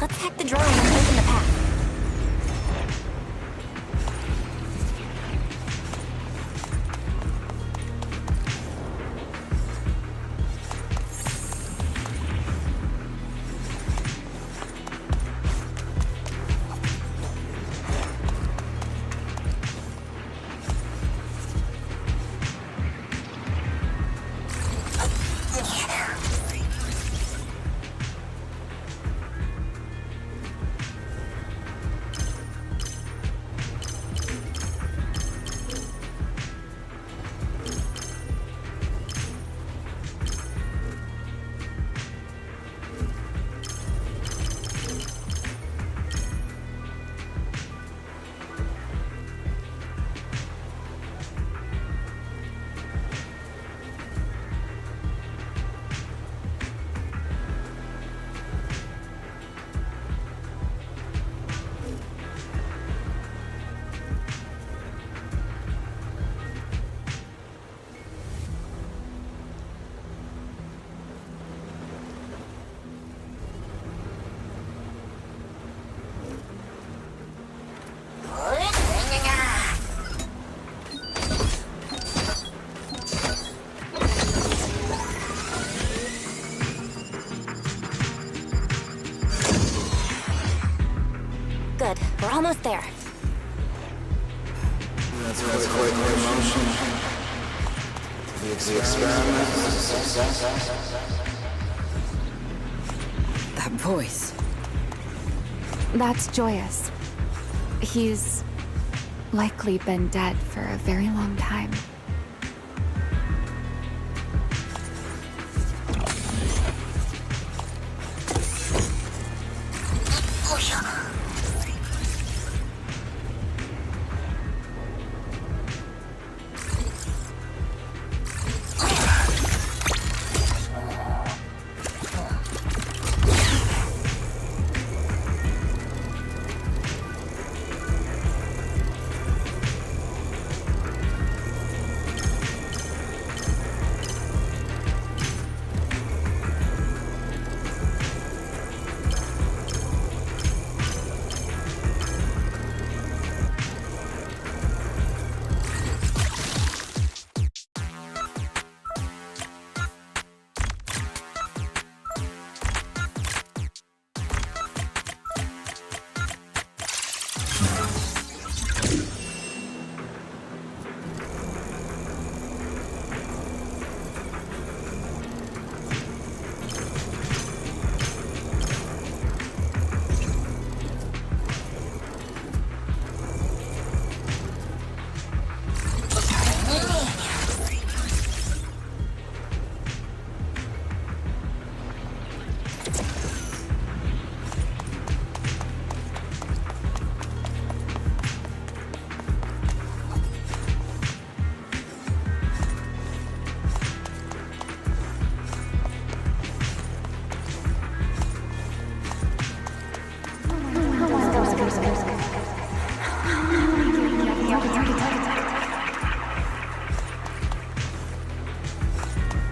Let's hack the drone and open the path. Good. We're almost there. That's quite the emotion. The experiment is a success. That voice. That's Joyous. He's likely been dead for a very long time.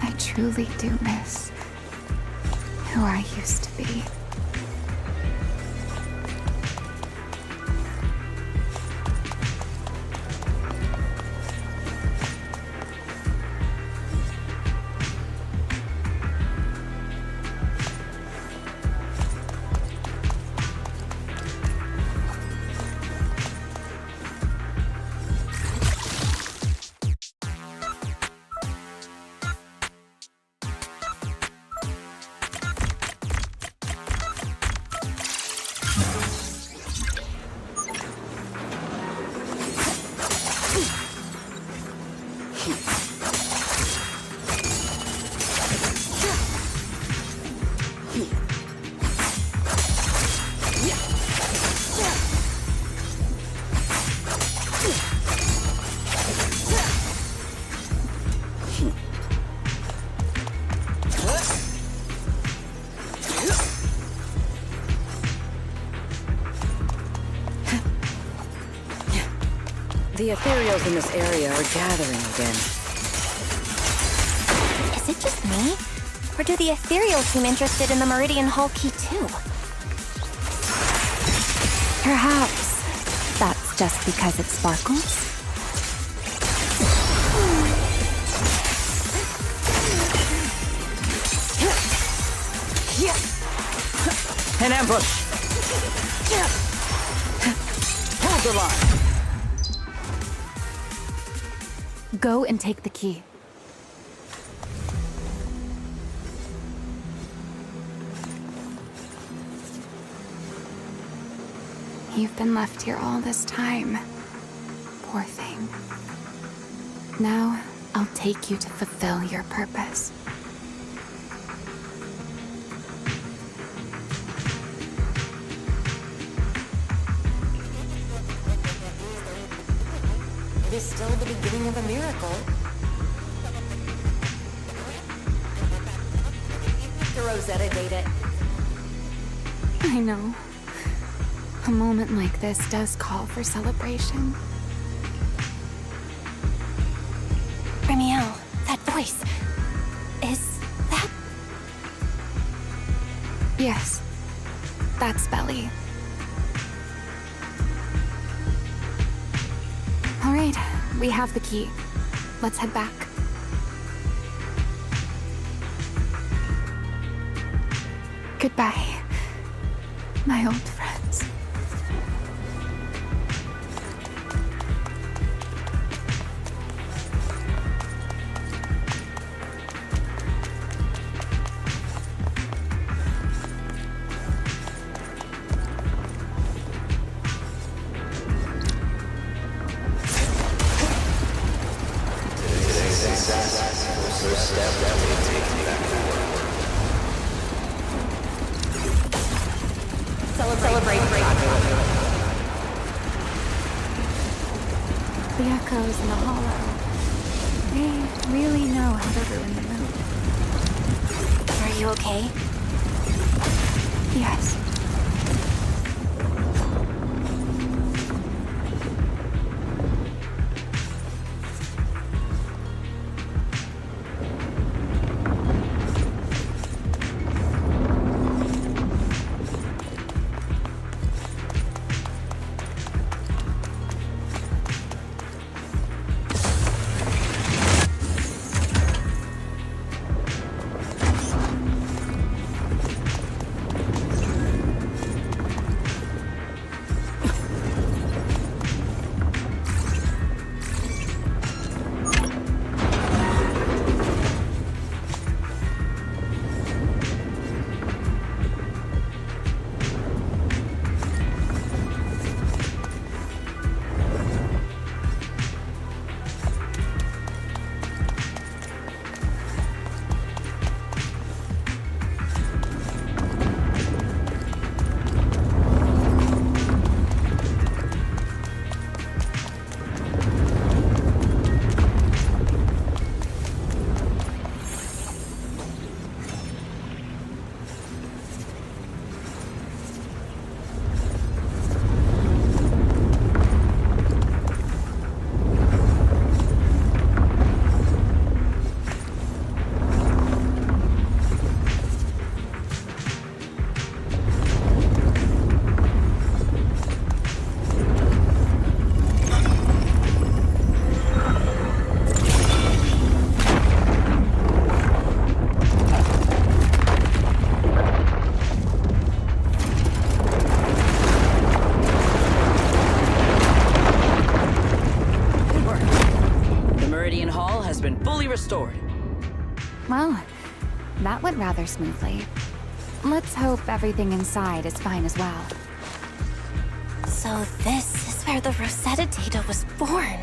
I truly do miss who I used to be. The ethereals in this area are gathering again. Is it just me? Or do the ethereal seem interested in the Meridian Hall key too? Perhaps that's just because it sparkles? An ambush! Hold the line! Go and take the key. You've been left here all this time. Poor thing. Now, I'll take you to fulfill your purpose. It is still the beginning of a miracle. The Rosetta data. I know. A moment like this does call for celebration. Remiel, that voice. Is that... Yes. That's Belly. All right, we have the key. Let's head back. Goodbye, my old friends. step that they take back to work. Celebrate. The echoes in the hollow. They really know how to ruin the mood. Are you okay? Yes. Restored. Well, that went rather smoothly. Let's hope everything inside is fine as well. So this is where the Rosetta data was born.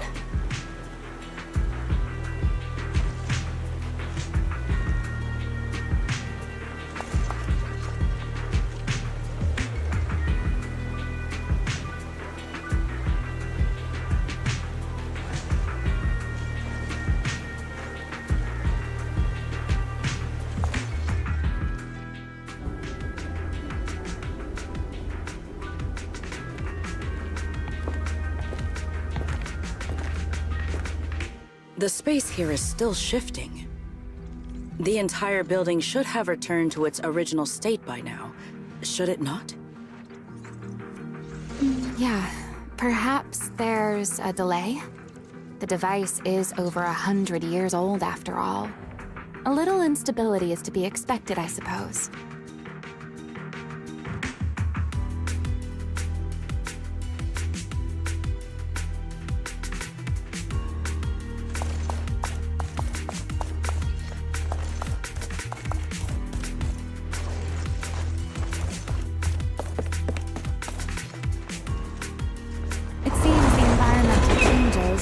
The space here is still shifting. The entire building should have returned to its original state by now, should it not? Yeah, perhaps there's a delay. The device is over 100 years old after all. A little instability is to be expected, I suppose.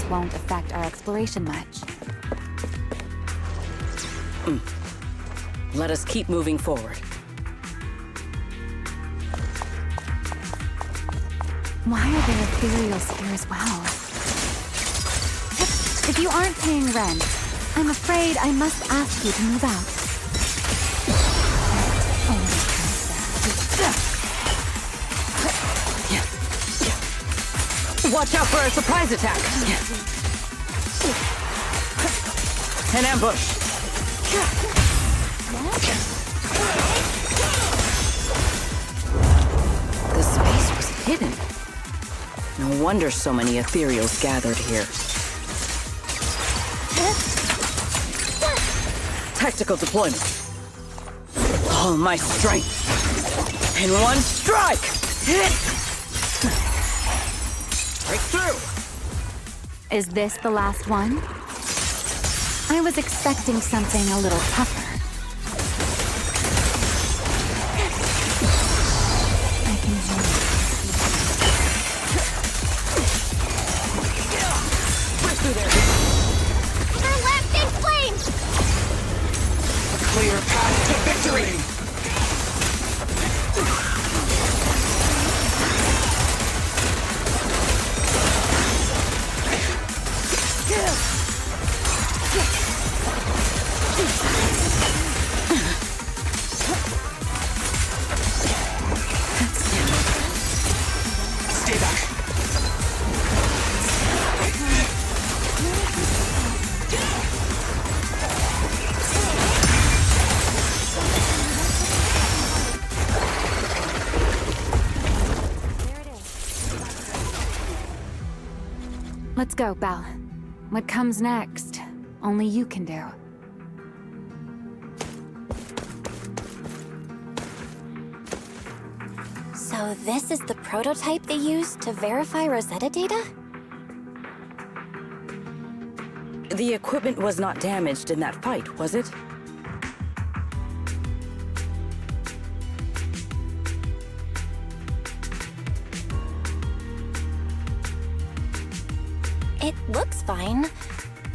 Won't affect our exploration much. Let us keep moving forward. Why are there ethereals here as well? If you aren't paying rent, I'm afraid I must ask you to move out. Watch out for a surprise attack! An ambush! The space was hidden. No wonder so many ethereals gathered here. Tactical deployment. All my strength. In one strike! Break through! Is this the last one? I was expecting something a little tougher. I can hear it. We're left in flames! clear path to victory! Stay back. Let's go, Belle. What comes next, only you can do. So this is the prototype they used to verify Rosetta data? The equipment was not damaged in that fight, was it? It looks fine.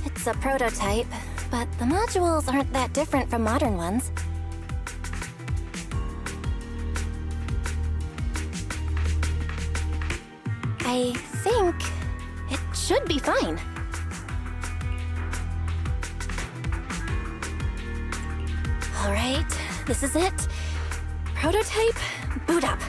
It's a prototype, but the modules aren't that different from modern ones. I think it should be fine. All right, this is it. Prototype, boot up.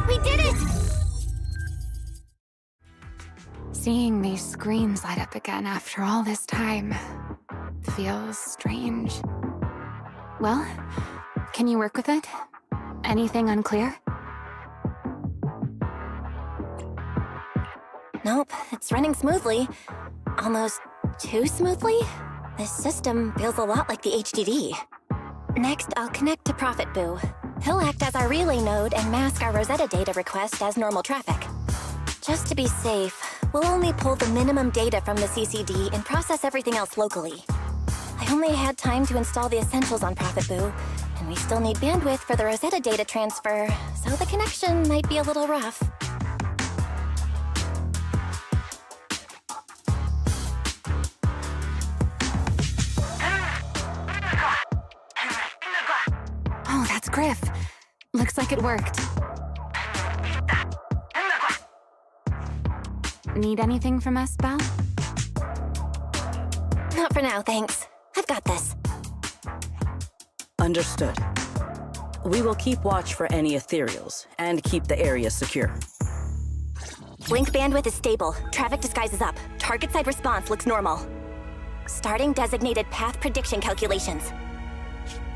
We did it! Seeing these screens light up again after all this time feels strange. Well, can you work with it? Anything unclear? Nope, it's running smoothly. Almost too smoothly? This system feels a lot like the HDD. Next, I'll connect to Prophet Boo. He'll act as our relay node and mask our Rosetta data request as normal traffic. Just to be safe, we'll only pull the minimum data from the CCD and process everything else locally. I only had time to install the essentials on Prophet Boo, and we still need bandwidth for the Rosetta data transfer, so the connection might be a little rough. Oh, that's Griff. Looks like it worked. Need anything from us, Belle? Not for now, thanks. I've got this. Understood. We will keep watch for any ethereals and keep the area secure. Link bandwidth is stable. Traffic disguise is up. Target side response looks normal. Starting designated path prediction calculations.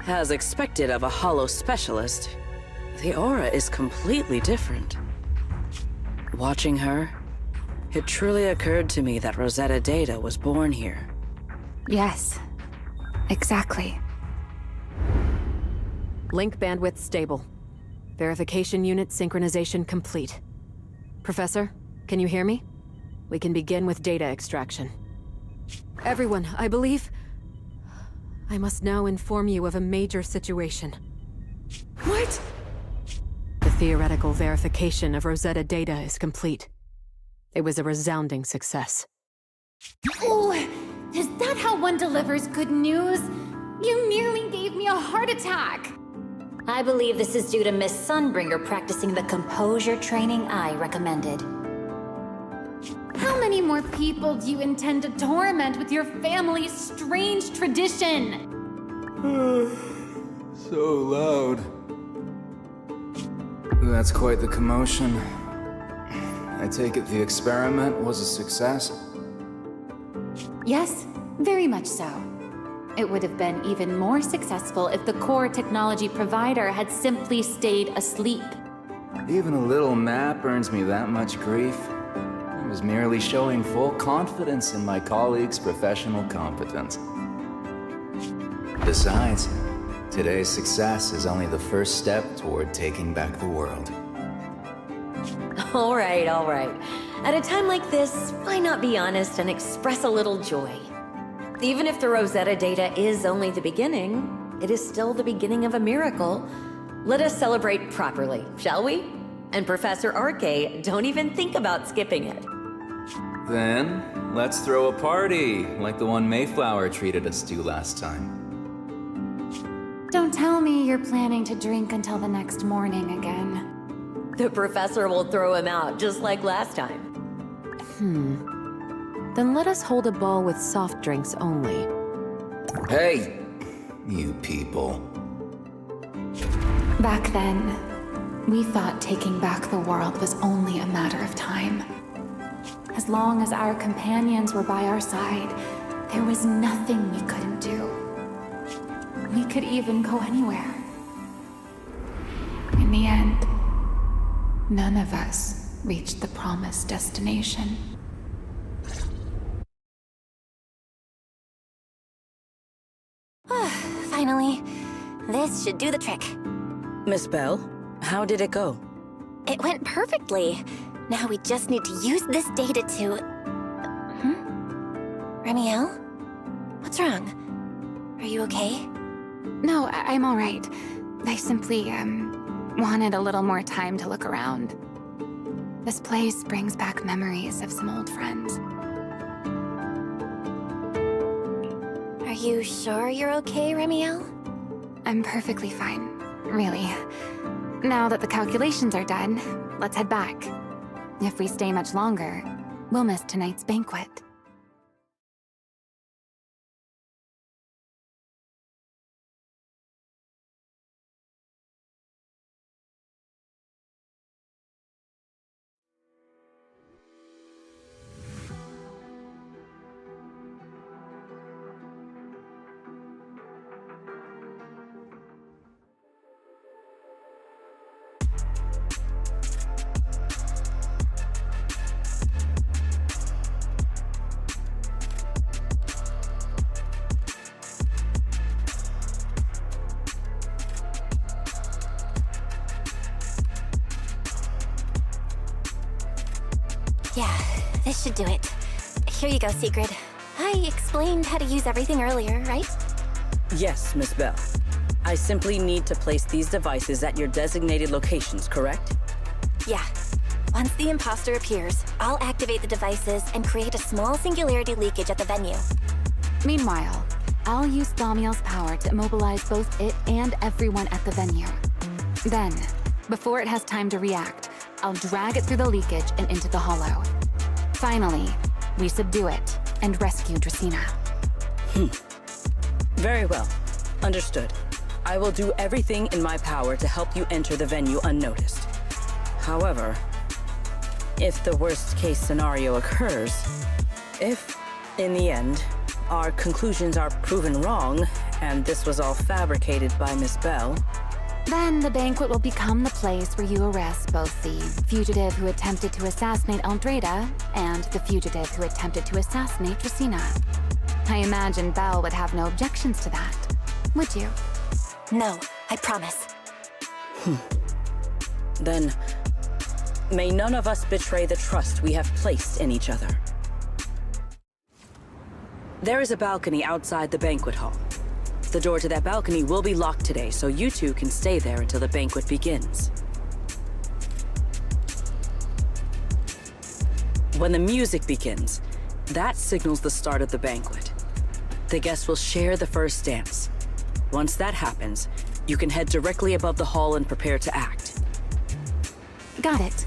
As expected of a holo specialist, the aura is completely different. Watching her, it truly occurred to me that Rosetta data was born here. Yes, exactly. Link bandwidth stable. Verification unit synchronization complete. Professor, can you hear me? We can begin with data extraction. Everyone, I believe... I must now inform you of a major situation. What? The theoretical verification of Rosetta data is complete. It was a resounding success. Oh, is that how one delivers good news? You nearly gave me a heart attack! I believe this is due to Miss Sunbringer practicing the composure training I recommended. How many more people do you intend to torment with your family's strange tradition? So loud. That's quite the commotion. I take it the experiment was a success? Yes, very much so. It would have been even more successful if the core technology provider had simply stayed asleep. Even a little nap earns me that much grief. I was merely showing full confidence in my colleagues' professional competence. Besides, today's success is only the first step toward taking back the world. All right, all right. At a time like this, why not be honest and express a little joy? Even if the Rosetta data is only the beginning, it is still the beginning of a miracle. Let us celebrate properly, shall we? And Professor Arke, don't even think about skipping it. Then, let's throw a party, like the one Mayflower treated us to last time. Don't tell me you're planning to drink until the next morning again. The professor will throw him out, just like last time. Then let us hold a ball with soft drinks only. Hey, you people. Back then, we thought taking back the world was only a matter of time. As long as our companions were by our side, there was nothing we couldn't do. We could even go anywhere. In the end, none of us reached the promised destination. Finally, this should do the trick. Miss Bell, how did it go? It went perfectly. Now we just need to use this data to... Remiel? What's wrong? Are you okay? No, I'm all right. I simply, wanted a little more time to look around. This place brings back memories of some old friends. Are you sure you're okay, Remiel? I'm perfectly fine, really. Now that the calculations are done, let's head back. If we stay much longer, we'll miss tonight's banquet. Yeah, this should do it. Here you go, Sigrid. I explained how to use everything earlier, right? Yes, Miss Bell. I simply need to place these devices at your designated locations, correct? Yeah. Once the imposter appears, I'll activate the devices and create a small singularity leakage at the venue. Meanwhile, I'll use Thaumiel's power to immobilize both it and everyone at the venue. Then, before it has time to react, I'll drag it through the leakage and into the hollow. Finally, we subdue it and rescue Dracaena. Very well. Understood. I will do everything in my power to help you enter the venue unnoticed. However, if the worst-case scenario occurs, if, in the end, our conclusions are proven wrong, and this was all fabricated by Miss Bell, then the banquet will become the place where you arrest both the fugitive who attempted to assassinate Aldrada and the fugitive who attempted to assassinate Dracaena. I imagine Belle would have no objections to that, would you? No, I promise. Then, may none of us betray the trust we have placed in each other. There is a balcony outside the banquet hall. The door to that balcony will be locked today, so you two can stay there until the banquet begins. When the music begins, that signals the start of the banquet. The guests will share the first dance. Once that happens, you can head directly above the hall and prepare to act. Got it.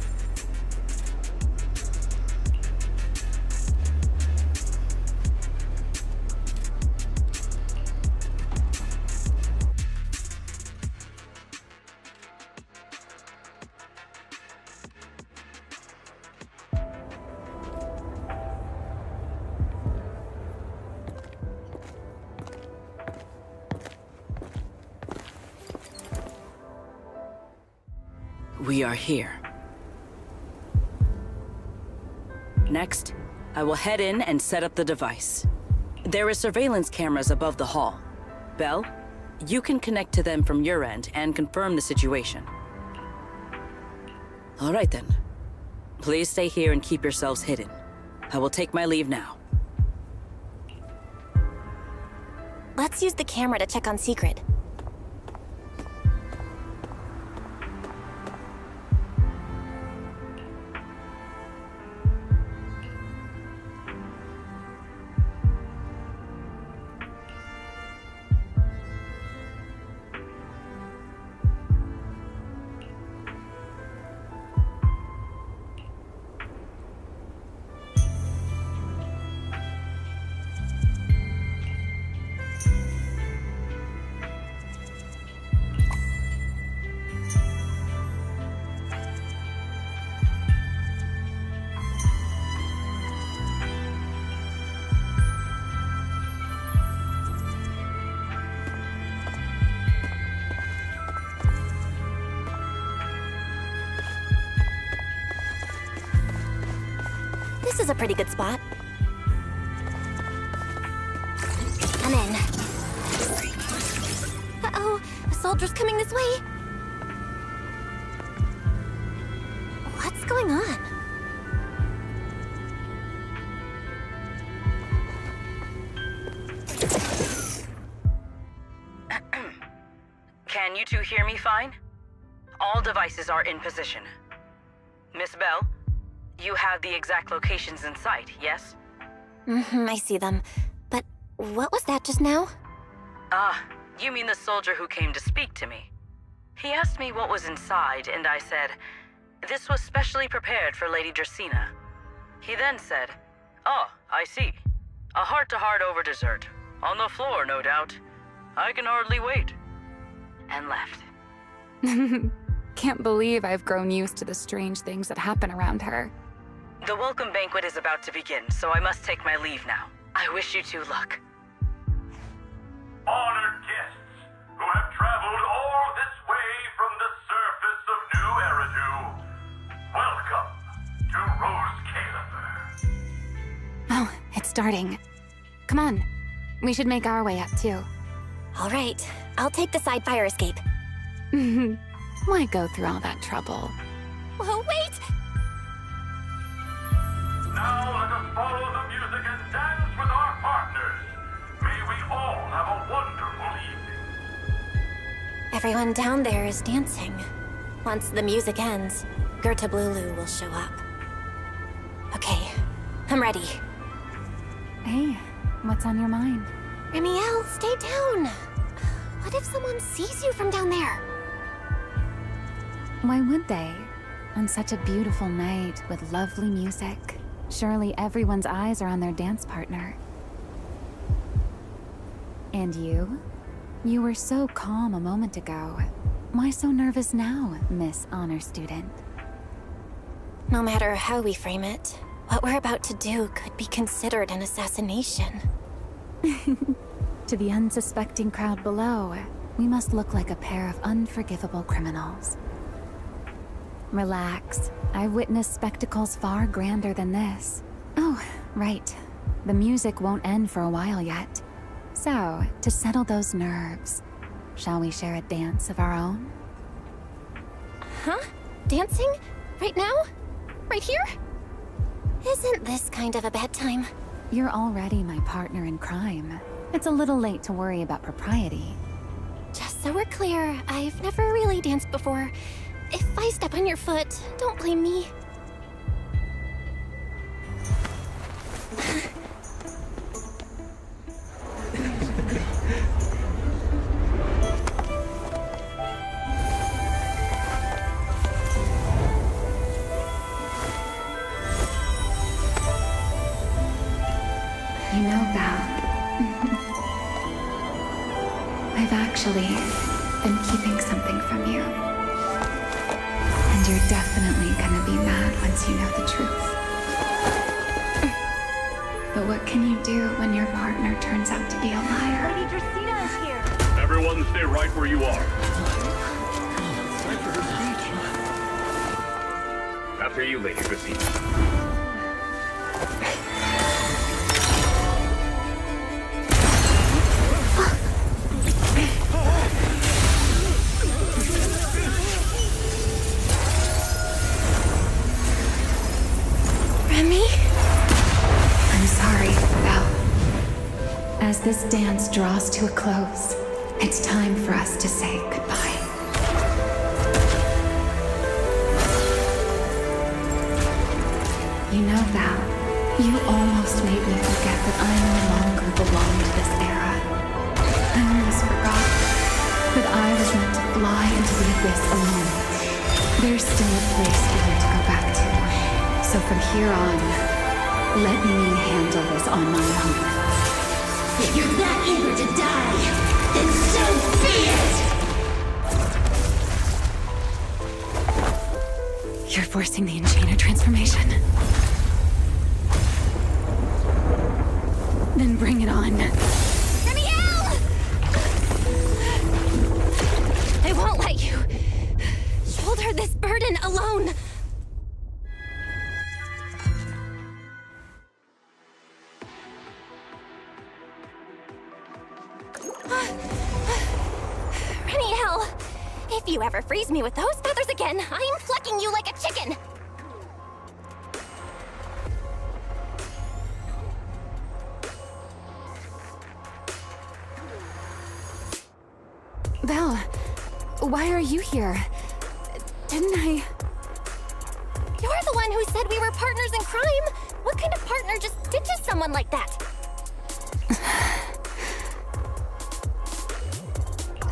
We are here. Next, I will head in and set up the device. There is surveillance cameras above the hall. Belle, you can connect to them from your end and confirm the situation. All right then. Please stay here and keep yourselves hidden. I will take my leave now. Let's use the camera to check on Secret. This is a pretty good spot. I'm in. Uh-oh, a soldier's coming this way. What's going on? Can you two hear me fine? All devices are in position. Miss Bell, you have the exact locations in sight, yes? I see them. But what was that just now? Ah, you mean the soldier who came to speak to me. He asked me what was inside, and I said, this was specially prepared for Lady Dracaena. He then said, oh, I see. A heart-to-heart over dessert. On the floor, no doubt. I can hardly wait. And left. Can't believe I've grown used to the strange things that happen around her. The welcome banquet is about to begin, so I must take my leave now. I wish you two luck. Honored guests who have traveled all this way from the surface of New Eridu, welcome to Rose Caliber. Oh, it's starting. Come on. We should make our way up, too. All right, I'll take the side fire escape. Why go through all that trouble? Whoa, wait! Now let us follow the music and dance with our partners. May we all have a wonderful evening. Everyone down there is dancing. Once the music ends, Gerta Blulu will show up. Okay, I'm ready. Hey, what's on your mind? Remiel, stay down. What if someone sees you from down there? Why would they? On such a beautiful night with lovely music. Surely everyone's eyes are on their dance partner. And you? You were so calm a moment ago. Why so nervous now, Miss Honor Student? No matter how we frame it, what we're about to do could be considered an assassination. To the unsuspecting crowd below, we must look like a pair of unforgivable criminals. Relax. I've witnessed spectacles far grander than this. Oh, right. The music won't end for a while yet. So, to settle those nerves, shall we share a dance of our own? Huh? Dancing? Right now? Right here? Isn't this kind of a bad time? You're already my partner in crime. It's a little late to worry about propriety. Just so we're clear, I've never really danced before. If I step on your foot, don't blame me. You know, Val, I've actually been keeping something from you. And you're definitely gonna be mad once you know the truth. But what can you do when your partner turns out to be a liar? Lady Dracaena is here. Everyone stay right where you are. After you, Lady Dracaena. As this dance draws to a close, it's time for us to say goodbye. You know, Val, you almost made me forget that I no longer belong to this era. I almost forgot that I was meant to fly into the abyss alone. There's still a place for you to go back to. So from here on, let me handle this on my own. If you're that eager to die, then so be it! You're forcing the Enchainer transformation. Then bring it on. Remiel! I won't let you shoulder this burden alone. Remiel! If you ever freeze me with those feathers again, I'm plucking you like a chicken! Val, why are you here? Didn't I... You're the one who said we were partners in crime! What kind of partner just ditches someone like that?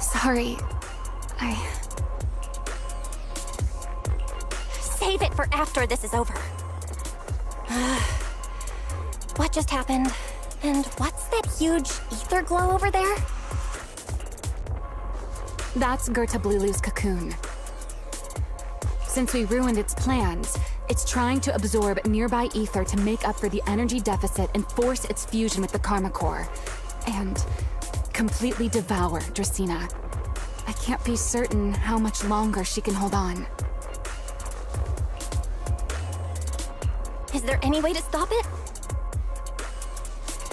Sorry. Save it for after this is over. What just happened? And what's that huge ether glow over there? That's Gerta Blulu's cocoon. Since we ruined its plans, it's trying to absorb nearby ether to make up for the energy deficit and force its fusion with the Karma Core. And completely devour Dracena. I can't be certain how much longer she can hold on. Is there any way to stop it?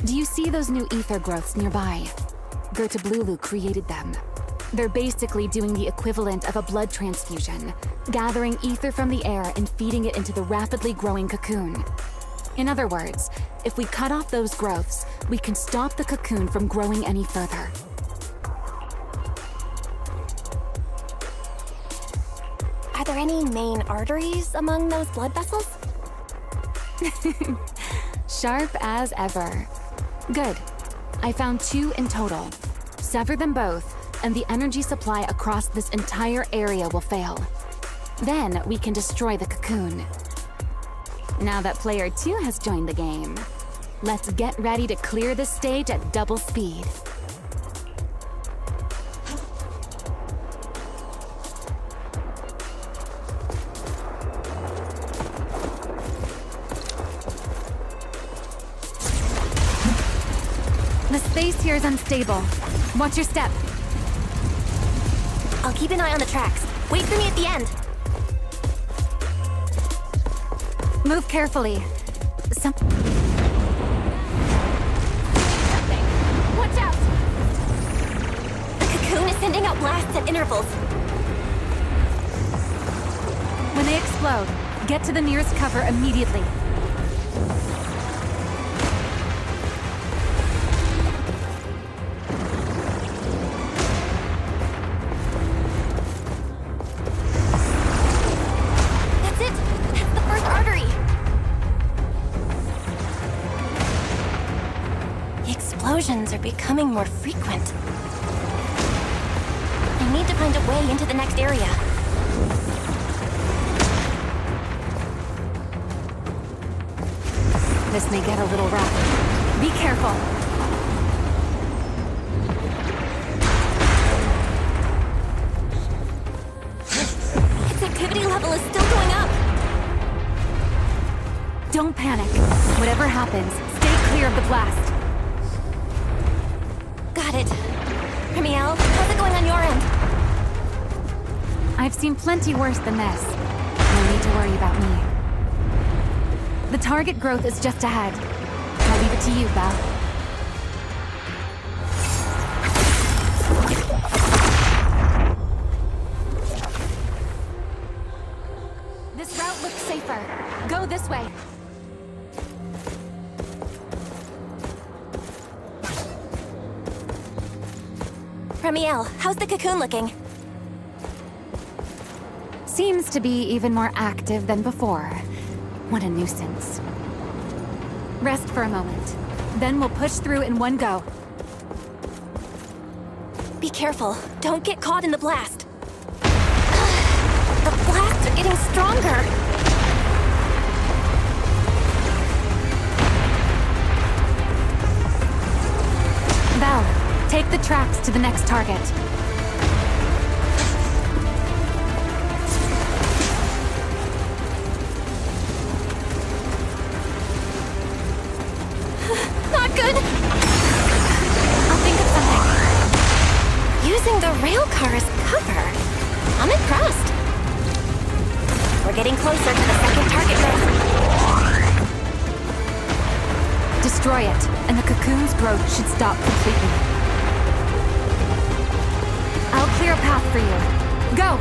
Do you see those new ether growths nearby? Gerta Blulu created them. They're basically doing the equivalent of a blood transfusion, gathering ether from the air and feeding it into the rapidly growing cocoon. In other words, if we cut off those growths, we can stop the cocoon from growing any further. Are there any main arteries among those blood vessels? Sharp as ever. Good. I found 2 in total. Sever them both, and the energy supply across this entire area will fail. Then we can destroy the cocoon. Now that player 2 has joined the game, let's get ready to clear the stage at double speed. The space here is unstable. Watch your step. I'll keep an eye on the tracks. Wait for me at the end. Move carefully. Watch out! The cocoon is sending out blasts at intervals. When they explode, get to the nearest cover immediately. Explosions are becoming more frequent. I need to find a way into the next area. This may get a little rough. Be careful. Its activity level is still going up. Don't panic. Whatever happens, stay clear of the blast. Got it. Remiel, how's it going on your end? I've seen plenty worse than this. No need to worry about me. The target growth is just ahead. I'll leave it to you, Val. This route looks safer. Go this way. Remiel, how's the cocoon looking? Seems to be even more active than before. What a nuisance. Rest for a moment. Then we'll push through in one go. Be careful. Don't get caught in the blast. The blasts are getting stronger. Val, take the tracks to the next target. Not good. I'll think of something. Using the rail car as cover. I'm impressed. We're getting closer to the second target group. Destroy it, and the cocoon's growth should stop completely. I'll clear a path for you. Go!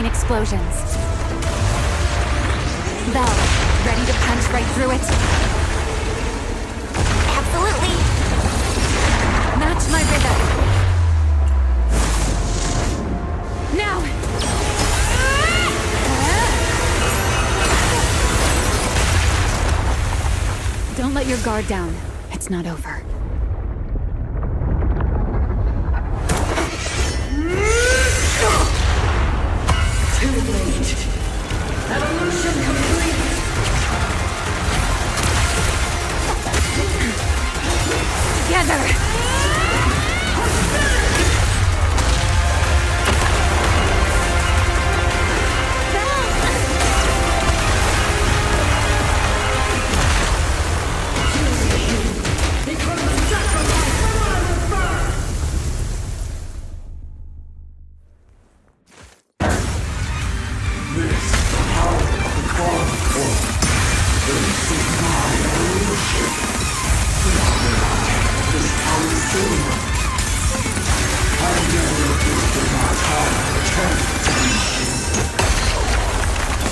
Explosions. Belle, ready to punch right through it? Absolutely. Match my rhythm. Now! Don't let your guard down. It's not over. Too late. Evolution complete. Together.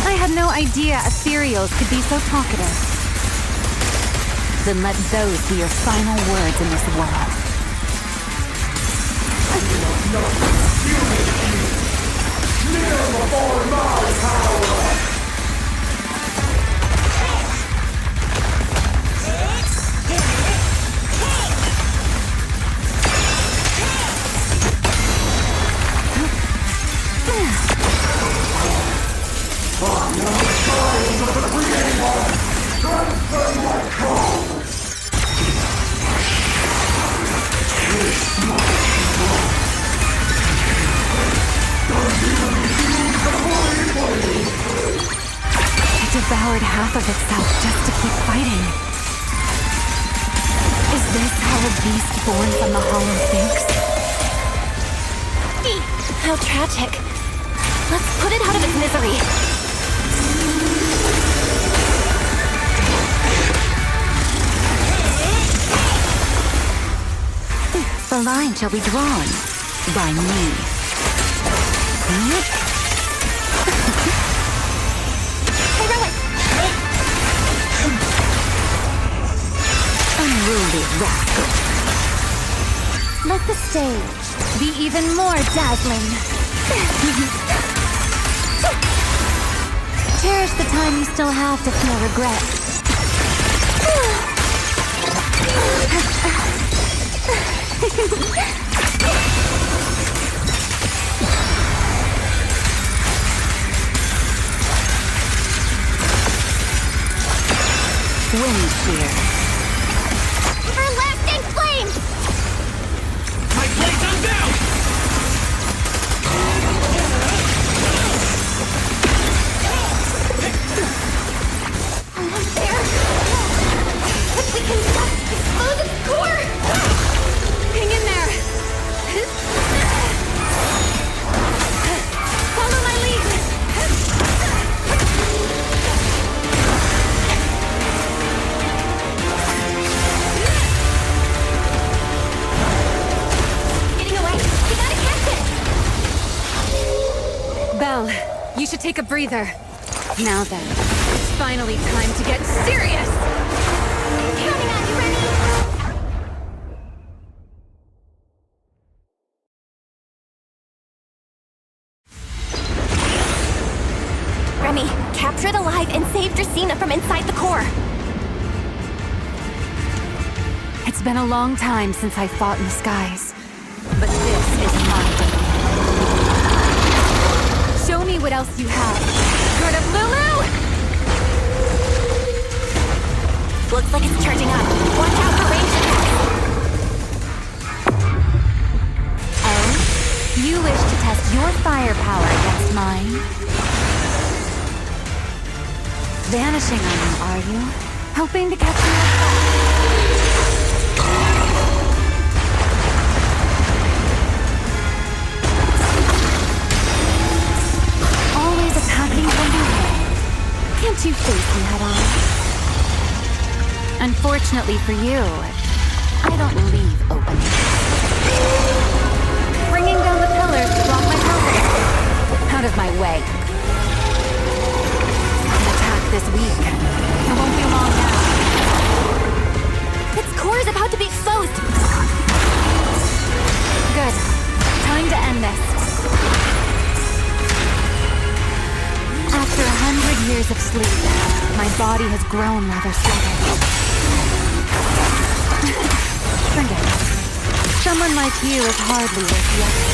I had no idea ethereals could be so talkative. Then let those be your final words in this world. Before my power! It devoured half of itself just to keep fighting. Is this how a beast born from the Hollow thinks? How tragic. Let's put it out of its misery. The line shall be drawn by me. Unruly rascal. Let the stage be even more dazzling. Cherish the time you still have to feel regret. Wind shear. Everlasting flame! My blades on down! You should take a breather. Now then, it's finally time to get serious! Counting on you, Remy! Remy, capture it alive and save Dracena from inside the core. It's been a long time since I fought in the skies, but this is my day. Show me what else you have. Good of Lulu! Looks like it's charging up. Watch out for ranged attacks. Oh? You wish to test your firepower against mine? Vanishing on you, are you? Hoping to catch me off always attacking from behind. Can't you face me head on? Unfortunately for you, I don't leave openly. Bringing down the pillars to block my progress. Out of my way. An attack this week. It won't be long now. Its core is about to be exposed. Good. Time to end this. After 100 years of sleep, my body has grown rather sluggish. Forget it. Someone like you is hardly worth the effort.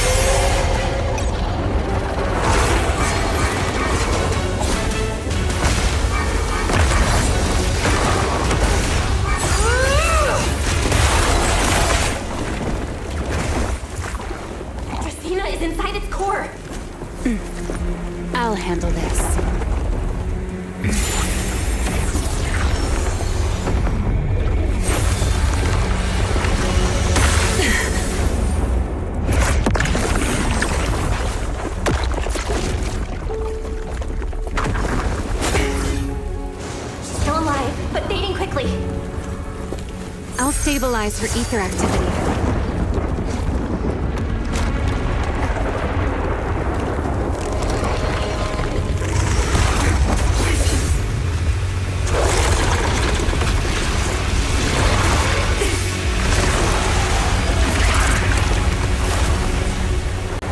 Dracena is inside its core. I'll handle this. Still alive, but fading quickly. I'll stabilize her ether activity.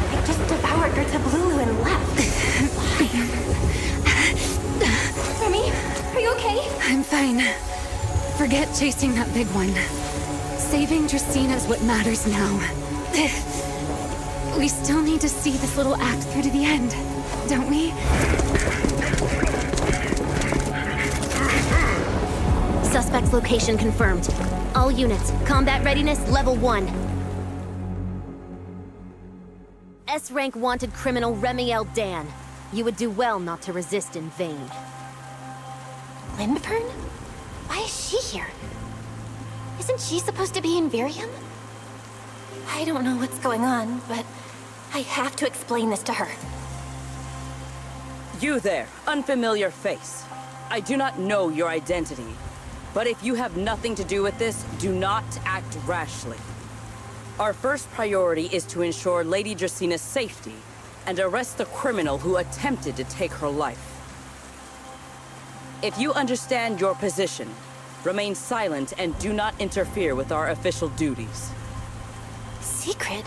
I just devoured her tabloolu and left. Remy, are you okay? I'm fine. Forget chasing that big one. Saving Dracena's what matters now. We still need to see this little act through to the end, don't we? Suspect's location confirmed. All units, combat readiness level 1. S-rank wanted criminal Remy L. Dan. You would do well not to resist in vain. Lindburn? Why is she here? Isn't she supposed to be in Virium? I don't know what's going on, but I have to explain this to her. You there, unfamiliar face. I do not know your identity. But if you have nothing to do with this, do not act rashly. Our first priority is to ensure Lady Dracena's safety and arrest the criminal who attempted to take her life. If you understand your position, remain silent and do not interfere with our official duties. Secret?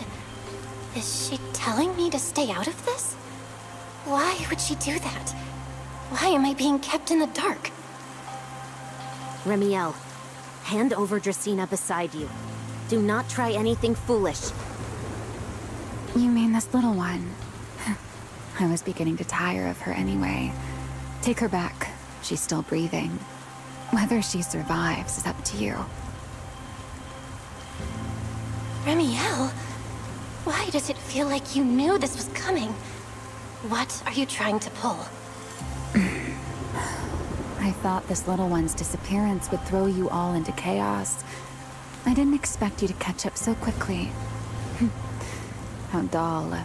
Is she telling me to stay out of this? Why would she do that? Why am I being kept in the dark? Remiel, hand over Dracena beside you. Do not try anything foolish. You mean this little one? I was beginning to tire of her anyway. Take her back. She's still breathing. Whether she survives is up to you. Remiel? Why does it feel like you knew this was coming? What are you trying to pull? I thought this little one's disappearance would throw you all into chaos. I didn't expect you to catch up so quickly. How dull.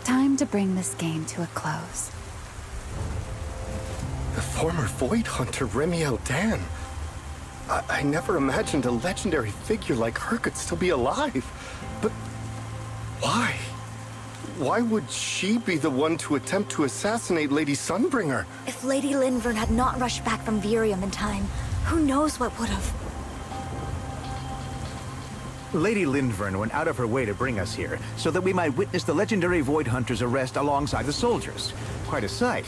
Time to bring this game to a close. The former Void Hunter Remiel Dan. I never imagined a legendary figure like her could still be alive. But why? Why would she be the one to attempt to assassinate Lady Sunbringer? If Lady Linvern had not rushed back from Virium in time, who knows what would have. Lady Linvern went out of her way to bring us here, so that we might witness the legendary Void Hunter's arrest alongside the soldiers. Quite a sight.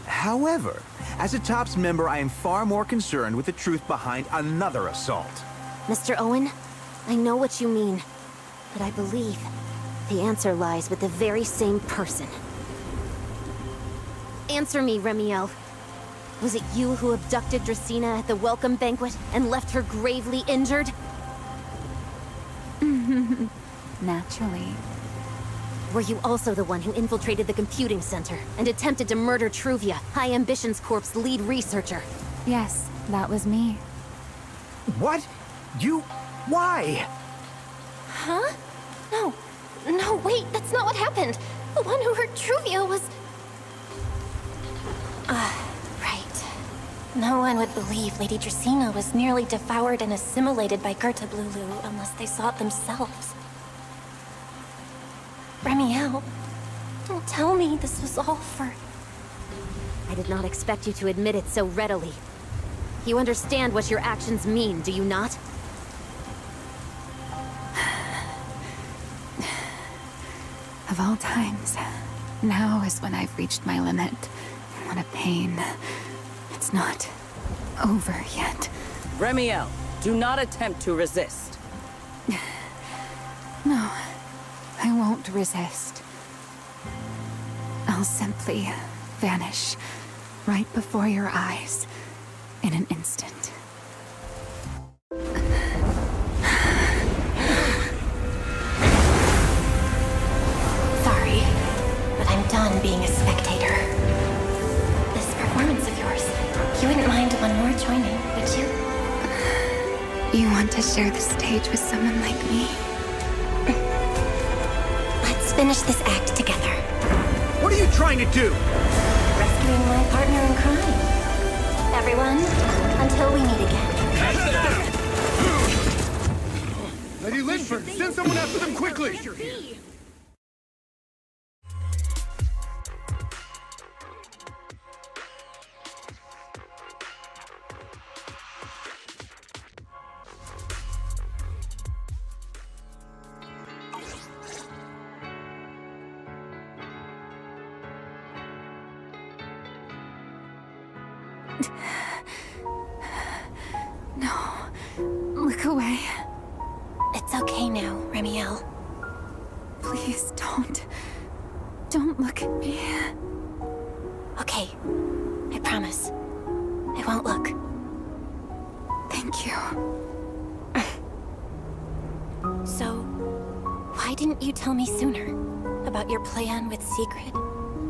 However, as a TOPS member, I am far more concerned with the truth behind another assault. Mr. Owen, I know what you mean, but I believe the answer lies with the very same person. Answer me, Remiel. Was it you who abducted Dracena at the welcome banquet and left her gravely injured? Naturally. Were you also the one who infiltrated the computing center and attempted to murder Truvia, High Ambitions Corp's lead researcher? Yes, that was me. What? You... why? Huh? No. No, wait, that's not what happened. The one who hurt Truvia was... right. No one would believe Lady Dracena was nearly devoured and assimilated by Gerta Blulu unless they saw it themselves. Remiel, don't tell me this was all for... I did not expect you to admit it so readily. You understand what your actions mean, do you not? Of all times, now is when I've reached my limit. What a pain. It's not over yet. Remiel, do not attempt to resist. No, I won't resist. I'll simply vanish right before your eyes in an instant. Sorry, but I'm done being a spectator. This performance of yours, you wouldn't mind one more joining, would you? You want to share the stage with someone like me? Let's finish this act together. What are you trying to do? Rescuing my partner in crime. Everyone, until we meet again. Lady Linford, send someone after them quickly! No, look away. It's okay now, Remiel. Please don't look at me. Okay, I promise. I won't look. Thank you. So, why didn't you tell me sooner about your plan with Sigrid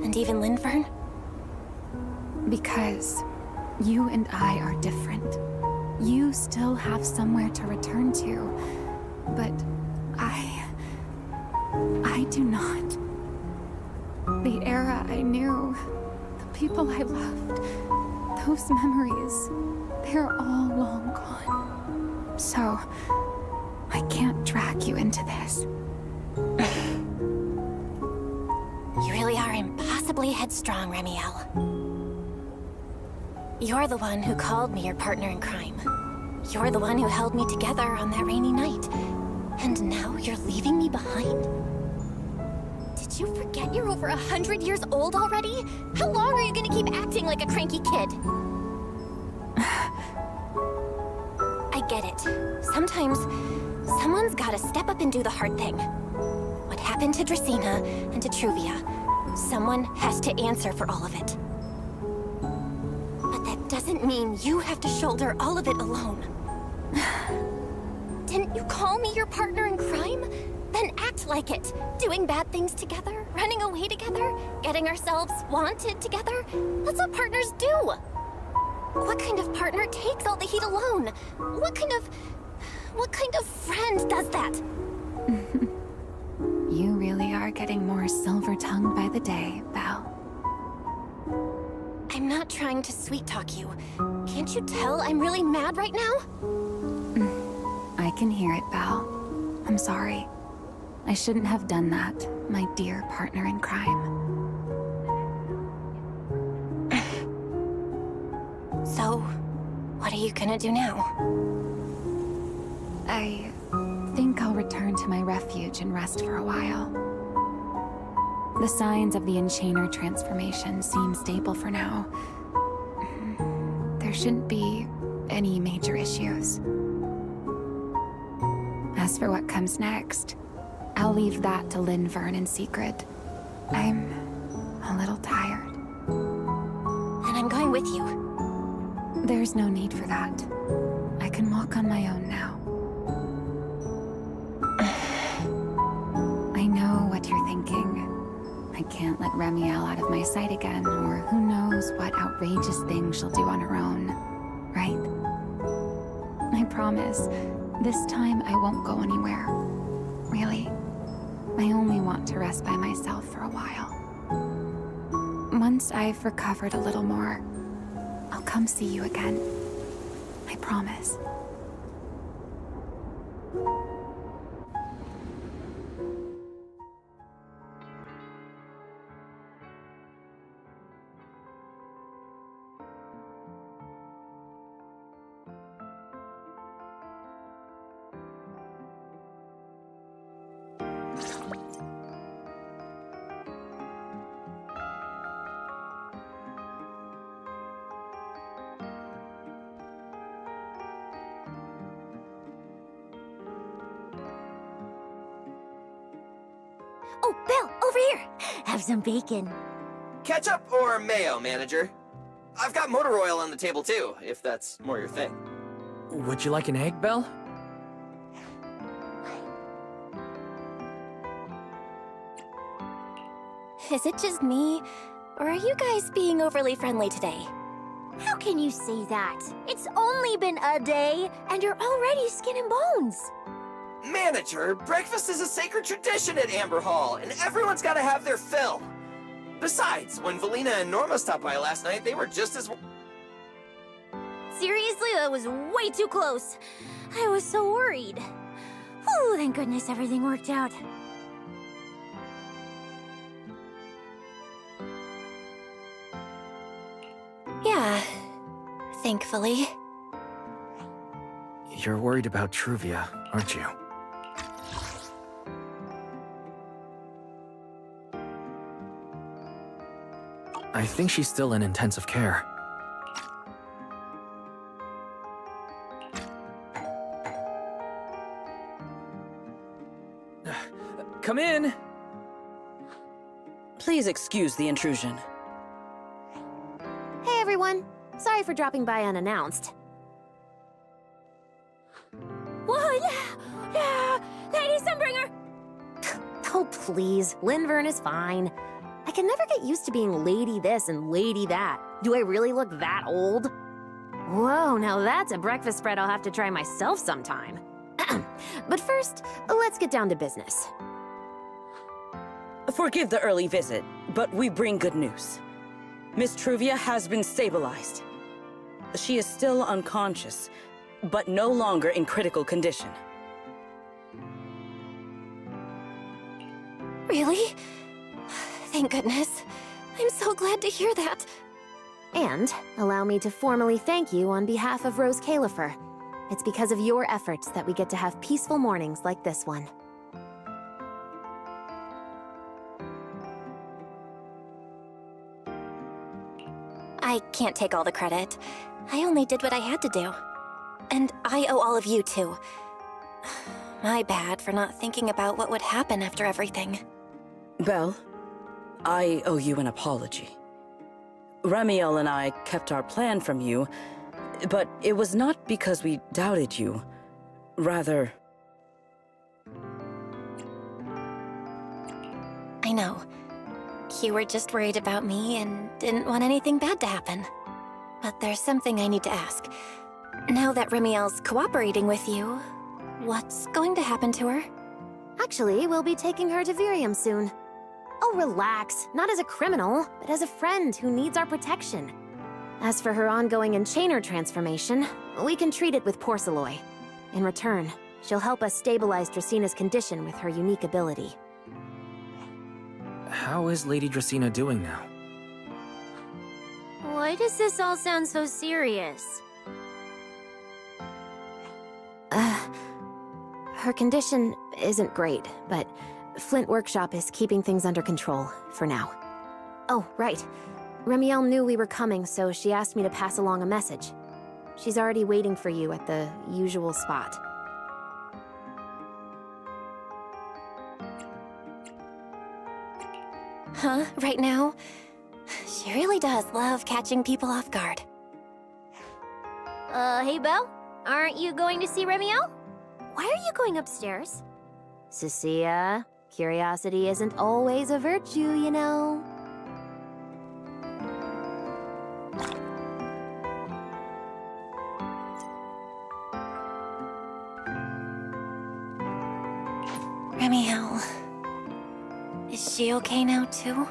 and even Linfern? Because you and I are different. You still have somewhere to return to, but I do not. The era I knew, the people I loved, those memories, they're all long gone. So, I can't drag you into this. You really are impossibly headstrong, Remiel. You're the one who called me your partner in crime. You're the one who held me together on that rainy night. And now you're leaving me behind? Did you forget you're over 100 years old already? How long are you gonna keep acting like a cranky kid? I get it. Sometimes, someone's gotta step up and do the hard thing. What happened to Dracena and to Truvia, someone has to answer for all of it. But that doesn't mean you have to shoulder all of it alone. Didn't you call me your partner in crime? Then act like it. Doing bad things together, running away together, getting ourselves wanted together. That's what partners do. What kind of partner takes all the heat alone? What kind of friend does that? You really are getting more silver-tongued by the day, Belle. I'm not trying to sweet-talk you. Can't you tell I'm really mad right now? I can hear it, Belle. I'm sorry. I shouldn't have done that, my dear partner in crime. So, what are you gonna do now? I think I'll return to my refuge and rest for a while. The signs of the Enchainer transformation seem stable for now. There shouldn't be any major issues. As for what comes next, I'll leave that to Linvern and Secret. I'm a little tired. And I'm going with you. There's no need for that. I can walk on my own now. I know what you're thinking. I can't let Remiel out of my sight again, or who knows what outrageous thing she'll do on her own, right? I promise, this time I won't go anywhere. Really. I only want to rest by myself for a while. Once I've recovered a little more, I'll come see you again. I promise. Oh, Belle, over here! Have some bacon. Ketchup or mayo, manager? I've got motor oil on the table too, if that's more your thing. Would you like an egg, Belle? Is it just me? Or are you guys being overly friendly today? How can you say that? It's only been a day, and you're already skin and bones. Manager, breakfast is a sacred tradition at Amber Hall, and everyone's gotta have their fill. Besides, when Valina and Norma stopped by last night, they were just as... Seriously, that was way too close. I was so worried. Whew, thank goodness everything worked out. Yeah, thankfully. You're worried about Truvia, aren't you? I think she's still in intensive care. Come in! Please excuse the intrusion. Hey everyone! Sorry for dropping by unannounced. Whoa, Lady Sunbringer! Oh please, Linvern is fine. I can never get used to being lady this and lady that. Do I really look that old? Whoa, now that's a breakfast spread I'll have to try myself sometime. But first, let's get down to business. Forgive the early visit, but we bring good news. Miss Truvia has been stabilized. She is still unconscious, but no longer in critical condition. Really? Thank goodness. I'm so glad to hear that. And allow me to formally thank you on behalf of Rose Califer. It's because of your efforts that we get to have peaceful mornings like this one. I can't take all the credit. I only did what I had to do. And I owe all of you too. My bad for not thinking about what would happen after everything. Belle, I owe you an apology. Remiel and I kept our plan from you, but it was not because we doubted you. Rather... I know. You were just worried about me and didn't want anything bad to happen. But there's something I need to ask. Now that Remiel's cooperating with you, what's going to happen to her? Actually, we'll be taking her to Virium soon. Oh, relax. Not as a criminal, but as a friend who needs our protection. As for her ongoing Enchainer transformation, we can treat it with Porceloy. In return, She'll help us stabilize Dracina's condition with her unique ability. How is Lady Dracina doing now? Why does this all sound so serious? Her condition isn't great, but Flint Workshop is keeping things under control, for now. Oh, right. Remiel knew we were coming, so she asked me to pass along a message. She's already waiting for you at the usual spot. Huh? Right now? She really does love catching people off guard. Hey, Belle? Aren't you going to see Remiel? Why are you going upstairs? Cecilia, curiosity isn't always a virtue, you know. Remiel. Is she okay now, too?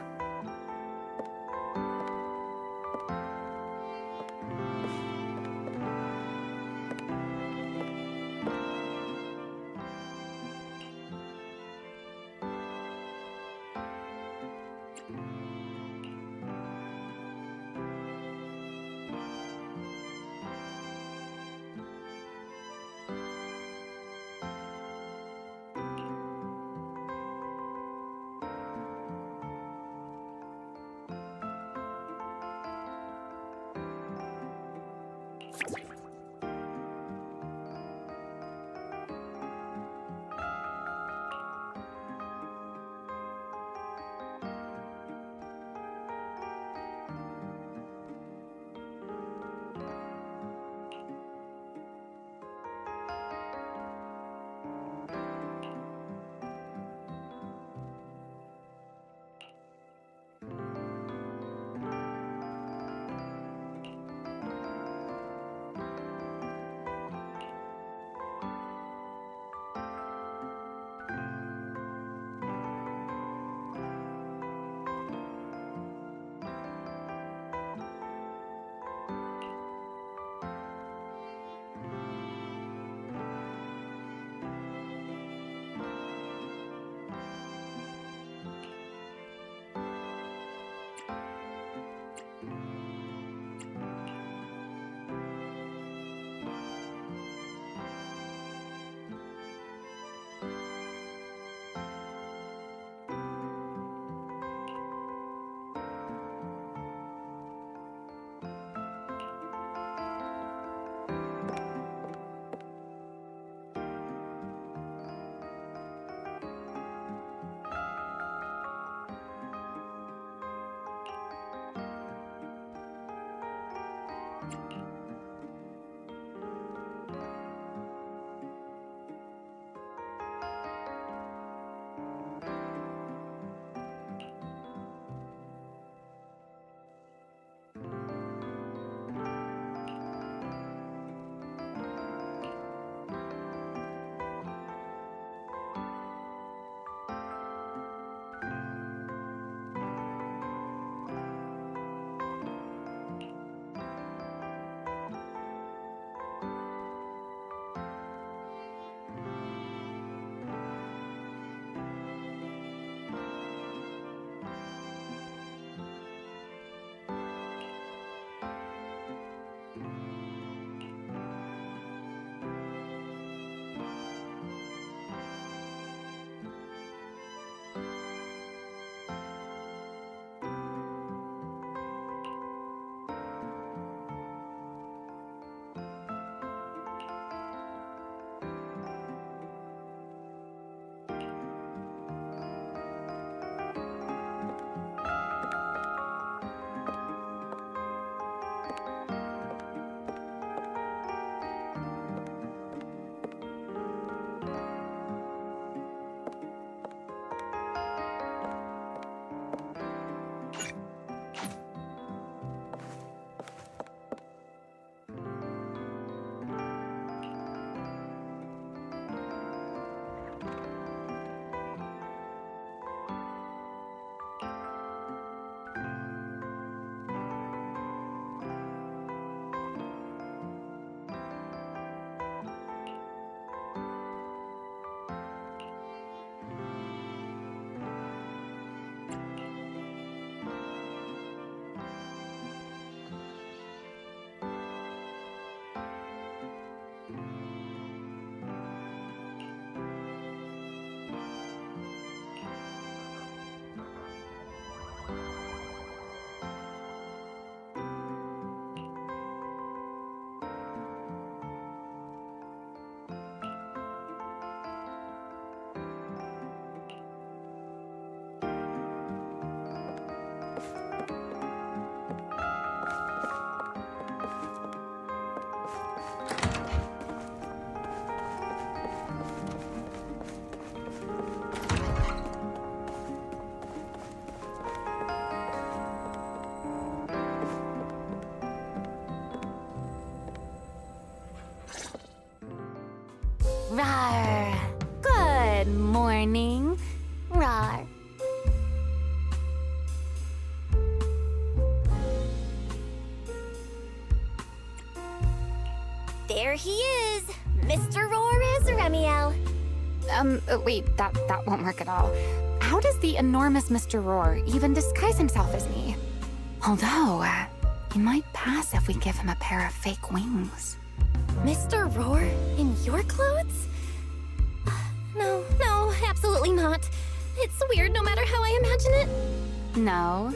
Good morning. Rawr. There he is! Mr. Roar is Remiel. Wait, that won't work at all. How does the enormous Mr. Roar even disguise himself as me? Although, he might pass if we give him a pair of fake wings. Mr. Roar in your clothes? No, absolutely not. It's weird no matter how I imagine it. No?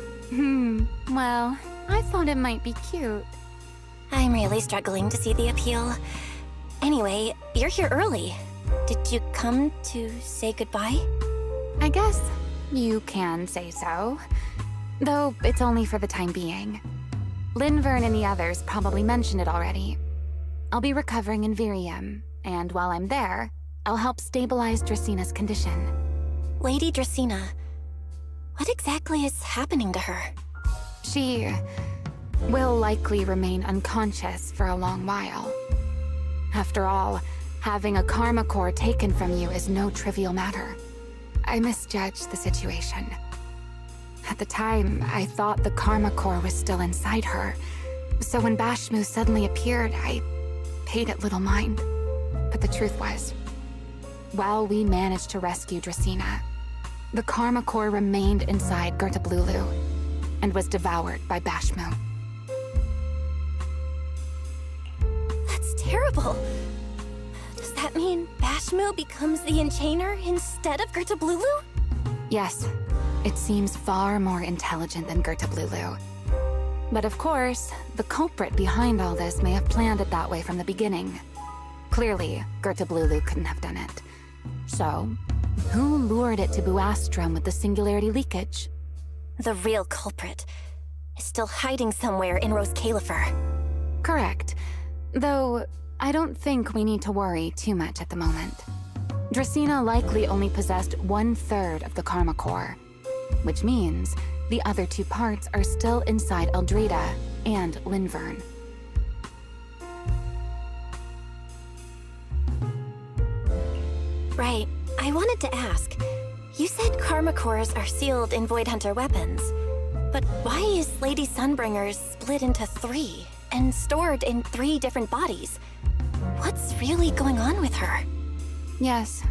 Well, I thought it might be cute. I'm really struggling to see the appeal. Anyway, you're here early. Did you come to say goodbye? I guess you can say so. Though it's only for the time being. Linvern and the others probably mentioned it already. I'll be recovering in Virium, and while I'm there, I'll help stabilize Dracina's condition. Lady Dracina, what exactly is happening to her? She will likely remain unconscious for a long while. After all, having a karma core taken from you is no trivial matter. I misjudged the situation. At the time, I thought the karma core was still inside her. So when Bashmu suddenly appeared, I paid it little mind. But the truth was, while we managed to rescue Dracina, the karma core remained inside Gertablulu and was devoured by Bashmu. That's terrible. Does that mean Bashmu becomes the Enchainer instead of Gertablulu? Yes, it seems far more intelligent than Gertablulu. But of course, the culprit behind all this may have planned it that way from the beginning. Clearly, Gertablulu couldn't have done it. So, who lured it to Buastrum with the singularity leakage? The real culprit is still hiding somewhere in Rose Califer. Correct. Though, I don't think we need to worry too much at the moment. Dracina likely only possessed 1/3 of the Karma Core, which means the other 2 parts are still inside Eldreda and Linvern. Right. I wanted to ask. You said Karma Cores are sealed in Void Hunter weapons. But why is Lady Sunbringer's split into 3 and stored in 3 different bodies? What's really going on with her? Yes,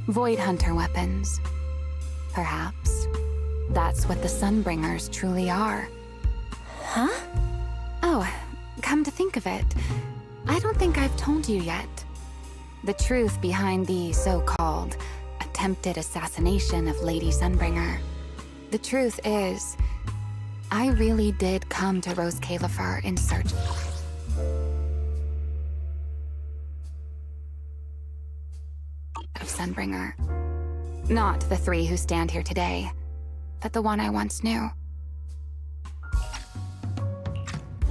Void Hunter weapons. Perhaps that's what the Sunbringers truly are. Huh? Oh, come to think of it, I don't think I've told you yet. The truth behind the so-called attempted assassination of Lady Sunbringer. The truth is, I really did come to Rose Califer in search of Sunbringer. Not the 3 who stand here today, but the one I once knew.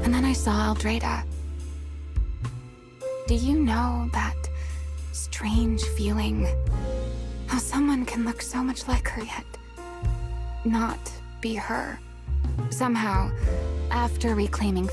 And then I saw Eldreda. Do you know that strange feeling? How someone can look so much like her yet not be her. Somehow, after reclaiming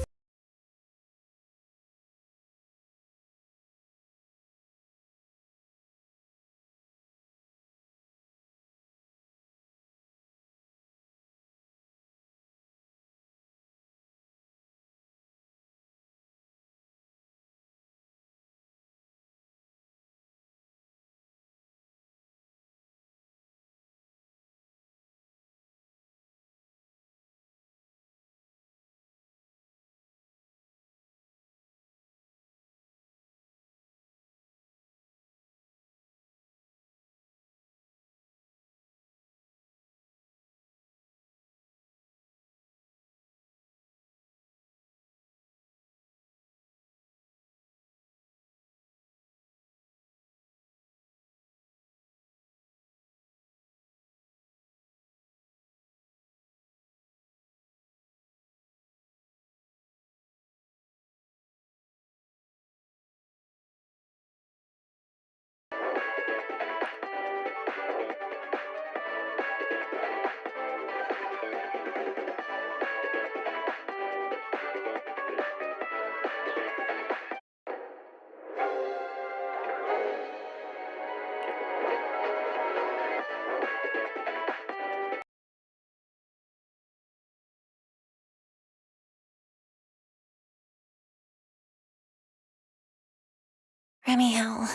Remiel.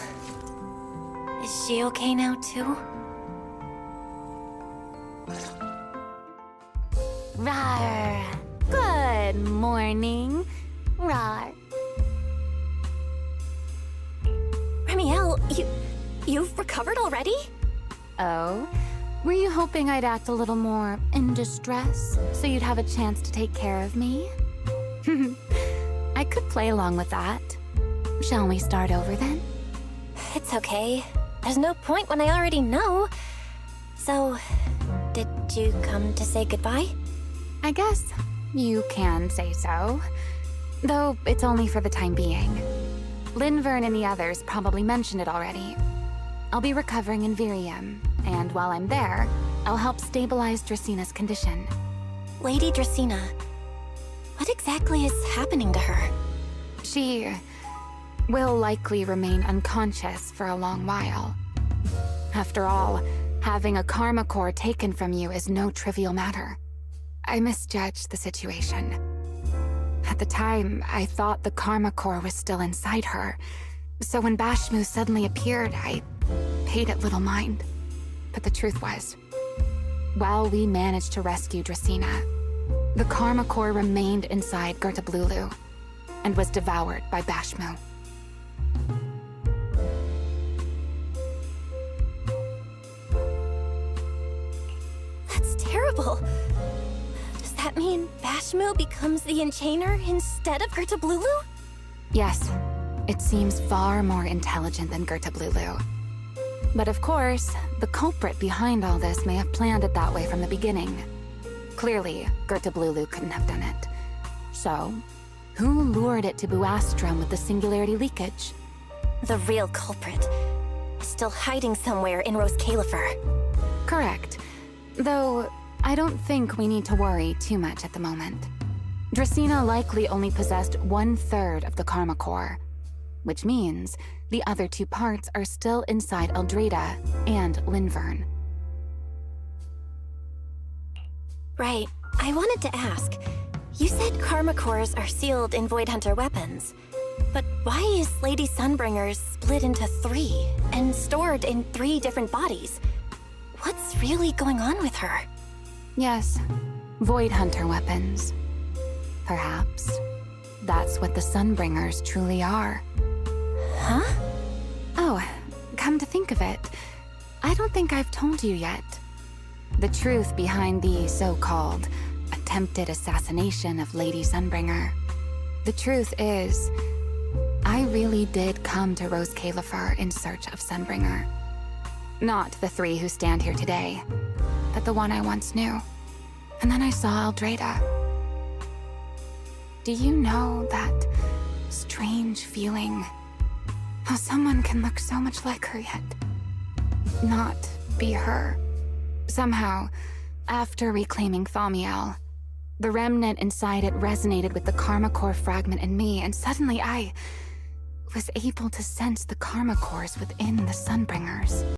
Is she okay now, too? Rar. Good morning. Rar. Remiel, you've recovered already? Oh? Were you hoping I'd act a little more in distress so you'd have a chance to take care of me? I could play along with that. Shall we start over then? It's okay. There's no point when I already know. So, did you come to say goodbye? I guess you can say so. Though it's only for the time being. Linvern and the others probably mentioned it already. I'll be recovering in Virium, and while I'm there, I'll help stabilize Dracina's condition. Lady Dracina, what exactly is happening to her? She will likely remain unconscious for a long while. After all, having a karma core taken from you is no trivial matter. I misjudged the situation. At the time, I thought the karma core was still inside her, so when Bashmu suddenly appeared, I paid it little mind. But the truth was, while we managed to rescue Dracina, the karma core remained inside Gertablulu and was devoured by Bashmu. That's terrible. Does that mean Bashmu becomes the Enchainer instead of Gertablulu? Yes, it seems far more intelligent than Gertablulu. But of course, the culprit behind all this may have planned it that way from the beginning. Clearly, Gertablulu couldn't have done it. So, who lured it to Buastrum with the singularity leakage? The real culprit is still hiding somewhere in Rose Califer. Correct. Though, I don't think we need to worry too much at the moment. Dracina likely only possessed 1/3 of the karma core, which means the other 2 parts are still inside Eldreda and Linvern. Right. I wanted to ask. You said karma cores are sealed in Void Hunter weapons. But why is Lady Sunbringer's split into 3 and stored in 3 different bodies? What's really going on with her? Yes, Void Hunter weapons. Perhaps that's what the Sunbringers truly are. Huh? Oh, come to think of it, I don't think I've told you yet. The truth behind the so-called attempted assassination of Lady Sunbringer. The truth is, I really did come to Rose Califer in search of Sunbringer. Not the 3 who stand here today, but the one I once knew. And then I saw Eldreda. Do you know that strange feeling? How someone can look so much like her yet not be her. Somehow, after reclaiming Thaumiel, the remnant inside it resonated with the karma core fragment in me, and suddenly I was able to sense the karma cores within the Sunbringers.